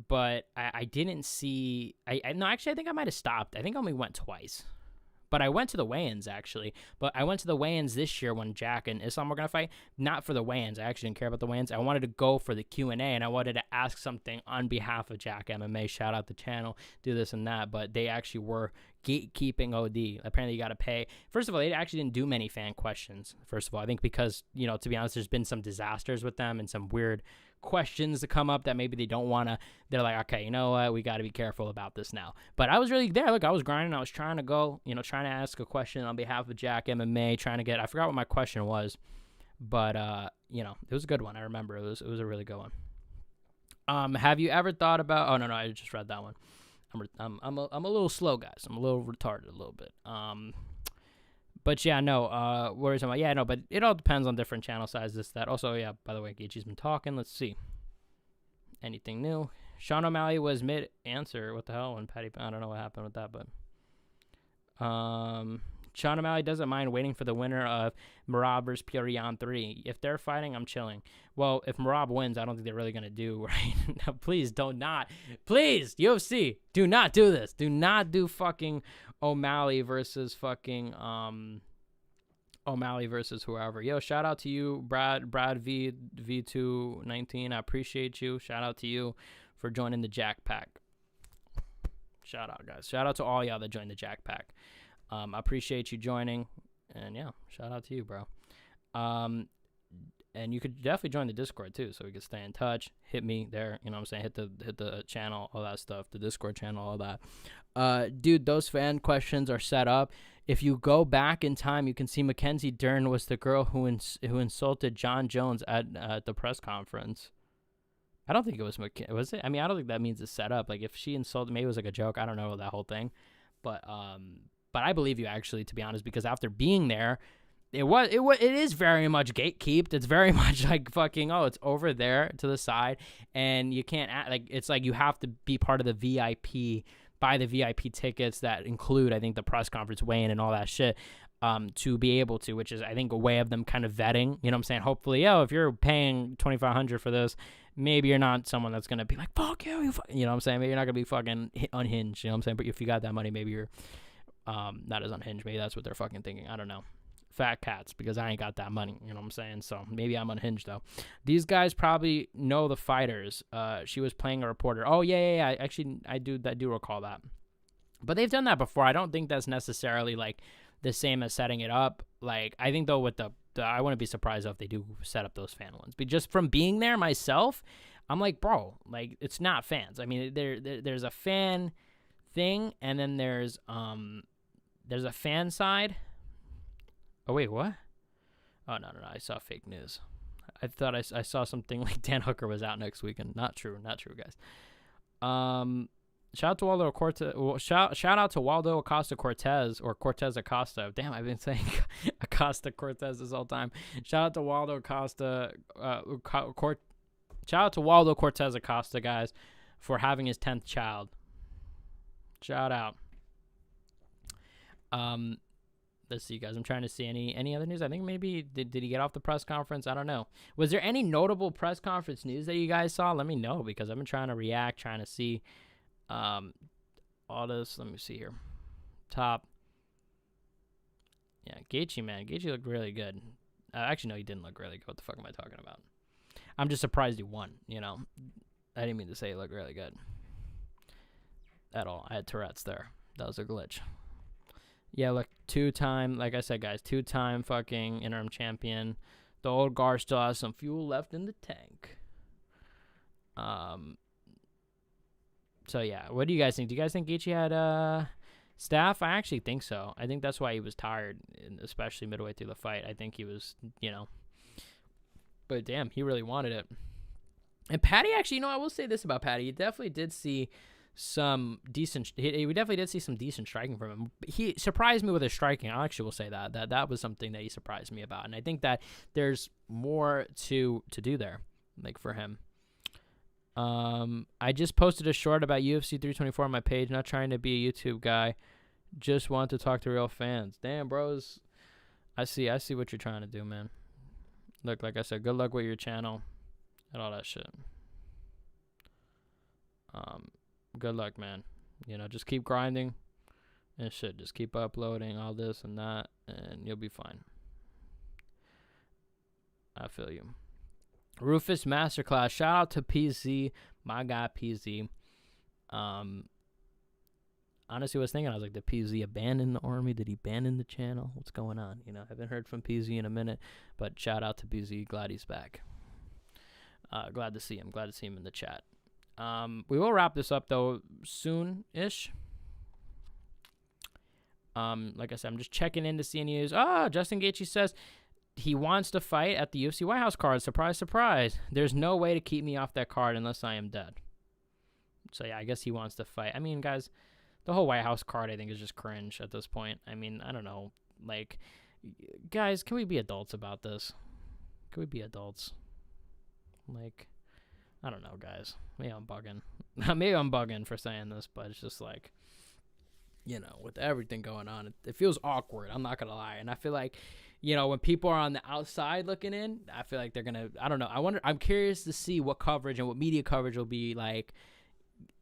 But I didn't see. No, actually, I think I might have stopped. I think I only went twice. But I went to the weigh-ins, actually. But I went to the weigh-ins this year when Jack and Islam were going to fight. Not for the weigh-ins. I actually didn't care about the weigh-ins. I wanted to go for the Q&A, and I wanted to ask something on behalf of JackMMA. Shout out the channel, do this and that. But they actually were gatekeeping OD. Apparently, you got to pay. First of all, they actually didn't do many fan questions. First of all, I think because, you know, to be honest, there's been some disasters with them and some weird questions to come up that maybe they don't want to. They're like, okay, you know what? We got to be careful about this now. But I was really there. Look, I was grinding. I was trying to go, trying to ask a question on behalf of JackMMA, trying to get, I forgot what my question was, but, it was a good one. I remember it was a really good one. Have you ever thought about, oh, no, I just read that one. I'm a little slow, guys. I'm a little retarded a little bit. But yeah, no, what are you talking about? Yeah, no, but it all depends on different channel sizes. That also, yeah, by the way, Gaethje's been talking. Let's see. Anything new? Sean O'Malley was mid-answer. What the hell? When Paddy, I don't know what happened with that, but Sean O'Malley doesn't mind waiting for the winner of Merab versus Purion 3. If they're fighting, I'm chilling. Well, if Merab wins, I don't think they're really going to do, right? Now, please, please, UFC, do not do this. Do not do fucking O'Malley versus fucking, O'Malley versus whoever. Yo, shout out to you, Brad V219. I appreciate you. Shout out to you for joining the Jack Pack. Shout out, guys. Shout out to all y'all that joined the Jack Pack. I appreciate you joining, and yeah, shout out to you, bro. And you could definitely join the Discord too, so we can stay in touch. Hit me there, you know what I'm saying? Hit the channel, all that stuff, the Discord channel, all that. Dude, those fan questions are set up. If you go back in time, you can see Mackenzie Dern was the girl who insulted John Jones at the press conference. I don't think it was was it? I mean, I don't think that means it's set up. Like, if she insulted, maybe it was like a joke. I don't know that whole thing, but I believe you, actually, to be honest, because after being there, it is very much gatekeeped. It's very much like fucking, oh, it's over there to the side, and you can't it's like you have to be part of the VIP, buy the VIP tickets that include, I think, the press conference weigh-in and all that shit, to be able to, which is, I think, a way of them kind of vetting, you know what I'm saying? Hopefully, if you're paying $2,500 for this, maybe you're not someone that's going to be like, fuck you, you know what I'm saying? Maybe you're not going to be fucking unhinged, you know what I'm saying? But if you got that money, maybe you're not as unhinged. Maybe that's what they're fucking thinking. I don't know. Fat cats, because I ain't got that money, you know what I'm saying? So maybe I'm unhinged, though. These guys probably know the fighters. She was playing a reporter. Oh, yeah. Actually, I do recall that. But they've done that before. I don't think that's necessarily, like, the same as setting it up. Like, I think, though, with the I wouldn't be surprised if they do set up those fan ones. But just from being there myself, I'm like, bro, like, it's not fans. I mean, there's a fan thing, and then there's a fan side. Oh, wait, what? Oh, no. I saw fake news. I thought I saw something like Dan Hooker was out next weekend. Not true, guys. Shout out to Waldo Cortez. Shout out to Waldo Acosta Cortez, or Cortez Acosta. Damn, I've been saying Acosta Cortez this whole time. Shout out to Waldo Acosta. Shout out to Waldo Cortez Acosta, guys, for having his 10th child. Shout out. Let's see, guys. I'm trying to see any other news. I think maybe did he get off the press conference? I don't know. Was there any notable press conference news that you guys saw? Let me know, because I've been trying to react, trying to see all this. Let me see here. Top. Yeah, Gachi, man. Gachi looked really good. Actually, no, he didn't look really good. What the fuck am I talking about? I'm just surprised he won, you know. I didn't mean to say he looked really good at all. I had Tourette's there. That was a glitch. Yeah, look, two-time, like I said, guys, two-time fucking interim champion. The old Gar still has some fuel left in the tank. So, yeah, what do you guys think? Do you guys think Gaethje had staff? I actually think so. I think that's why he was tired, especially midway through the fight. I think he was, but damn, he really wanted it. And Paddy, actually, I will say this about Paddy. He definitely did see some decent. We definitely did see some decent striking from him. He surprised me with his striking. I actually will say that was something that he surprised me about, and I think that there's more to do there, like, for him. I just posted a short about UFC 324 on my page. Not trying to be a YouTube guy, just want to talk to real fans. Damn, bros, I see what you're trying to do, man. Look, like I said, good luck with your channel and all that shit. Good luck, man. Just keep grinding and shit. Just keep uploading all this and that, and you'll be fine. I feel you. Rufus Masterclass. Shout out to PZ, my guy PZ. Honestly, I was thinking, I was like, did PZ abandon the army? Did he abandon the channel? What's going on? I haven't heard from PZ in a minute, but shout out to PZ. Glad he's back. Glad to see him. Glad to see him in the chat. We will wrap this up, though, soon-ish. Like I said, I'm just checking in to see any news. Justin Gaethje says he wants to fight at the UFC White House card. Surprise, surprise. There's no way to keep me off that card unless I am dead. So, yeah, I guess he wants to fight. I mean, guys, the whole White House card, I think, is just cringe at this point. I mean, I don't know. Like, guys, can we be adults about this? Can we be adults? Like, I don't know, guys. Maybe I'm bugging. Maybe I'm bugging for saying this, but it's just like, you know, with everything going on, it feels awkward. I'm not going to lie. And I feel like, you know, when people are on the outside looking in, I feel like they're going to, I don't know. I'm curious to see what coverage and what media coverage will be like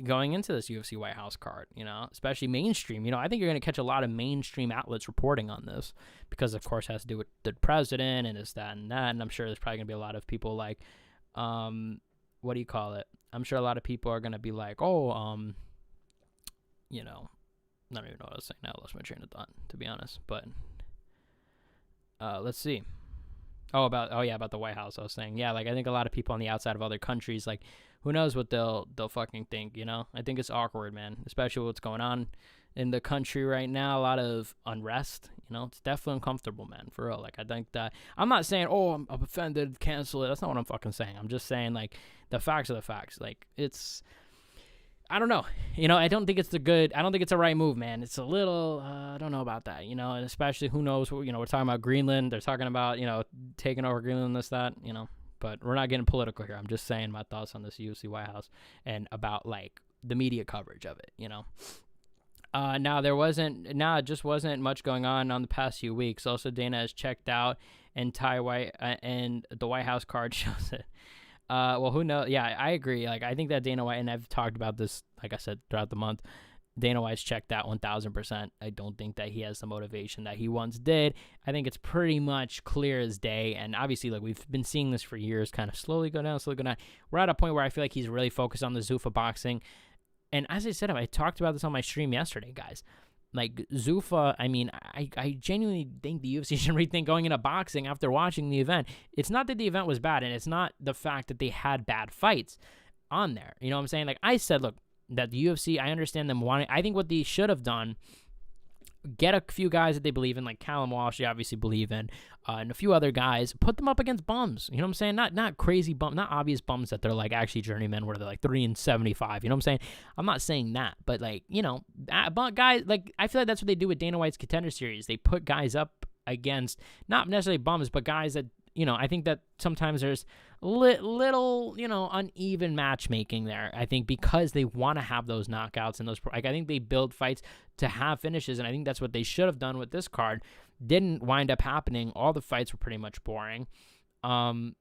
going into this UFC White House card, you know, especially mainstream. You know, I think you're going to catch a lot of mainstream outlets reporting on this because, of course, it has to do with the president and this, that, and that. And I'm sure there's probably going to be a lot of people like, what do you call it? I'm sure a lot of people are going to be like, you know, I don't even know what I was saying now. I lost my train of thought, to be honest. But let's see. About the White House. I was saying, yeah, like I think a lot of people on the outside of other countries, like who knows what they'll fucking think, you know? I think it's awkward, man, especially what's going on in the country right now. A lot of unrest, you know? It's definitely uncomfortable, man, for real. Like I think that I'm not saying, I'm offended, cancel it. That's not what I'm fucking saying. I'm just saying like the facts are the facts. Like it's, I don't know. You know, I don't think it's a right move, man. It's a little, I don't know about that, you know, and especially who knows, you know, we're talking about Greenland. They're talking about, you know, taking over Greenland, this, that, you know, but we're not getting political here. I'm just saying my thoughts on this UFC White House and about like the media coverage of it, you know. It just wasn't much going on the past few weeks. Also, Dana has checked out and and the White House card shows it. Well, who knows? Yeah, I agree. Like, I think that Dana White, and I've talked about this, like I said, throughout the month, Dana White's checked out 1,000%. I don't think that he has the motivation that he once did. I think it's pretty much clear as day, and obviously, like, we've been seeing this for years, kind of slowly go down. We're at a point where I feel like he's really focused on the Zuffa boxing, and as I said, I talked about this on my stream yesterday, guys. Like, Zuffa, I mean, I genuinely think the UFC should rethink going into boxing after watching the event. It's not that the event was bad, and it's not the fact that they had bad fights on there. You know what I'm saying? Like, I said, look, that the UFC, I understand them wanting, I think what they should have done, get a few guys that they believe in, like Callum Walsh, they obviously believe in, and a few other guys, put them up against bums. You know what I'm saying? Not crazy bums, not obvious bums that they're like actually journeymen where they're like 3-75. You know what I'm saying? I'm not saying that, but like, you know, but guys, like I feel like that's what they do with Dana White's Contender Series. They put guys up against not necessarily bums, but guys that, you know, I think that sometimes there's little, you know, uneven matchmaking there. I think because they want to have those knockouts and those, like, I think they build fights to have finishes, and I think that's what they should have done with this card. Didn't wind up happening. All the fights were pretty much boring. And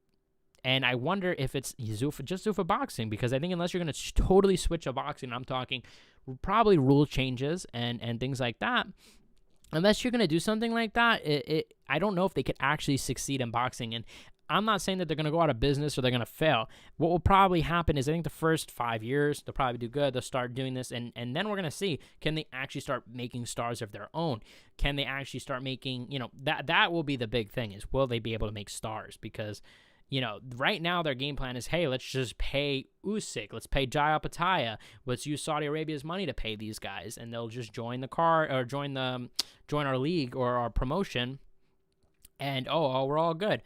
I wonder if it's Zuffa boxing, because I think unless you're going to totally switch a boxing, I'm talking probably rule changes and things like that. Unless you're going to do something like that, I don't know if they could actually succeed in boxing. And I'm not saying that they're going to go out of business or they're going to fail. What will probably happen is I think the first 5 years, they'll probably do good. They'll start doing this. And then we're going to see, can they actually start making stars of their own? Can they actually start making, you know, that will be the big thing is, will they be able to make stars? Because, you know, right now their game plan is, hey, let's just pay Usyk. Let's pay Jai Alpataya. Let's use Saudi Arabia's money to pay these guys. And they'll just join the car or join our league or our promotion. And, we're all good.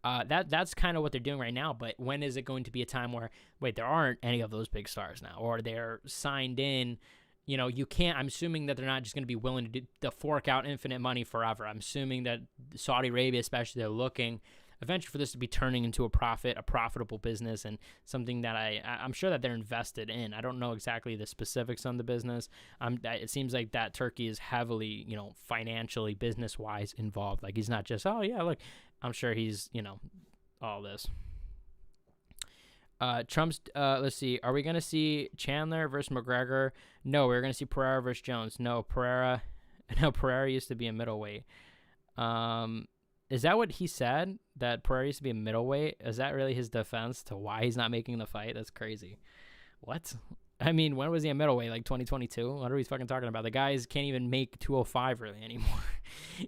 That's kind of what they're doing right now, but when is it going to be a time where, wait, there aren't any of those big stars now, or they're signed in, you know, I'm assuming that they're not just going to be willing to fork out infinite money forever. I'm assuming that Saudi Arabia, especially, they're looking eventually for this to be turning into a profitable business, and something that I'm sure that they're invested in. I don't know exactly the specifics on the business. It seems like that Turkey is heavily, you know, financially, business-wise involved. Like, he's not just, look, I'm sure he's, you know, all this. Trump's, let's see, are we going to see Chandler versus McGregor? No, we're going to see Pereira versus Jones. No, Pereira used to be a middleweight. Is that what he said? That Pereira used to be a middleweight? Is that really his defense to why he's not making the fight? That's crazy. What? I mean, when was he a middleweight? Like 2022? What are we fucking talking about? The guys can't even make 205 really anymore.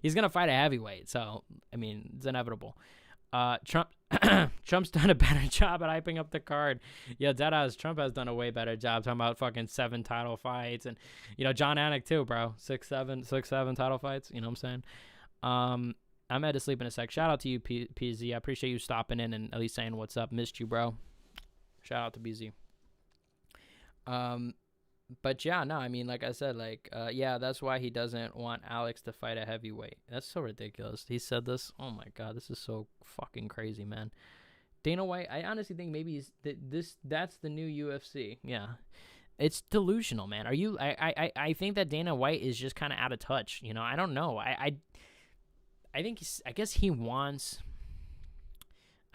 He's going to fight a heavyweight. So, I mean, it's inevitable. Trump Trump's done a better job at hyping up the card. Yeah, deadass. Trump has done a way better job talking about fucking 7 title fights, and John Anik too, bro. 6-7 title fights. You know what I'm saying? I'm headed to sleep in a sec. Shout out to you, PZ. I appreciate you stopping in and at least saying what's up. Missed you, bro. Shout out to BZ. But yeah, no, I mean, like I said, yeah, that's why he doesn't want Alex to fight a heavyweight. That's so ridiculous. He said this. Oh my God, this is so fucking crazy, man. Dana White, I honestly think maybe that's the new UFC. Yeah. It's delusional, man. I think that Dana White is just kind of out of touch. I don't know. I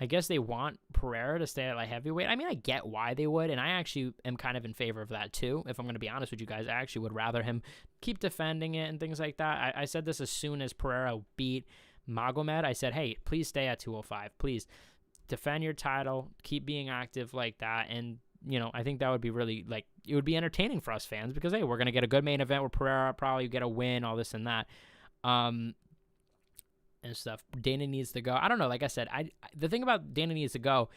guess they want Pereira to stay at light heavyweight. I mean, I get why they would, and I actually am kind of in favor of that too. If I'm going to be honest with you guys, I actually would rather him keep defending it and things like that. I said this as soon as Pereira beat Magomed. I said, hey, please stay at 205. Please defend your title. Keep being active like that. And, I think that would be really, it would be entertaining for us fans because, hey, we're going to get a good main event where Pereira probably get a win, all this and that. And stuff. Dana needs to go. I don't know. Like I said, the thing about Dana needs to go,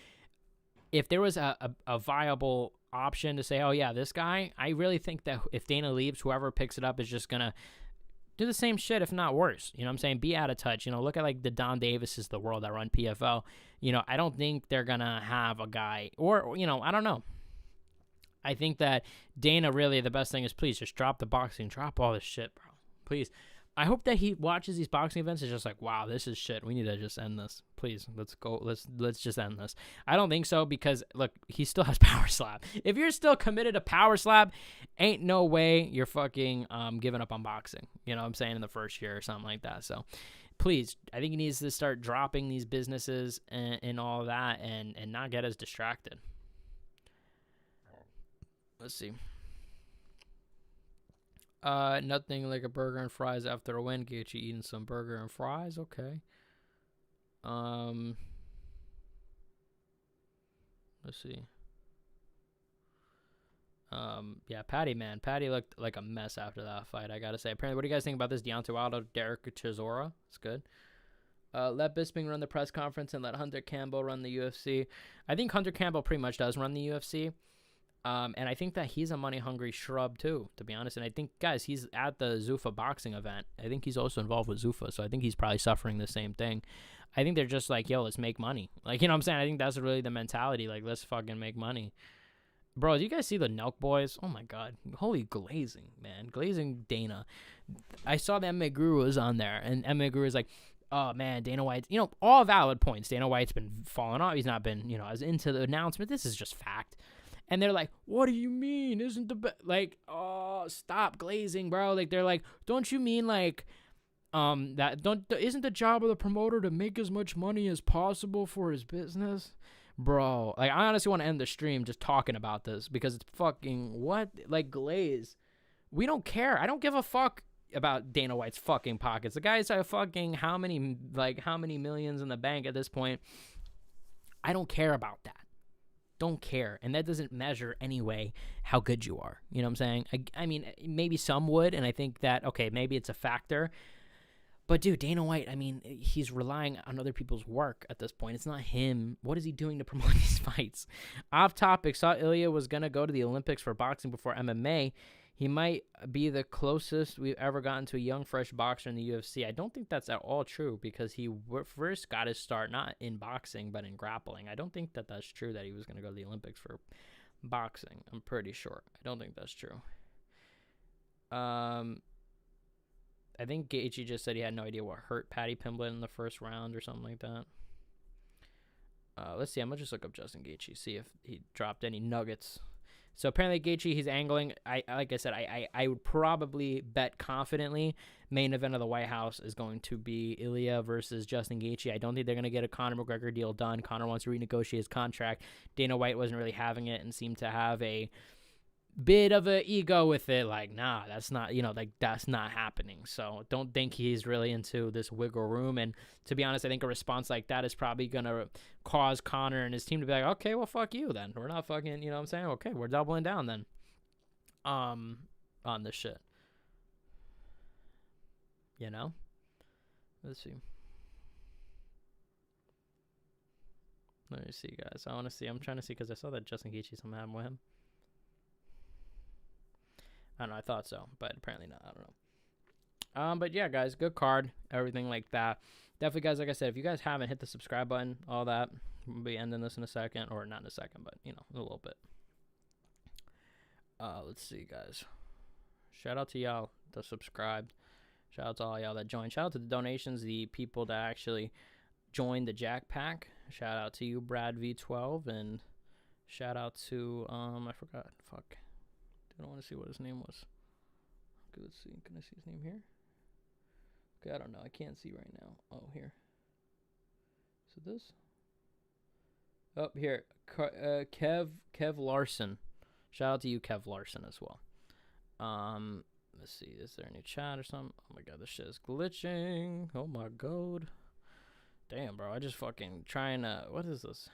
if there was a viable option to say, oh yeah, this guy, I really think that if Dana leaves, whoever picks it up is just going to do the same shit, if not worse. You know what I'm saying? Be out of touch. Look at the Don Davises, the world that run PFL. I don't think they're going to have a guy or, I don't know. I think that Dana really, the best thing is please just drop the boxing, drop all this shit, bro. Please. I hope that he watches these boxing events and is just like, wow, this is shit. We need to just end this. Please, let's go. Let's just end this. I don't think so because, look, he still has power slap. If you're still committed to power slap, ain't no way you're fucking giving up on boxing. You know what I'm saying? In the first year or something like that. So, please, I think he needs to start dropping these businesses and all that and not get as distracted. Let's see. Nothing like a burger and fries after a win. Get you eating some burger and fries. Okay. Let's see. Yeah, Paddy looked like a mess after that fight, I gotta say. Apparently, what do you guys think about this? Deontay Wilder, Derek Chisora. It's good. Let Bisping run the press conference and let Hunter Campbell run the UFC. I think Hunter Campbell pretty much does run the UFC. And I think that he's a money-hungry shrub, too, to be honest. And I think, guys, he's at the Zuffa boxing event. I think he's also involved with Zuffa, so I think he's probably suffering the same thing. I think they're just like, yo, let's make money. You know what I'm saying? I think that's really the mentality. Let's fucking make money. Bro, do you guys see the Nelk boys? Oh, my God. Holy glazing, man. Glazing Dana. I saw that MMA Guru was on there, and MMA Guru was like, oh, man, Dana White, all valid points. Dana White's been falling off. He's not been, as into the announcement. This is just fact. And they're like, what do you mean? Isn't the oh, stop glazing, bro. They're like, don't you mean isn't the job of the promoter to make as much money as possible for his business? Bro, I honestly want to end the stream just talking about this because it's fucking what? Glaze. We don't care. I don't give a fuck about Dana White's fucking pockets. The guy's fucking how many millions in the bank at this point. I don't care about that. Don't care. And that doesn't measure anyway how good you are. You know what I'm saying? I mean, maybe some would, and I think that, okay, maybe it's a factor. But, dude, Dana White, I mean, he's relying on other people's work at this point. It's not him. What is he doing to promote these fights? Off topic, saw Ilya was going to go to the Olympics for boxing before MMA. He might be the closest we've ever gotten to a young, fresh boxer in the UFC. I don't think that's at all true because he first got his start not in boxing but in grappling. I don't think that that's true that he was going to go to the Olympics for boxing. I'm pretty sure. I don't think that's true. I think Gachi just said he had no idea what hurt Paddy Pimblett in the first round or something like that. Let's see. I'm going to just look up Justin Gaethje, see if he dropped any nuggets. So apparently Gaethje, he's angling. Like I said, I would probably bet confidently main event of the White House is going to be Ilya versus Justin Gaethje. I don't think they're going to get a Conor McGregor deal done. Conor wants to renegotiate his contract. Dana White wasn't really having it and seemed to have a bit of an ego with it. Nah, that's not, that's not happening. So don't think he's really into this wiggle room. And to be honest, I think a response like that is probably going to cause Conor and his team to be like, okay, well, fuck you then. We're not fucking, you know what I'm saying? Okay, we're doubling down then on this shit. Let's see. Let me see, guys. I want to see. I'm trying to see because I saw that Justin Gaethje something happened with him. I don't know. I thought so, but apparently not. I don't know. But yeah, guys, good card. Everything like that. Definitely, guys, like I said, if you guys haven't hit the subscribe button, all that, we'll be ending this in a second. Or not in a second, but, you know, a little bit. Let's see, guys. Shout out to y'all that subscribed. Shout out to all y'all that joined. Shout out to the donations, the people that actually joined the Jack Pack. Shout out to you, Brad V12, and shout out to I forgot. Fuck. I don't want to see what his name was. Okay, let's see. Can I see his name here? Okay, I don't know. I can't see right now. Oh, here. Is it this? Oh, here. Kev Larson. Shout out to you, Kev Larson, as well. Let's see. Is there any chat or something? Oh my god, this shit is glitching. Oh my god. Damn, bro. I just fucking trying to. What is this?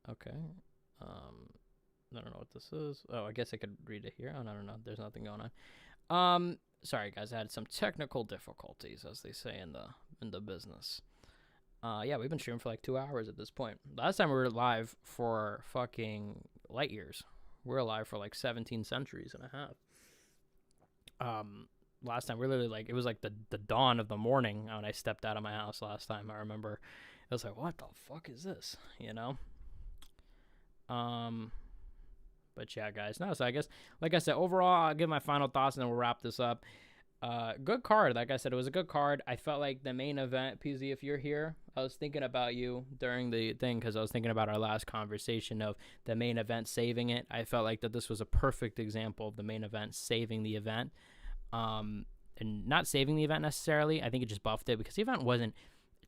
Okay. I don't know what this is. Oh, I guess I could read it here. Oh, no, no. There's nothing going on. Sorry, guys. I had some technical difficulties, as they say in the business. Yeah, we've been streaming for like 2 hours at this point. Last time we were live for fucking light years. We were live for like 17 centuries and a half. Last time we were literally like, it was like the dawn of the morning when I stepped out of my house last time. I remember I was like, what the fuck is this? You know? But yeah, guys. No, so I guess, like I said, overall, I'll give my final thoughts and then we'll wrap this up. Good card. Like I said, it was a good card. I felt like the main event, PZ, if you're here, I was thinking about you during the thing because I was thinking about our last conversation of the main event saving it. I felt like that this was a perfect example of the main event saving the event. And not saving the event necessarily. I think it just buffed it because the event wasn't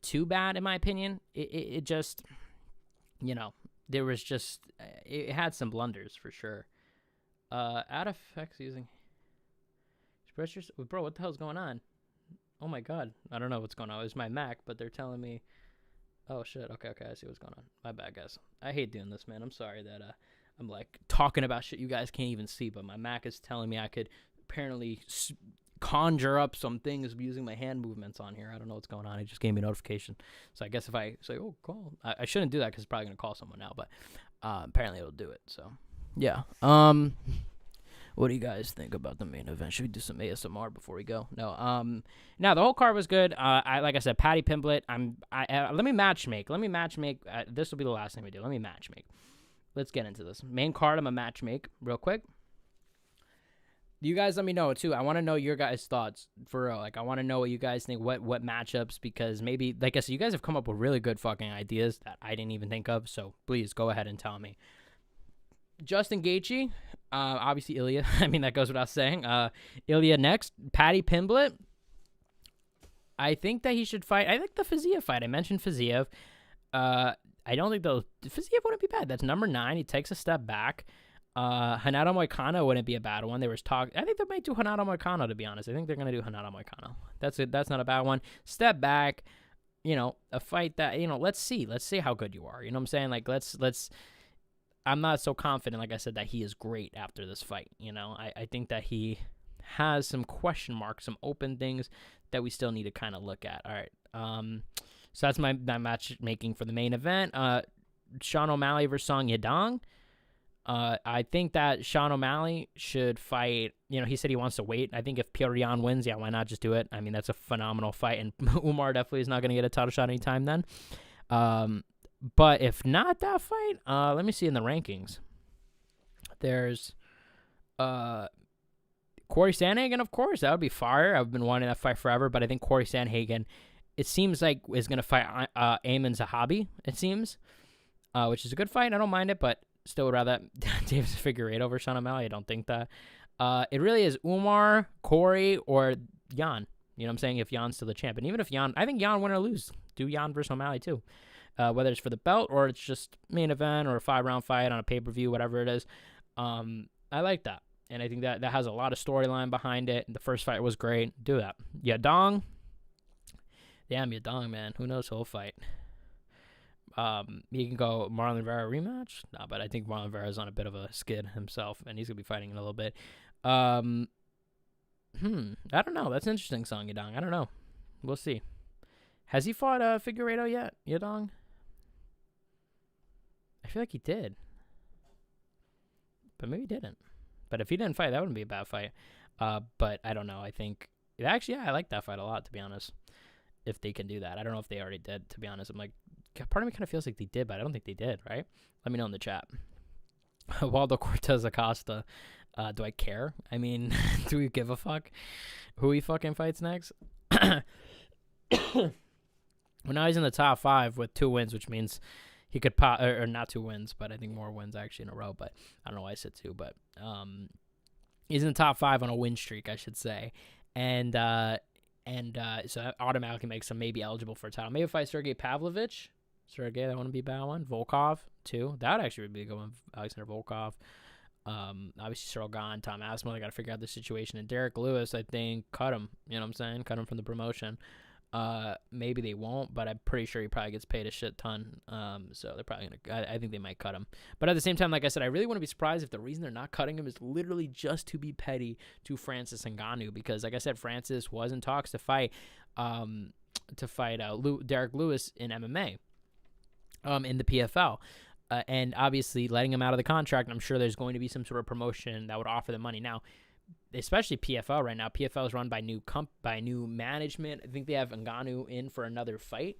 too bad, in my opinion. It just, you know, there was just, it had some blunders for sure. Add effects using... Bro, what the hell's going on? Oh my god. I don't know what's going on. It was my Mac, but they're telling me... Oh shit. Okay, I see what's going on. My bad, guys. I hate doing this, man. I'm sorry that I'm like talking about shit you guys can't even see, but my Mac is telling me I could apparently conjure up some things using my hand movements on here. I don't know what's going on. It just gave me a notification. So I guess if I say, oh, call... I shouldn't do that because it's probably going to call someone now, but apparently it'll do it. So, yeah. What do you guys think about the main event? Should we do some ASMR before we go? No. No, the whole card was good. Like I said, Paddy Pimblett. Let me matchmake. This will be the last thing we do. Let me matchmake. Let's get into this main card. I'm a matchmake real quick. You guys, let me know too. I want to know your guys' thoughts for real. Like, I want to know what you guys think. What matchups? Because maybe, like I said, you guys have come up with really good fucking ideas that I didn't even think of. So please go ahead and tell me. Justin Gaethje, obviously Ilya. I mean, that goes without saying. Ilya next. Paddy Pimblett. I think that he should fight. I think the Fiziev fight. I mentioned Fiziev. I don't think Fiziev wouldn't be bad. That's number 9. He takes a step back. Renato Moicano wouldn't be a bad one. There was talk. I think they might do Renato Moicano, to be honest. I think they're going to do Renato Moicano. That's it. That's not a bad one. Step back. You know, a fight that, you know, let's see how good you are. You know what I'm saying? Like, let's. I'm not so confident, like I said, that he is great after this fight. You know, I think that he has some question marks, some open things that we still need to kind of look at. All right. So that's my matchmaking for the main event. Sean O'Malley versus Song Yadong. I think that Sean O'Malley should fight. You know, he said he wants to wait. I think if Petr Yan wins, yeah, why not just do it? I mean, that's a phenomenal fight, and Umar definitely is not going to get a title shot anytime then. But if not that fight, let me see in the rankings. There's Corey Sandhagen, of course. That would be fire. I've been wanting that fight forever, but I think Corey Sandhagen, it seems like, is going to fight Ayman Zahabi, it seems, which is a good fight. I don't mind it, but still would rather Davis Figueiredo over Sean O'Malley. I don't think that. It really is Umar, Corey, or Yan. You know what I'm saying? If Yan's still the champ. And even if Yan, I think Yan win or lose. Do Yan versus O'Malley too. Whether it's for the belt or it's just main event or a 5-round fight on a pay-per-view, whatever it is. I like that. And I think that has a lot of storyline behind it. The first fight was great. Do that. Yadong. Damn, Yadong, man. Who knows who he'll fight? He can go Marlon Vera rematch. No, but I think Marlon Vera's on a bit of a skid himself, and he's going to be fighting in a little bit. I don't know. That's an interesting, Song Yadong. I don't know. We'll see. Has he fought Figueiredo yet, Yadong? I feel like he did. But maybe he didn't. But if he didn't fight, that wouldn't be a bad fight. But I don't know. I think... Actually, yeah, I like that fight a lot, to be honest. If they can do that. I don't know if they already did, to be honest. I'm like... Part of me kind of feels like they did, but I don't think they did, right? Let me know in the chat. Waldo Cortez Acosta. Do I care? I mean, do we give a fuck who he fucking fights next? Well, now he's in the top 5 with 2 wins, which means he could pop, or not 2 wins, but I think more wins actually in a row. But I don't know why I said 2, but he's in the top 5 on a win streak, I should say, and so that automatically makes him maybe eligible for a title. Maybe fight Sergey Pavlovich. Sergey, that wouldn't be a bad one. Volkov too. That actually would be a good one. Alexander Volkov. Obviously Cyril Gahn, Tom Aspinall. They got to figure out the situation. And Derek Lewis, I think, cut him. You know what I'm saying? Cut him from the promotion. Maybe they won't, but I'm pretty sure he probably gets paid a shit ton. So they're probably gonna. I think they might cut him. But at the same time, like I said, I really wouldn't be surprised if the reason they're not cutting him is literally just to be petty to Francis Ngannou, because, like I said, Francis was in talks to fight Derek Lewis in MMA, in the PFL. And obviously letting him out of the contract, I'm sure there's going to be some sort of promotion that would offer the money. Now, especially PFL right now. PFL is run by new management. I think they have Ngannou in for another fight.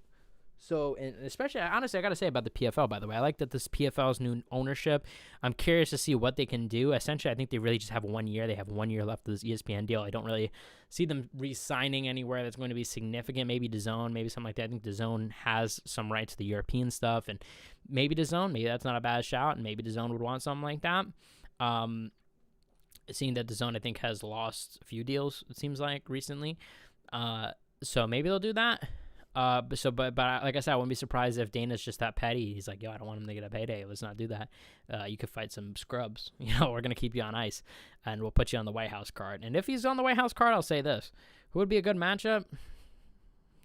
So, and especially, honestly, I got to say about the PFL, by the way, I like that this PFL's new ownership. I'm curious to see what they can do. Essentially, I think they really just have 1 year. They have 1 year left of this ESPN deal. I don't really see them re-signing anywhere that's going to be significant. Maybe DAZN, maybe something like that. I think DAZN has some rights to the European stuff, and maybe DAZN, maybe that's not a bad shout, and maybe DAZN would want something like that. Seeing that DAZN, I think, has lost a few deals, it seems like, recently. So maybe they'll do that. But like I said, I wouldn't be surprised if Dana's just that petty. He's like, yo, I don't want him to get a payday. Let's not do that. You could fight some scrubs. You know, we're going to keep you on ice, and we'll put you on the White House card. And if he's on the White House card, I'll say this. Who would be a good matchup?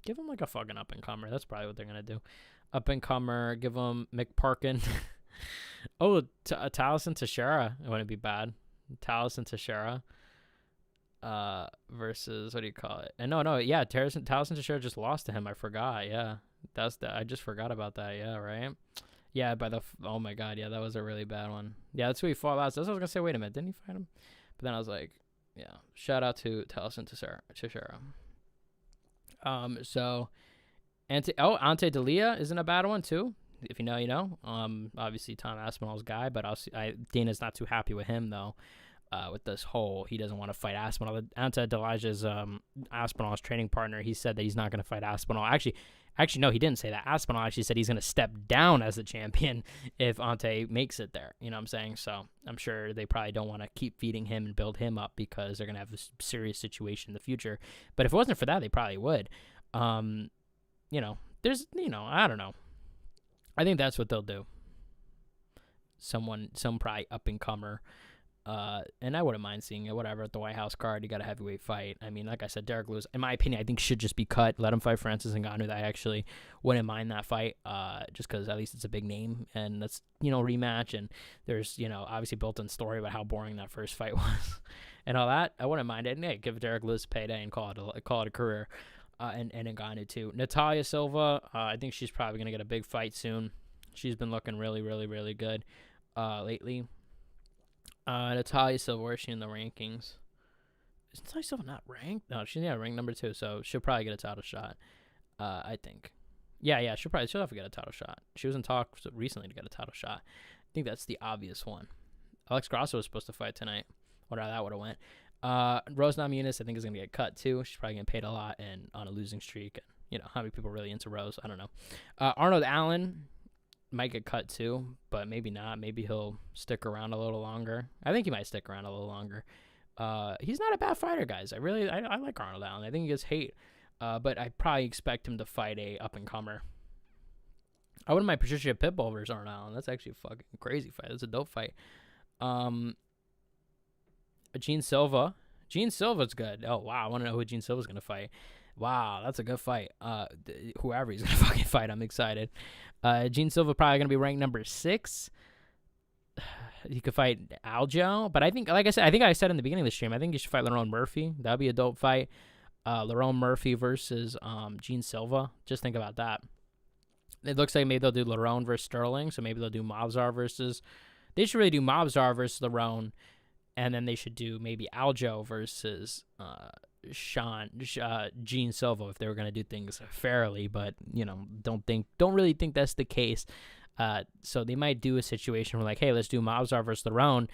Give him like a fucking up-and-comer. That's probably what they're going to do. Up-and-comer, give him McParkin. Oh, Taliesin Teixeira. It wouldn't be bad. Taliesin Teixeira. Versus, what do you call it? And yeah, Taliesin Teixeira just lost to him. I forgot. Yeah, I just forgot about that. Yeah, right. Yeah, oh my god, yeah, that was a really bad one. Yeah, that's who he fought last. That's what I was gonna say. Wait a minute, didn't he fight him? But then I was like, yeah, shout out to Taliesin Teixeira. So, Ante D'Elia isn't a bad one too. If you know, you know. Obviously Tom Aspinall's guy, but Dana's not too happy with him though. With this whole, he doesn't want to fight Aspinall. Ante D'Elia's Aspinall's training partner, he said that he's not going to fight Aspinall. Actually, no, he didn't say that. Aspinall actually said he's going to step down as the champion if Ante makes it there. You know what I'm saying? So I'm sure they probably don't want to keep feeding him and build him up because they're going to have this serious situation in the future. But if it wasn't for that, they probably would. I don't know. I think that's what they'll do. Some probably up-and-comer. And I wouldn't mind seeing it, whatever, at the White House card. You got a heavyweight fight. I mean, like I said, Derek Lewis, in my opinion, I think should just be cut. Let him fight Francis Ngannou. I actually wouldn't mind that fight, just because at least it's a big name, and that's, rematch, and there's, obviously built-in story about how boring that first fight was and all that. I wouldn't mind it. And, hey, give Derek Lewis a payday and call it a career, and Ngannou too. Natalia Silva, I think she's probably going to get a big fight soon. She's been looking really, really, really good lately. Natalia Silva, where is she in the rankings? Is Natalia Silva not ranked? No, she's ranked number 2, so she'll probably get a title shot. I think. Yeah, she'll have to get a title shot. She was in talks recently to get a title shot. I think that's the obvious one. Alex Grasso was supposed to fight tonight. Wonder how that would have went. Rose Namajunas, I think, is gonna get cut too. She's probably getting paid a lot and on a losing streak. And, how many people are really into Rose? I don't know. Arnold Allen might get cut too, but maybe not. Maybe he'll stick around a little longer. I think he might stick around a little longer. He's not a bad fighter, guys. I like Arnold Allen. I think he gets hate, but I probably expect him to fight a up-and-comer. I wouldn't mind Patricia Pitbull versus Arnold Allen. That's actually a fucking crazy fight. That's a dope fight. Gene Silva. Gene Silva's good. Oh, wow. I want to know who Gene Silva's going to fight. Wow, that's a good fight. Whoever he's going to fucking fight, I'm excited. Gene Silva probably going to be ranked number 6. He could fight Aljo, but I think, like I said, I think I said in the beginning of the stream, I think he should fight Lerone Murphy. That would be a dope fight. Lerone Murphy versus Gene Silva. Just think about that. It looks like maybe they'll do Lerone versus Sterling, so maybe they'll do Mobzar versus... They should really do Mobzar versus Lerone, and then they should do maybe Aljo versus Gene Silva if they were going to do things fairly, but, don't really think that's the case. So they might do a situation where, like, hey, let's do Mobzar versus Lerone.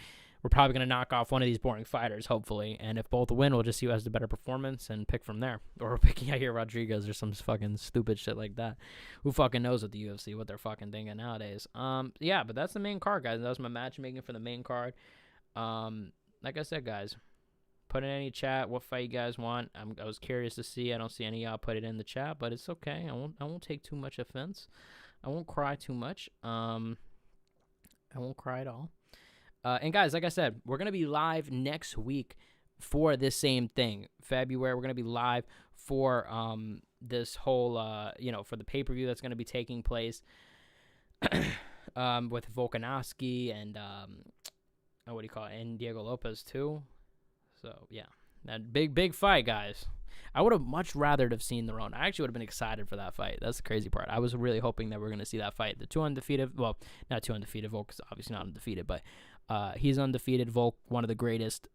We're probably going to knock off one of these boring fighters, hopefully. And if both win, we'll just see who has the better performance and pick from there. Or we're picking Yair Rodriguez or some fucking stupid shit like that. Who fucking knows with the UFC, what they're fucking thinking nowadays. Yeah, but that's the main card, guys. That was my matchmaking for the main card. Like I said, guys, put in any chat what fight you guys want. I was curious to see. I don't see any of y'all put it in the chat, but it's okay. I won't take too much offense. I won't cry too much. I won't cry at all. And guys, like I said, we're going to be live next week for this same thing. February, we're going to be live for this whole, for the pay-per-view that's going to be taking place with Volkanovski and, and Diego Lopez too. So, yeah, that big fight, guys. I would have much rather have seen the Lerone. I actually would have been excited for that fight. That's the crazy part. I was really hoping that we were going to see that fight. The two undefeated, well, not two undefeated. Volk is obviously not undefeated, but he's undefeated. Volk, one of the greatest,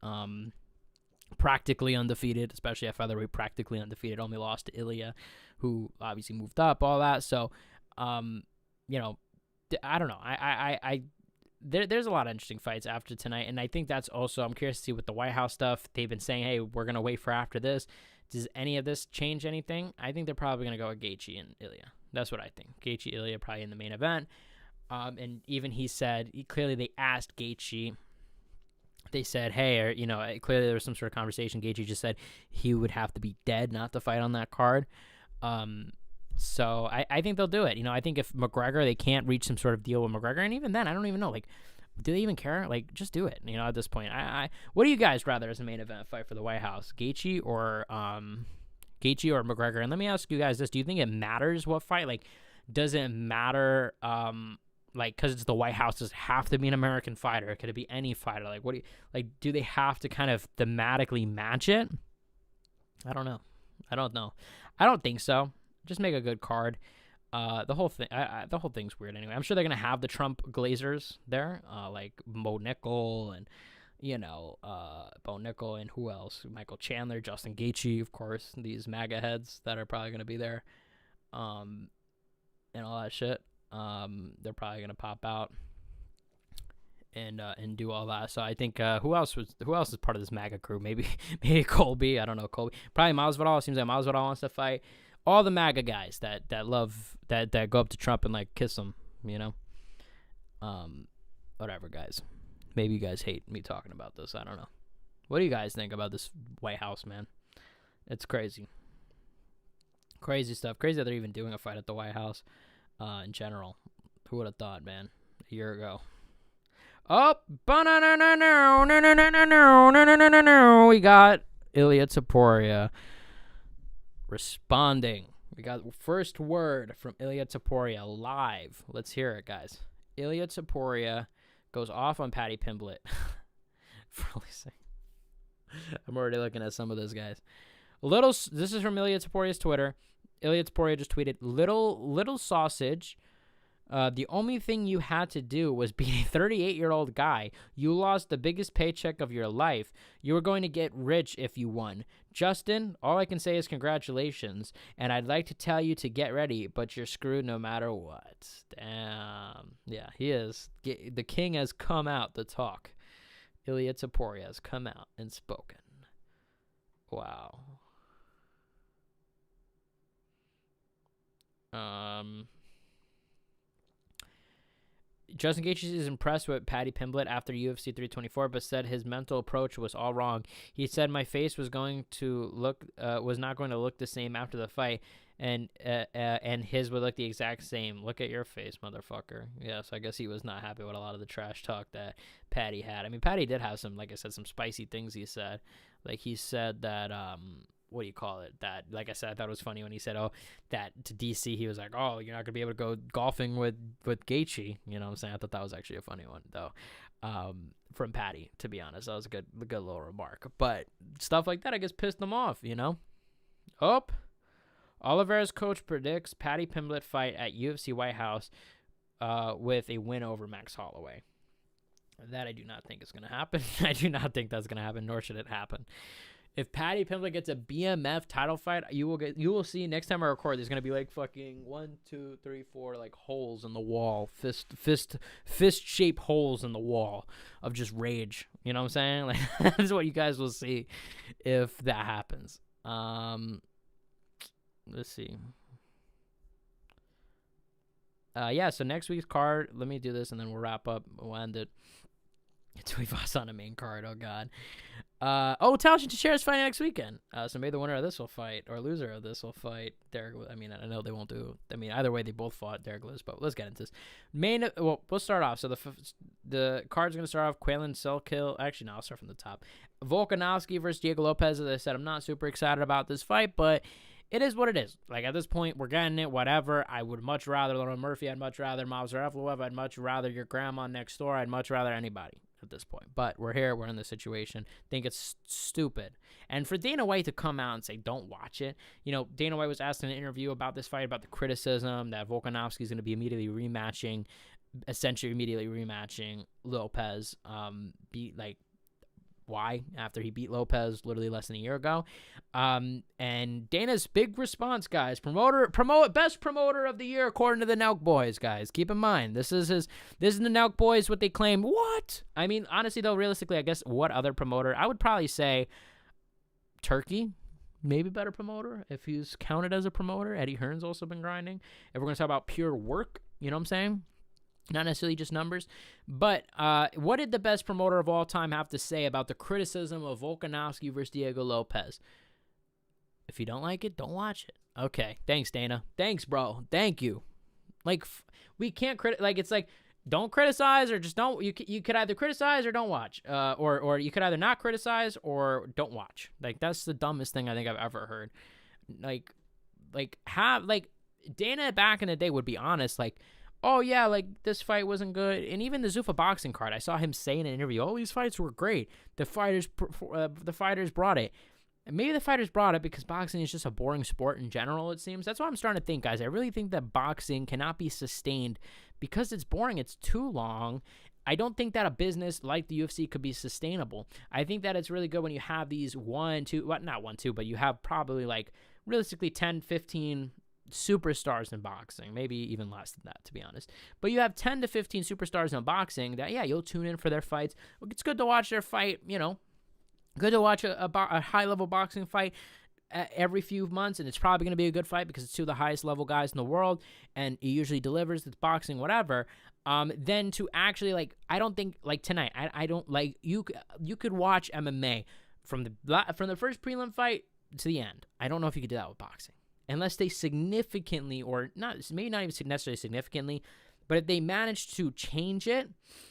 practically undefeated, especially at featherweight, practically undefeated. Only lost to Ilya, who obviously moved up, all that. So, I don't know. There's a lot of interesting fights after tonight, and I think that's also, I'm curious to see with the White House stuff. They've been saying, hey, we're going to wait for after this. Does any of this change anything? I think they're probably going to go with Gachi and Ilya. That's what I think. Gachi, Ilya probably in the main event. And even he said, clearly they asked Gachi. They said, hey, clearly there was some sort of conversation. Gachi just said he would have to be dead not to fight on that card. So I think they'll do it. I think if McGregor, they can't reach some sort of deal with McGregor, and even then, I don't even know. Like, do they even care? Like, just do it. At this point, what do you guys rather as a main event fight for the White House, Gaethje or McGregor? And let me ask you guys this: do you think it matters what fight? Like, does it matter? Because it's the White House, does it have to be an American fighter? Could it be any fighter? Like, what do you like? Do they have to kind of thematically match it? I don't know. I don't think so. Just make a good card. The whole thing's weird anyway. I'm sure they're gonna have the Trump Glazers there, like Bo Nickel and Bo Nickel and who else? Michael Chandler, Justin Gaethje, of course. These MAGA heads that are probably gonna be there, and all that shit. They're probably gonna pop out and do all that. So I think who else is part of this MAGA crew? Maybe Colby. I don't know, Colby. Probably Masvidal. Seems like Masvidal wants to fight. All the MAGA guys that love that go up to Trump and like kiss him, whatever, guys. Maybe you guys hate me talking about this. I don't know. What do you guys think about this White House, man? It's crazy. Crazy stuff. Crazy that they're even doing a fight at the White House in general. Who would have thought, man? A year ago. Oh, we got Ilya Topuria responding. We got first word from Ilya Topuria live. Let's hear it, guys. Ilya Topuria goes off on Paddy Pimblett. I'm already looking at some of those guys. This is from Ilya Topuria's Twitter. Ilya Topuria just tweeted, little sausage. The only thing you had to do was be a 38-year-old guy. You lost the biggest paycheck of your life. You were going to get rich if you won. Justin, all I can say is congratulations, and I'd like to tell you to get ready, but you're screwed no matter what. Damn. Yeah, he is. The king has come out to talk. Ilya Topuria has come out and spoken. Wow. Justin Gaethje is impressed with Paddy Pimblett after UFC 324, but said his mental approach was all wrong. He said my face was not going to look the same after the fight, and his would look the exact same. Look at your face, motherfucker. Yes, I guess he was not happy with a lot of the trash talk that Paddy had. I mean, Paddy did have some, like I said, some spicy things he said. Like he said that what do you call it? That, like I said, I thought it was funny when he said, that to DC, he was like, oh, you're not going to be able to go golfing with Gaethje. You know what I'm saying? I thought that was actually a funny one, though, from Paddy, to be honest. That was a good little remark. But stuff like that, I guess, pissed him off, Oliveira's coach predicts Paddy Pimblett fight at UFC White House with a win over Max Holloway. That I do not think is going to happen. I do not think that's going to happen, nor should it happen. If Paddy Pimblett gets a BMF title fight, you will see next time I record, there's going to be like fucking 1, 2, 3, 4 like holes in the wall, fist shaped holes in the wall of just rage. You know what I'm saying? Like that's what you guys will see if that happens. Let's see. Yeah, so next week's card, let me do this and then we'll wrap up. We'll end it. Tweet us on the main card. Oh, God. Taoshi Teixeira's fighting next weekend. So maybe the winner of this will fight, or loser of this will fight Derek. I mean, I know they won't do. I mean, either way, they both fought Derek Lewis, but let's get into this. We'll start off. So the card's going to start off Quaylen Selkill. Actually, no, I'll start from the top. Volkanovski versus Diego Lopez. As I said, I'm not super excited about this fight, but it is what it is. Like, at this point, we're getting it, whatever. I would much rather Lauren Murphy. I'd much rather Movsar Evloev. I'd much rather your grandma next door. I'd much rather anybody at this point. But we're here. We're in this situation. Think it's stupid. And for Dana White to come out and say, don't watch it. You know, Dana White was asked in an interview about this fight, about the criticism that Volkanovski is going to be essentially immediately rematching Lopez. Why? After he beat Lopez literally less than a year ago. And Dana's big response, guys. Best promoter of the year according to the Nelk Boys, guys. Keep in mind, this is the Nelk Boys, what they claim. What? I mean, honestly, though, realistically, I guess what other promoter? I would probably say Turkey, maybe better promoter if he's counted as a promoter. Eddie Hearn's also been grinding. If we're going to talk about pure work, you know what I'm saying? Not necessarily just numbers. But what did the best promoter of all time have to say about the criticism of Volkanovski versus Diego Lopez? If you don't like it, don't watch it. Okay. Thanks, Dana. Thanks, bro. Thank you. Like, we can't it's like, don't criticize or just don't. You could either criticize or don't watch. Or you could either not criticize or don't watch. Like, that's the dumbest thing I think I've ever heard. Dana back in the day would be honest, like, oh, yeah, like, this fight wasn't good. And even the Zuffa boxing card, I saw him say in an interview, oh, these fights were great. The fighters brought it. And maybe the fighters brought it because boxing is just a boring sport in general, it seems. That's what I'm starting to think, guys. I really think that boxing cannot be sustained because it's boring. It's too long. I don't think that a business like the UFC could be sustainable. I think that it's really good when you have these but you have probably, like, realistically 10, 15 superstars in boxing, maybe even less than that, to be honest. But you have 10 to 15 superstars in boxing that, yeah, you'll tune in for their fights. It's good to watch their fight, you know. Good to watch a high-level boxing fight every few months, and it's probably going to be a good fight because it's two of the highest-level guys in the world, and he usually delivers. It's boxing, whatever. Then to actually, like, I don't think, like, tonight, I don't, like, you could watch MMA from the first prelim fight to the end. I don't know if you could do that with boxing. Unless they significantly, or not, maybe not even necessarily significantly, but if they manage to change it,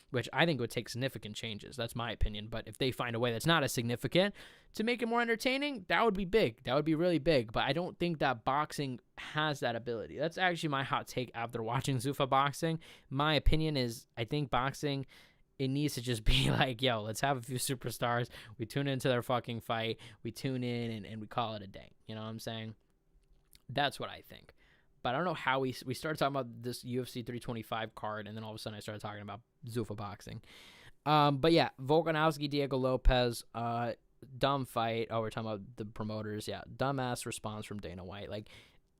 which I think would take significant changes, that's my opinion, but if they find a way that's not as significant to make it more entertaining, that would be big. That would be really big, but I don't think that boxing has that ability. That's actually my hot take after watching Zuffa boxing. My opinion is, I think boxing, it needs to just be like, yo, let's have a few superstars. We tune into their fucking fight. We tune in and we call it a day. You know what I'm saying? That's what I think. But I don't know how we started talking about this UFC 325 card, and then all of a sudden I started talking about Zuffa boxing. But yeah, Volkanovski, Diego Lopez, dumb fight. Oh, we're talking about the promoters. Yeah, dumbass response from Dana White. Like,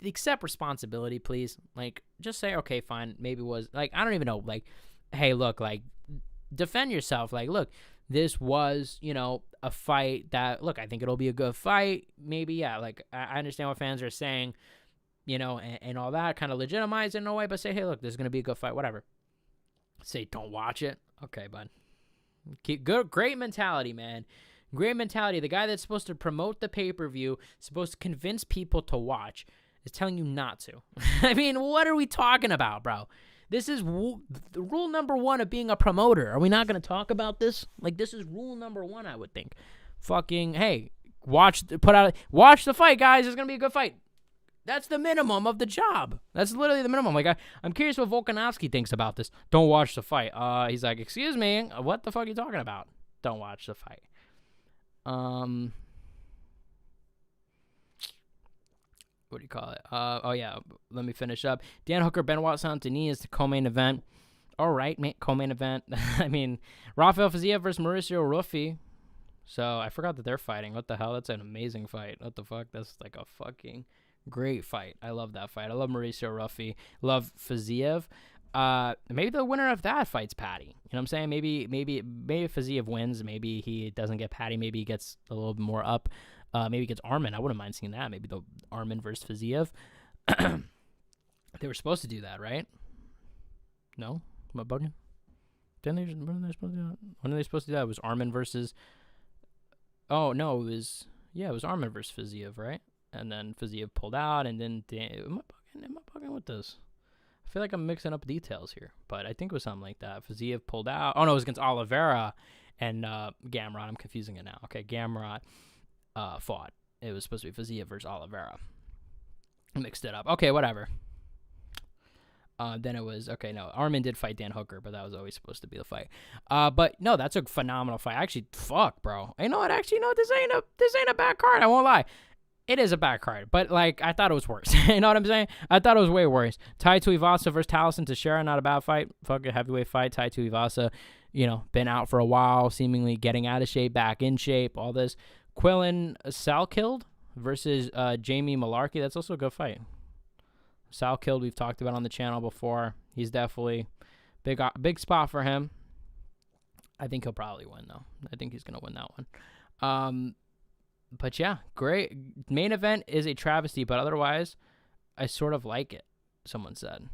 accept responsibility, please. Like, just say, okay, fine. Maybe it was, like, I don't even know. Like, hey, look, like, defend yourself. Like, look, this was, you know, a fight that, look, I think it'll be a good fight. Maybe, yeah, like, I understand what fans are saying, you know, and all that, kind of legitimize it in a way, but say, hey, look, this is going to be a good fight, whatever. Say, don't watch it. Okay, bud. Great mentality, man. Great mentality. The guy that's supposed to promote the pay-per-view, supposed to convince people to watch, is telling you not to. I mean, what are we talking about, bro? This is rule number one of being a promoter. Are we not going to talk about this? Like, this is rule number one, I would think. Fucking, hey, watch the fight, guys. It's going to be a good fight. That's the minimum of the job. That's literally the minimum. Like, I'm curious what Volkanovski thinks about this. Don't watch the fight. He's like, excuse me, what the fuck are you talking about? Don't watch the fight. what do you call it? Oh yeah, let me finish up. Dan Hooker, Benoit Saint-Denis is the co-main event. All right, co-main event. I mean, Rafael Fiziev versus Mauricio Ruffi. So I forgot that they're fighting. What the hell? That's an amazing fight. What the fuck? That's like a fucking great fight. I love that fight. I love Mauricio Ruffi. Love Fiziev. Maybe the winner of that fights Paddy. You know what I'm saying? Maybe Fiziev wins. Maybe he doesn't get Paddy. Maybe he gets a little bit more up. Maybe he gets Arman. I wouldn't mind seeing that. Maybe the Arman versus Fiziev. They were supposed to do that, right? No? Am I bugging? When are they supposed to do that? It was Arman versus... Oh, no, it was Arman versus Fiziev, right? And then Fiziev pulled out, and then... Am I bugging with this? I feel like I'm mixing up details here, but I think it was something like that. Fiziev pulled out. Oh, no, it was against Oliveira and Gamrot. I'm confusing it now. Okay, Gamrot fought. It was supposed to be Fiziev versus Oliveira. I mixed it up. Okay, whatever. Then it was, okay, no, Arman did fight Dan Hooker, but that was always supposed to be the fight. But no, that's a phenomenal fight. Actually, fuck, bro. You know what? Actually, no, this ain't a bad card. I won't lie. It is a bad card, but like I thought it was worse. You know what I'm saying? I thought it was way worse. Tai Tuivasa versus Taliesin Teixeira, not a bad fight. Fucking heavyweight fight. Tai Tuivasa, been out for a while, seemingly getting out of shape, back in shape, all this. Quillen Salkilld versus Jamie Malarkey. That's also a good fight. Salkilld, we've talked about on the channel before. He's definitely big spot for him. I think he'll probably win, though. I think he's going to win that one. But yeah, great. Main event is a travesty, but otherwise, I sort of like it, someone said.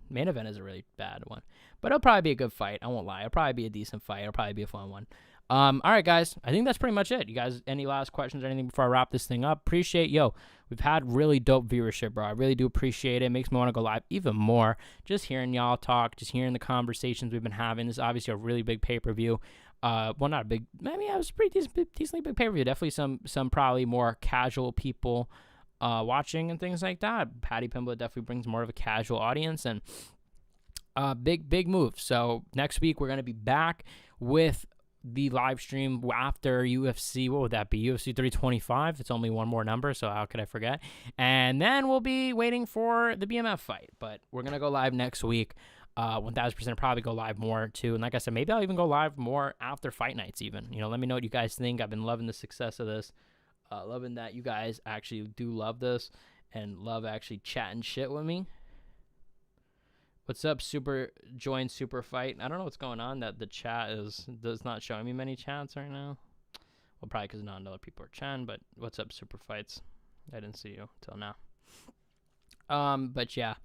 Main event is a really bad one. But it'll probably be a good fight. I won't lie. It'll probably be a decent fight. It'll probably be a fun one. All right, guys. I think that's pretty much it. You guys, any last questions or anything before I wrap this thing up? We've had really dope viewership, bro. I really do appreciate it. It makes me want to go live even more. Just hearing y'all talk, just hearing the conversations we've been having. This is obviously a really big pay-per-view. Well, not a big, I mean, it was a pretty decently big pay-per-view. Definitely some probably more casual people watching and things like that. Paddy Pimblett definitely brings more of a casual audience, and big move. So next week we're going to be back with the live stream after UFC. What would that be? UFC 325. It's only one more number, so how could I forget? And then we'll be waiting for the BMF fight. But we're going to go live next week. 1000% probably go live more too. And like I said, maybe I'll even go live more after fight nights even. Let me know what you guys think. I've been loving the success of this. Loving that you guys actually do love this and love actually chatting shit with me. What's up, Super Fight? I don't know what's going on that the chat does not showing me many chats right now. Well, probably because not other people are chatting, but what's up, Super Fights? I didn't see you till now. But yeah.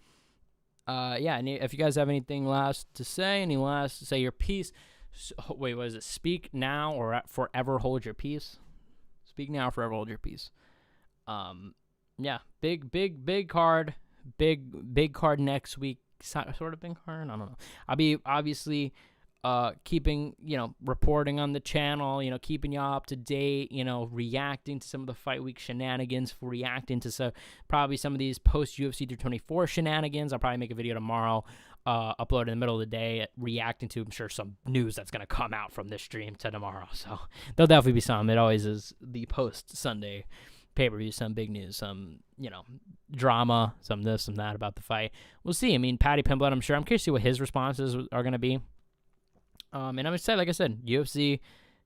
And if you guys have anything last to say, say your piece. Wait, what is it? Speak now or forever hold your peace? Speak now or forever hold your peace. Yeah, big card. Big card next week. Sort of big card. I don't know. I'll be obviously keeping, reporting on the channel, keeping y'all up to date, reacting to some of the fight week shenanigans, reacting to probably some of these post UFC 324 shenanigans. I'll probably make a video tomorrow, upload in the middle of the day, reacting to, I'm sure, some news that's going to come out from this stream to tomorrow. So there'll definitely be some. It always is the post Sunday pay-per-view, some big news, some, drama, some this, some that about the fight. We'll see. I mean, Paddy Pimblett, I'm curious to see what his responses are going to be. And I'm excited, like I said, UFC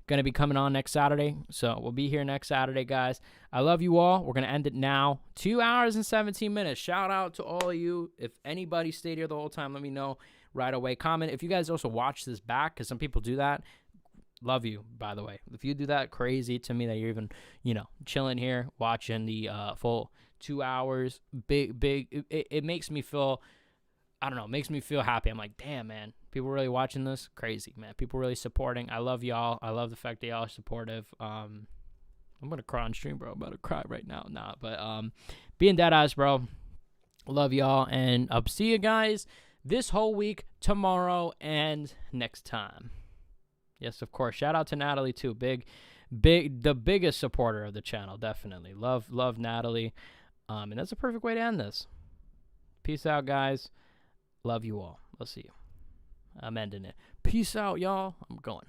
going to be coming on next Saturday. So we'll be here next Saturday, guys. I love you all. We're going to end it now. 2 hours and 17 minutes. Shout out to all of you. If anybody stayed here the whole time, let me know right away. Comment. If you guys also watch this back, because some people do that, love you, by the way. If you do that, crazy to me that you're even, chilling here, watching the full 2 hours. It makes me feel, I don't know, makes me feel happy. I'm like, damn, man, people really watching this? Crazy, man. People really supporting. I love y'all. I love the fact that y'all are supportive. I'm going to cry on stream, bro. I'm about to cry right now. Nah, but being dead ass, bro. Love y'all, and I'll see you guys this whole week, tomorrow, and next time. Yes, of course. Shout out to Natalie too. The biggest supporter of the channel, definitely. Love Natalie. And that's a perfect way to end this. Peace out, guys. Love you all. I'll see you. I'm ending it. Peace out, y'all. I'm going.